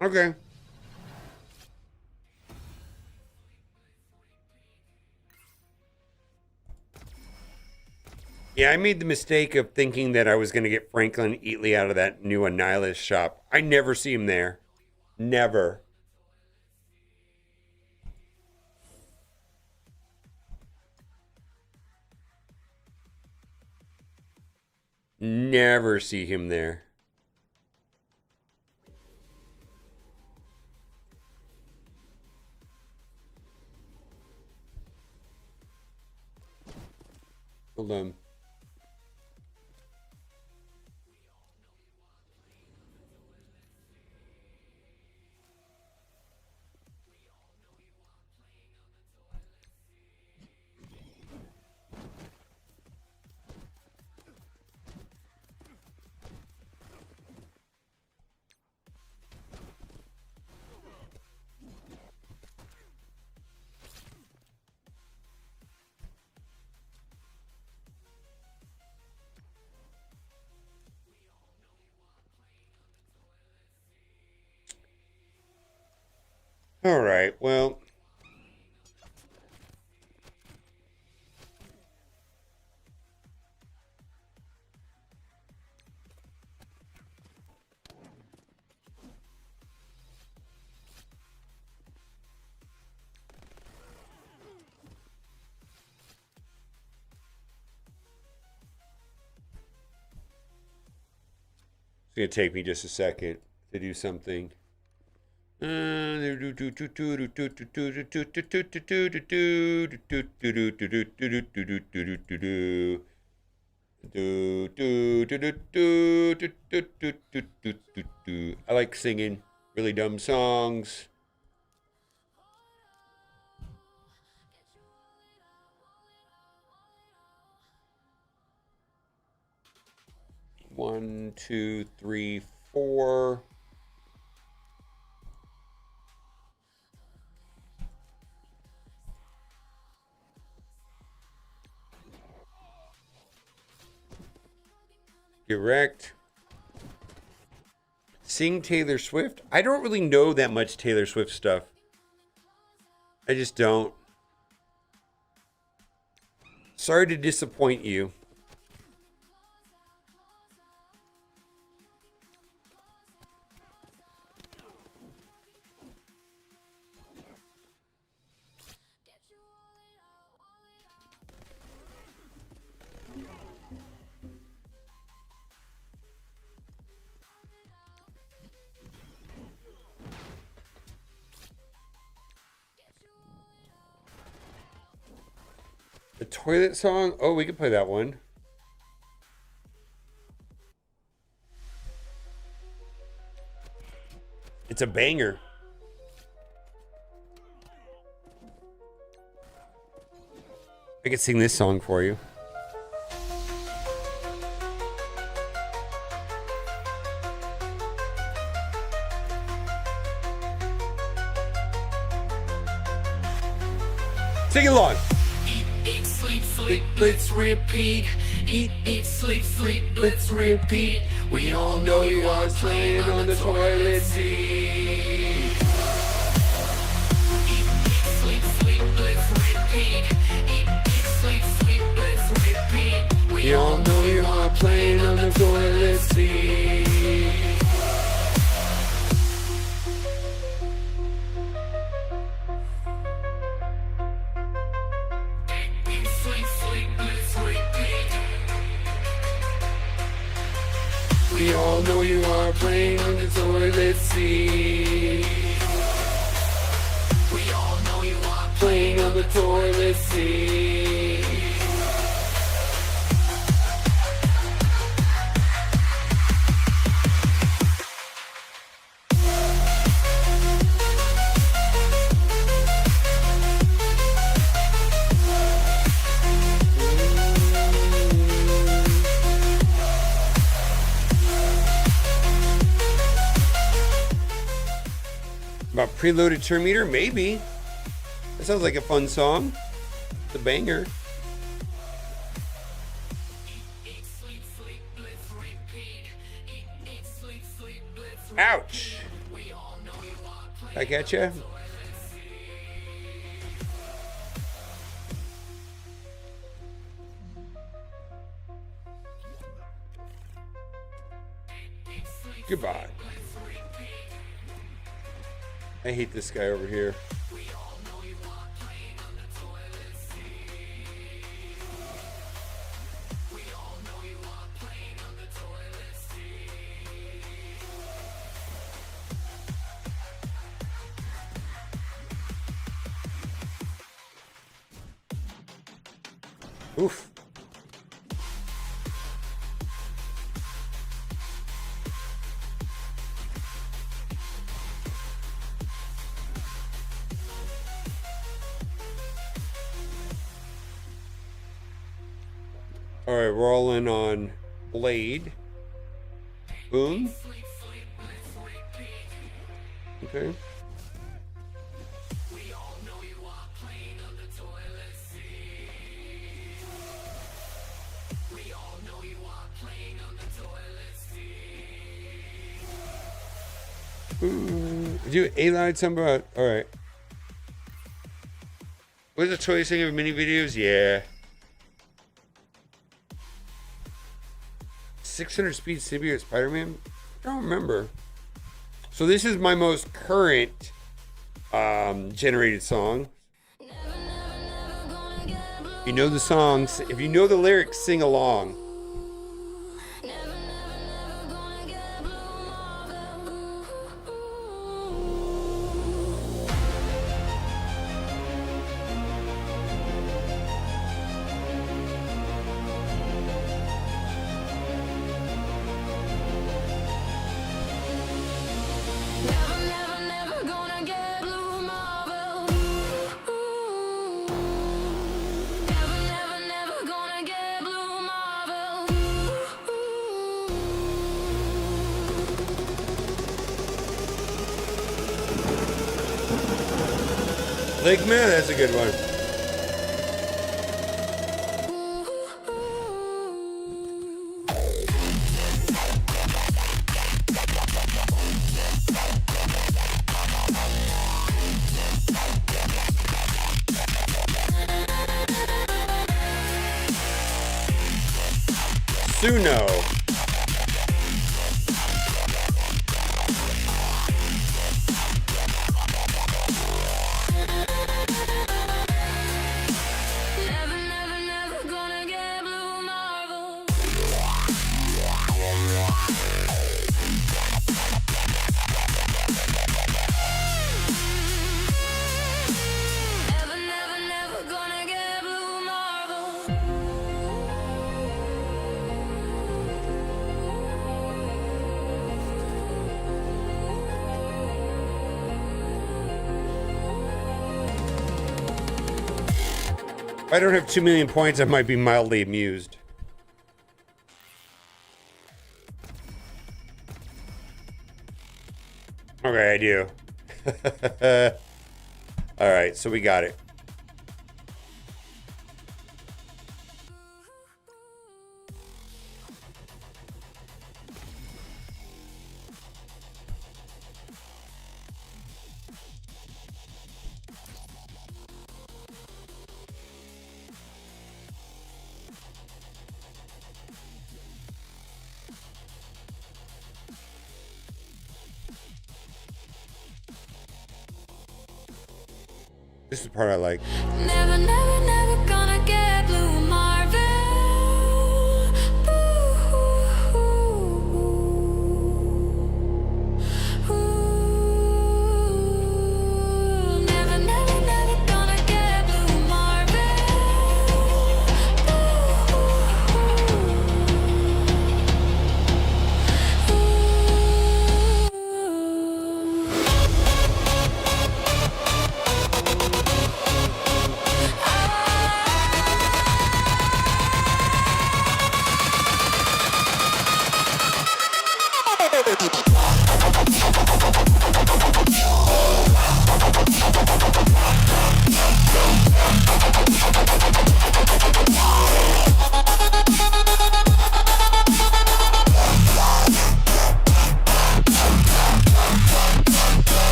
Okay. Yeah, I made the mistake of thinking that I was going to get Franklin Eatley out of that new Annihilus shop. I never see him there. Never. Never see him there. Hold on. All right, well. It's going to take me just a second to do something. I like singing really dumb songs. One, two, three, four. Get wrecked. Sing Taylor Swift? I don't really know that much Taylor Swift stuff. I just don't. Sorry to disappoint you. The toilet song? Oh, we could play that one. It's a banger. I could sing this song for you. Sing along. Eat, sleep, sleep, let's repeat. Eat, sleep, sleep, let's repeat. We all know you are playing on the toilet seat. Eat, sleep, sleep, let's repeat. We all know you are playing on the toilet seat. We all know you are playing on the toilet seat. We all know you are playing on the toilet seat. About preloaded turn meter? Maybe. That sounds like a fun song. It's a banger. Ouch! Back at ya. Goodbye. I hate this guy over here. Oof. All right, we're all in on Blade. Boom. Okay. Do A-Line something about, all right. What's the choice thing of mini videos? Yeah. 600 speed symbiote Spider-Man? I don't remember. So this is my most current generated song. You know the songs. If you know the lyrics, sing along. Ligma, that's a good one. Suno. If I don't have 2 million points, I might be mildly amused. Okay, I do. All right, so we got it. This is the part I like. Never, never, never gonna get blue Marvel. Ooh, never, never, never gonna get blue Marvel.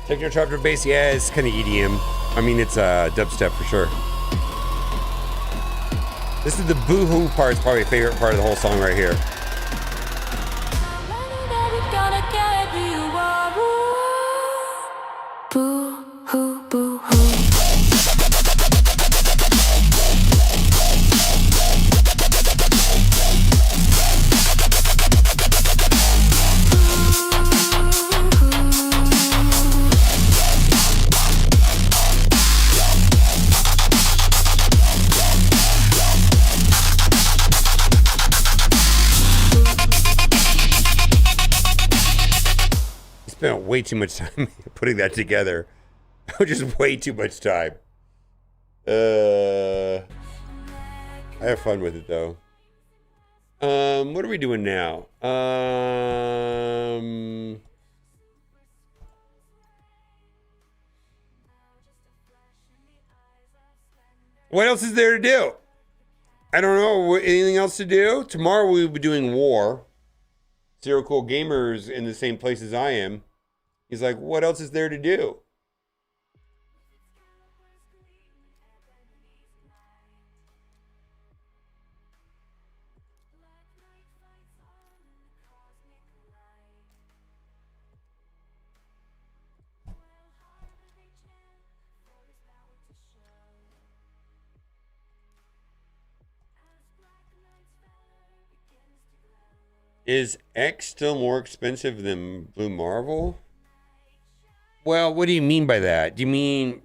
Techno chapter bass, yeah, it's kind of EDM. I mean, it's dubstep for sure. This is the boo-hoo part. It's probably my favorite part of the whole song right here. Boo hoo, boo hoo. Spent way too much time putting that together. Just way too much time. I have fun with it though. What are we doing now? What else is there to do? I don't know. Anything else to do? Tomorrow we'll be doing War. Zero Cool Gamer's in the same place as I am. He's like, what else is there to do? Is X still more expensive than Blue Marvel? Well, what do you mean by that? Do you mean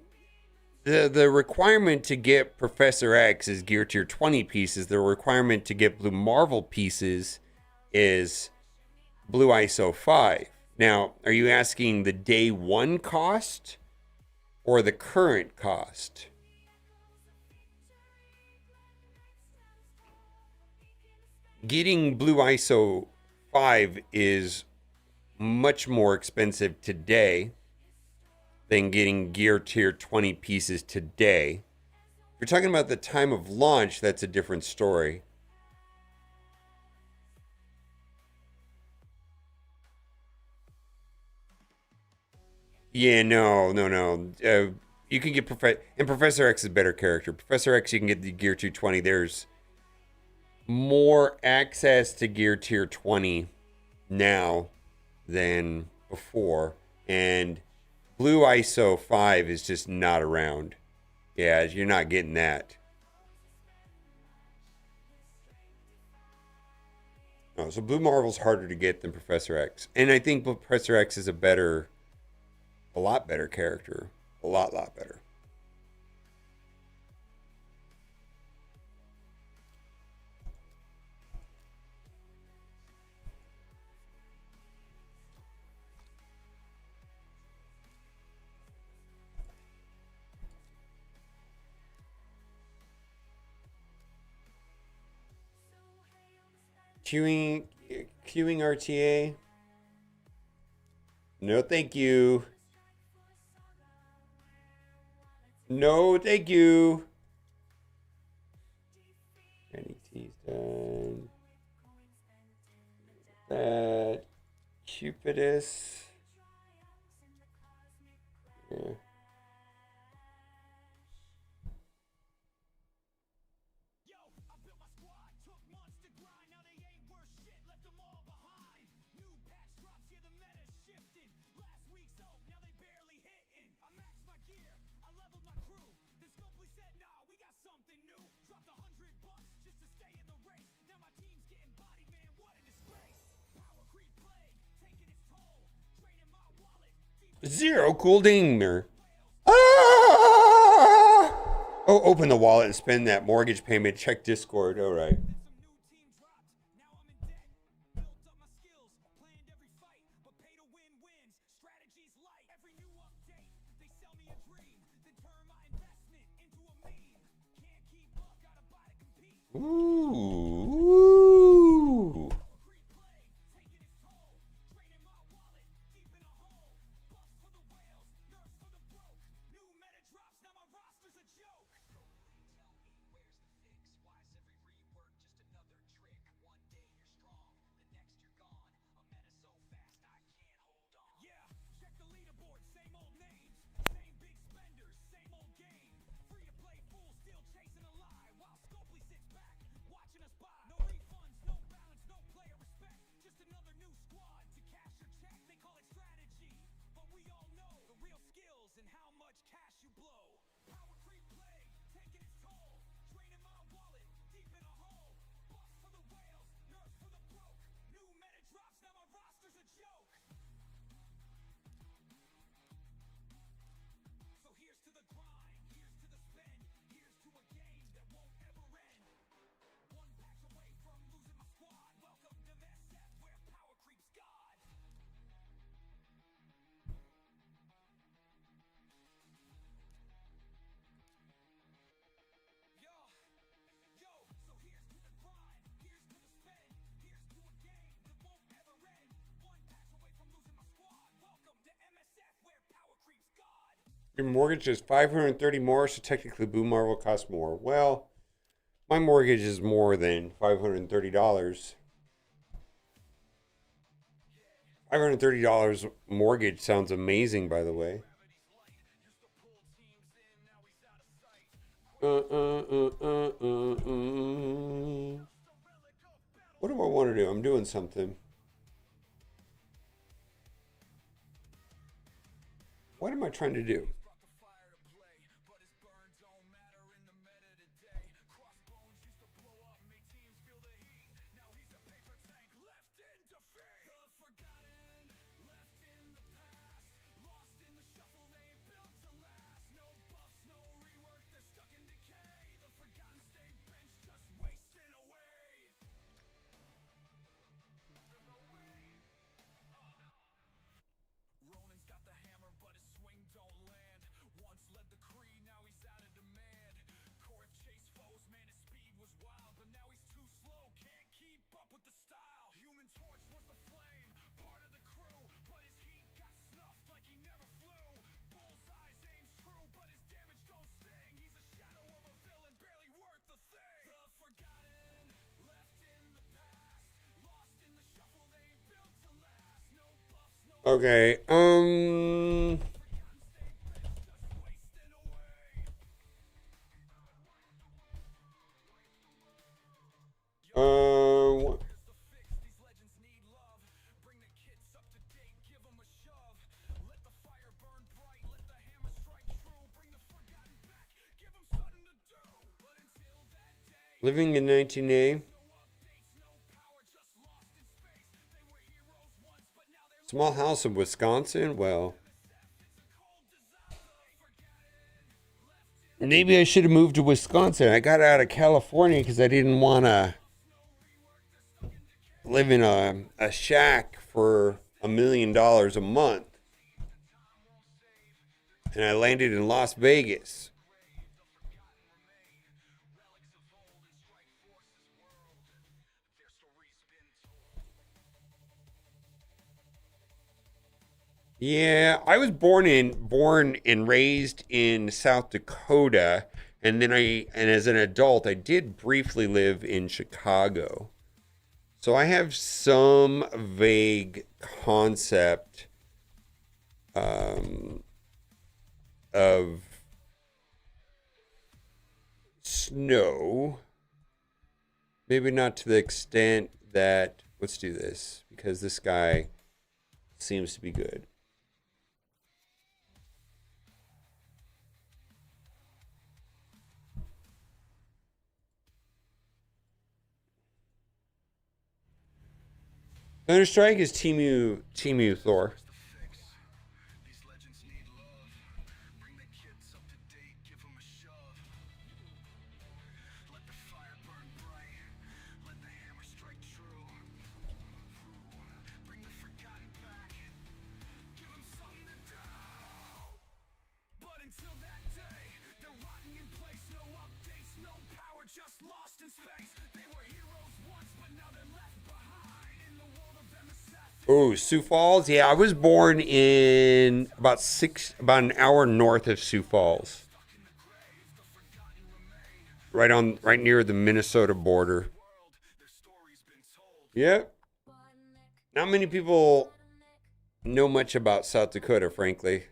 the requirement to get Professor X is Gear Tier 20 pieces? The requirement to get Blue Marvel pieces is Blue ISO 5. Now, are you asking the day one cost or the current cost? Getting Blue ISO 5 is much more expensive today than getting Gear Tier 20 pieces today. If you're talking about the time of launch, that's a different story. Yeah, no. You can get Professor X is a better character. Professor X, you can get the Gear Tier 20. There's more access to Gear Tier 20 now than before, and Blue ISO 5 is just not around. Yeah, you're not getting that. No, so Blue Marvel's harder to get than Professor X, and I think Professor X is a lot better character, a lot better. Queuing RTA. No, thank you. No, thank you. Any T's done. That Cupidus. Yeah. Zero cool dinger. Ah! Oh, open the wallet and spend that mortgage payment. Check Discord. All right. Ooh. Your mortgage is 530 more, so technically Blue Marble costs more. Well, my mortgage is more than $530. $530 mortgage sounds amazing, by the way. What do I want to do? I'm doing something. What am I trying to do? Okay, what? Living in 19A. Small house in Wisconsin? Well, maybe I should have moved to Wisconsin. I got out of California because I didn't want to live in a shack for $1 million a month. And I landed in Las Vegas. Yeah, I was born and raised in South Dakota, and then and as an adult I did briefly live in Chicago. So I have some vague concept um, of snow. Maybe not to the extent that, let's do this because this guy seems to be good. Thunderstrike is Timu Thor. These legends need love. Bring the kids up to date, give them a shove. Let the fire burn bright. Let the hammer strike true. Bring the forgotten back. Give them something to do. But until that day, they're rotting in place. No updates, no power, just lost in space. They were heroes once, but now they're left behind in the world of MSF. Oh, Sioux Falls. Yeah, I was born in about an hour north of Sioux Falls, right near the Minnesota border. Yep. Not many people know much about South Dakota, frankly.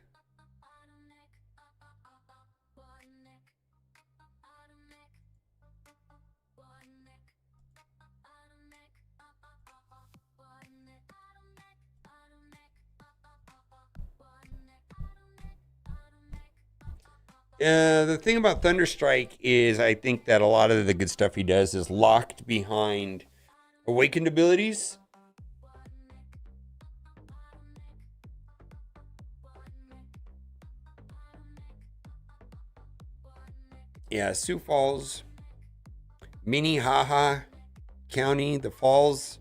The thing about Thunderstrike is I think that a lot of the good stuff he does is locked behind awakened abilities. Yeah, Sioux Falls, Minnehaha County, the Falls.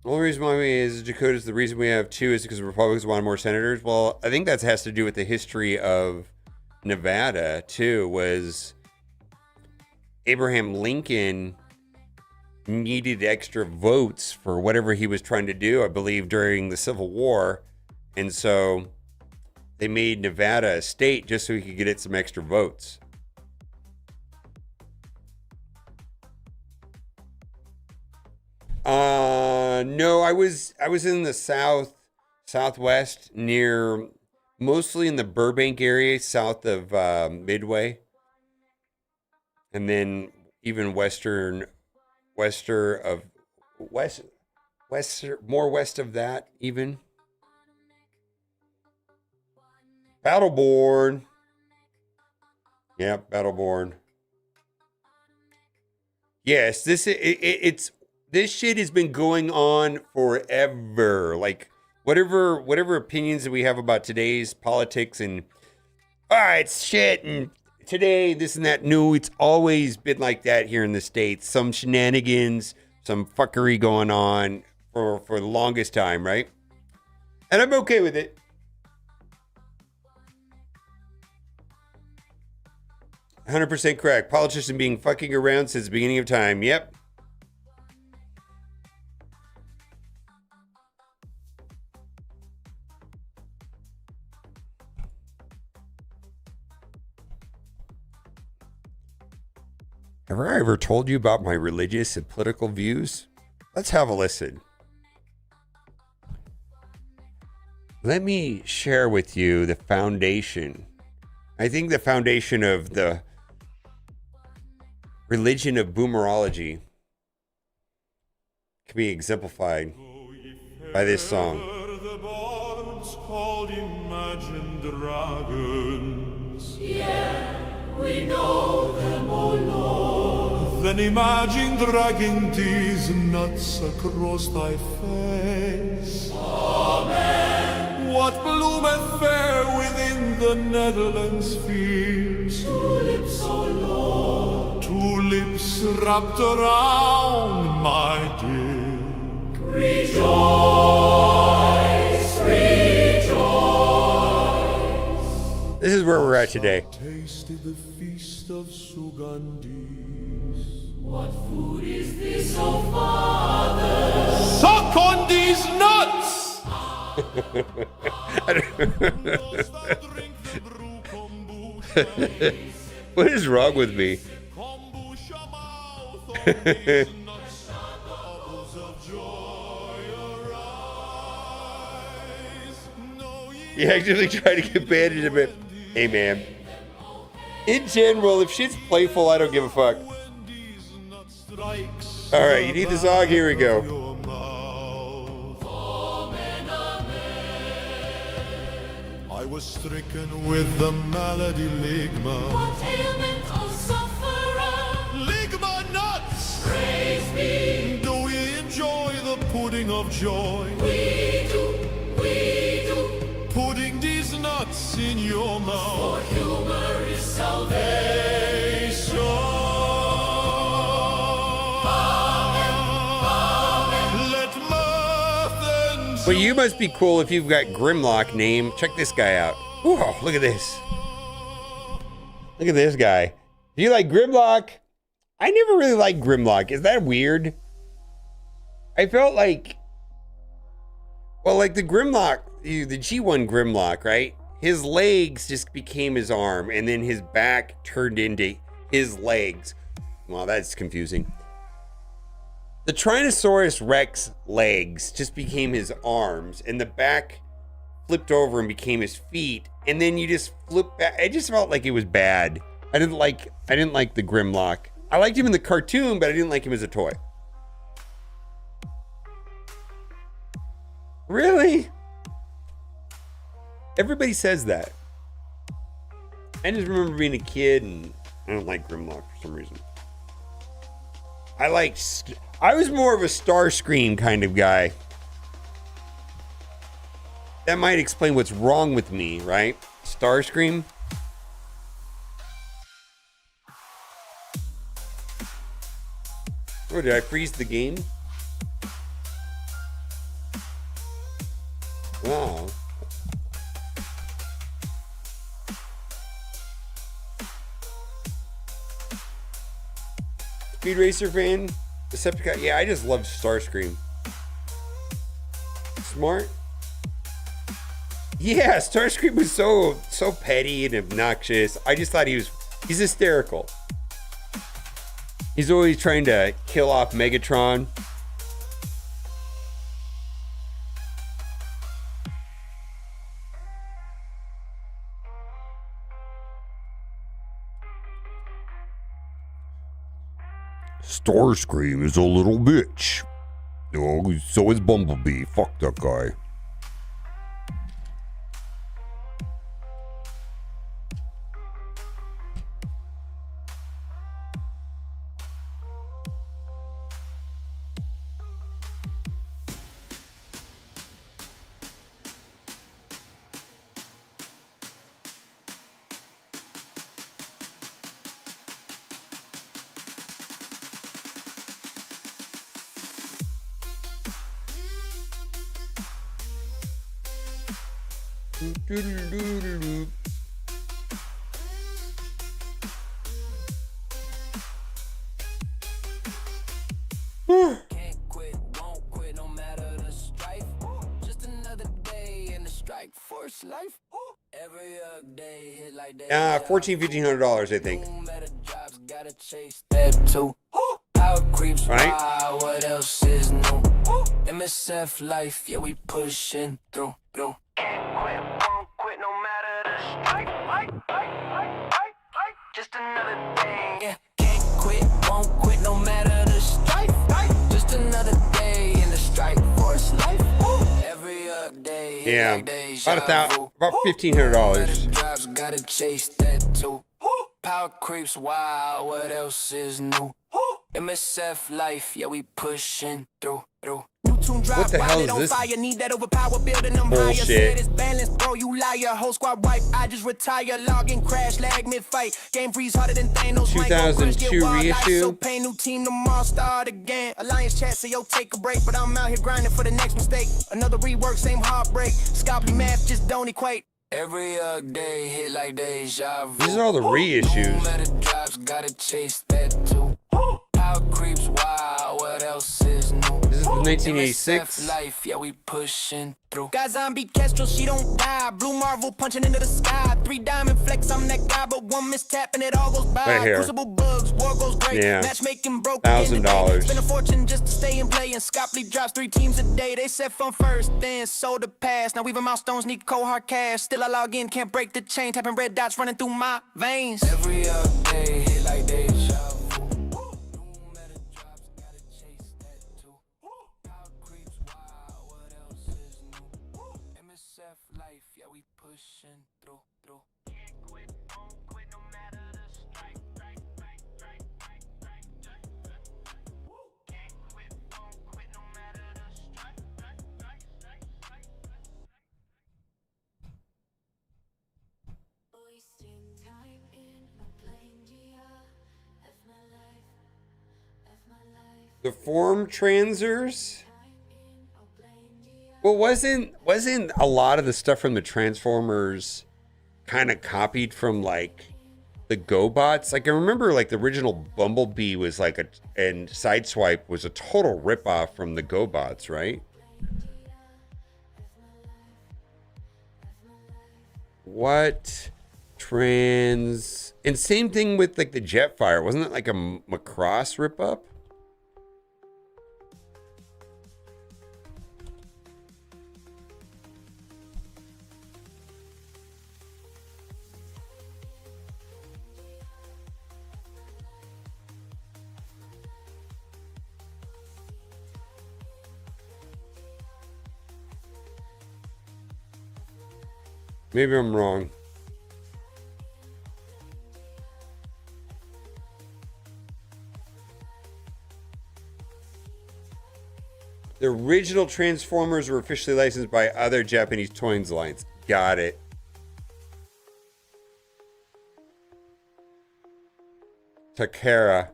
The only reason why we is Dakota is the reason we have two is because the Republicans wanted more senators. Well, I think that has to do with the history of Nevada too. Was Abraham Lincoln needed extra votes for whatever he was trying to do, I believe, during the Civil War, and so they made Nevada a state just so he could get it some extra votes. No, I was in the southwest, near, mostly in the Burbank area, south of Midway, and then even more west of that even. Battleborn. Yep, Battleborn. Yes, it's this shit has been going on forever. Like whatever opinions that we have about today's politics and it's shit and today this and that. No, it's always been like that here in the States. Some shenanigans, some fuckery going on for the longest time, right? And I'm okay with it. "100% correct. Politicians being fucking around since the beginning of time." Yep. Have I ever told you about my religious and political views? Let's have a listen. Let me share with you the foundation. I think the foundation of the religion of boomerology can be exemplified by this song. The bonds called imagined dragons. We know them, O Lord. Then imagine dragging these nuts across thy face. Amen. What bloometh fair within the Netherlands fields? Tulips, O Lord. Tulips wrapped around, my dear. Rejoice, rejoice. This this is where we're at today. Tasted the feast of Sugandhis. Suck on these nuts! What is wrong with me? Kombucha mouth on these nuts. Bubbles of joy arise. Know ye You actually try to get bandaged a bit. Hey, man. In general, if shit's playful, I don't give a fuck. when these nuts strikes All right, you need the song? Here we go. your mouth. I was stricken with the malady ligma. Ligma nuts! Praise me! Do we enjoy the pudding of joy? We do, putting these nuts in your mouth. For humor is salvation. Let mirth and But you must be cool if you've got Grimlock name. Check this guy out. Whoa, look at this. Look at this guy. Do you like Grimlock? I never really liked Grimlock. Is that weird? I felt like, well, like the Grimlock, the G1 Grimlock, right? His legs just became his arm, and then his back turned into his legs. Well, that's confusing. The Tyrannosaurus Rex legs just became his arms, and the back flipped over and became his feet, and then you just flip back. I just felt like it was bad. I didn't like the Grimlock. I liked him in the cartoon, but I didn't like him as a toy. Really? Everybody says that. I just remember being a kid, and I don't like Grimlock for some reason. I was more of a Starscream kind of guy. That might explain what's wrong with me, right? Starscream. Oh, did I freeze the game? Wow. Speed Racer fan? Decepticon? Yeah, I just love Starscream. Smart? Yeah, Starscream was so petty and obnoxious. I just thought he's hysterical. He's always trying to kill off Megatron. Starscream is a little bitch. Oh, so is Bumblebee. Fuck that guy. Can't quit, won't quit, no matter the strife. Just another day in the strike force life. Every day hit like they $1,400-$1,500, I think. better jobs, gotta chase that too. Power creeps, Right. wow, what else is new? MSF life, yeah, we pushing through. Can't quit, won't quit, no matter the strike. Just another day, yeah. Can't quit, won't quit, no matter the strike. Just another day in the strike force life. Every day, hit Yeah, like deja vu. about $1,500. Drops, gotta chase that too. Power creeps, wow, what else is new? MSF life, yeah, we pushing through. What the hell is this Fire, need that overpower, building them bullshit? higher. Said it's balanced, bro, you liar. Whole squad wipe, I just retire. Login, crash, lag, mid-fight. Game freeze harder than Thanos. 2002 reissue. So pay new team tomorrow, start again. Alliance chat, say yo, take a break. But I'm out here grinding for the next mistake. Another rework, same heartbreak. Scopely math just don't equate. Every day hit like deja vu. These are all the reissues. Better drops, gotta chase that too. Power creeps wild, what else is new? This is MSF 1986. life, yeah, we pushing through. Got zombie Kestrel, she don't die. Blue Marvel punching into the sky. 3 diamond flex, I'm that guy, but one mistap and it all goes by. Right here. Crucible bugs, war goes great. Yeah. Matchmaking broke. $1,000. Spend a fortune just to stay and play. And Scopley drops 3 teams a day. They set fun first, then sold the pass. Now weaving milestones, need cold hard cash. Still I log in, can't break the chain. Tapping red dots running through my veins. Every day hit like deja vu. Better drops, gotta chase that too. Power creeps wild, what else is new? MSF life, yeah, we pushing through. Can't quit, won't quit no matter the strike. Can't quit, won't quit no matter the strike. Wasting time in a plain GR. F my life, F my life. The form transers. Time in a plain GR. Well, wasn't a lot of the stuff from the Transformers kind of copied from like the GoBots? Like I remember like the original Bumblebee was like and Sideswipe was a total ripoff from the GoBots, right? What trans and same thing with like the Jetfire. Wasn't it like a Macross ripoff? Maybe I'm wrong. The original Transformers were officially licensed by other Japanese toys lines. Got it. Takara.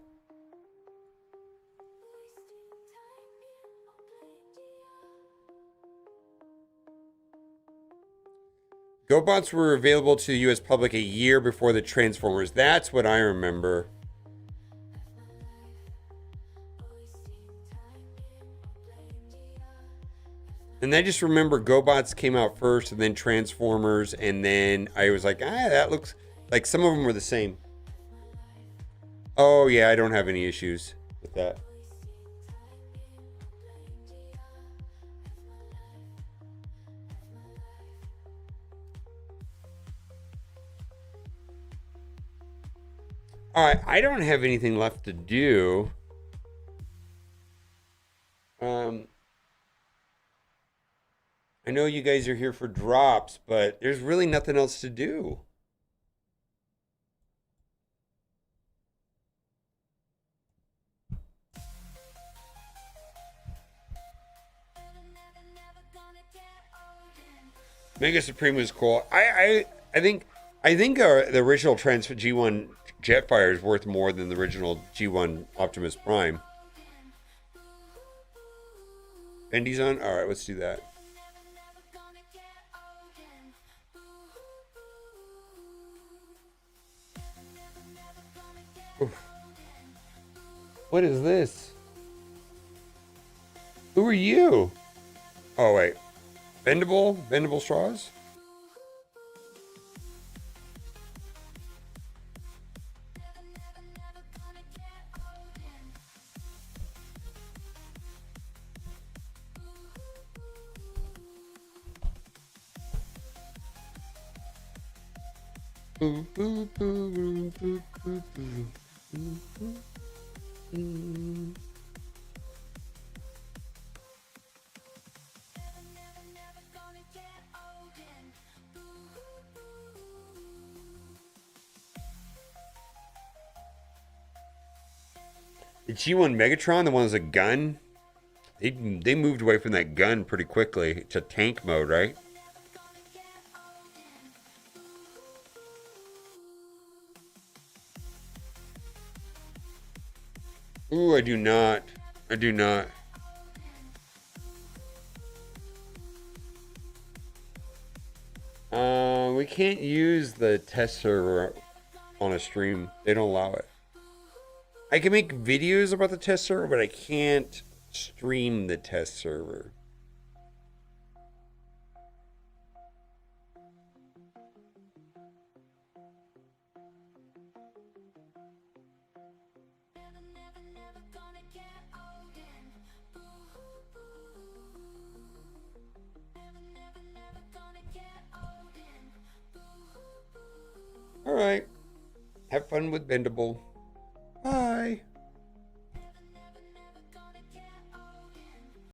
GoBots were available to the US public a year before the Transformers. That's what I remember. And I just remember GoBots came out first and then Transformers. And then I was like, that looks like some of them were the same. Oh, yeah, I don't have any issues with that. All right, I don't have anything left to do. I know you guys are here for drops, but there's really nothing else to do. Mega Supreme was cool. I think the original G1 Jetfire is worth more than the original G1 Optimus Prime. Bendy's on? All right, let's do that. Oof. What is this? Who are you? Oh, wait. Bendable straws? The G1 Megatron, the one with a gun, they moved away from that gun pretty quickly to tank mode, right? Ooh, I do not. I do not. can't use the test server on a stream. They don't allow it. I can make videos about the test server, but I can't stream the test server. Never, never, never gonna get old and never, never, never gonna get old and All right. Have fun with Bendable.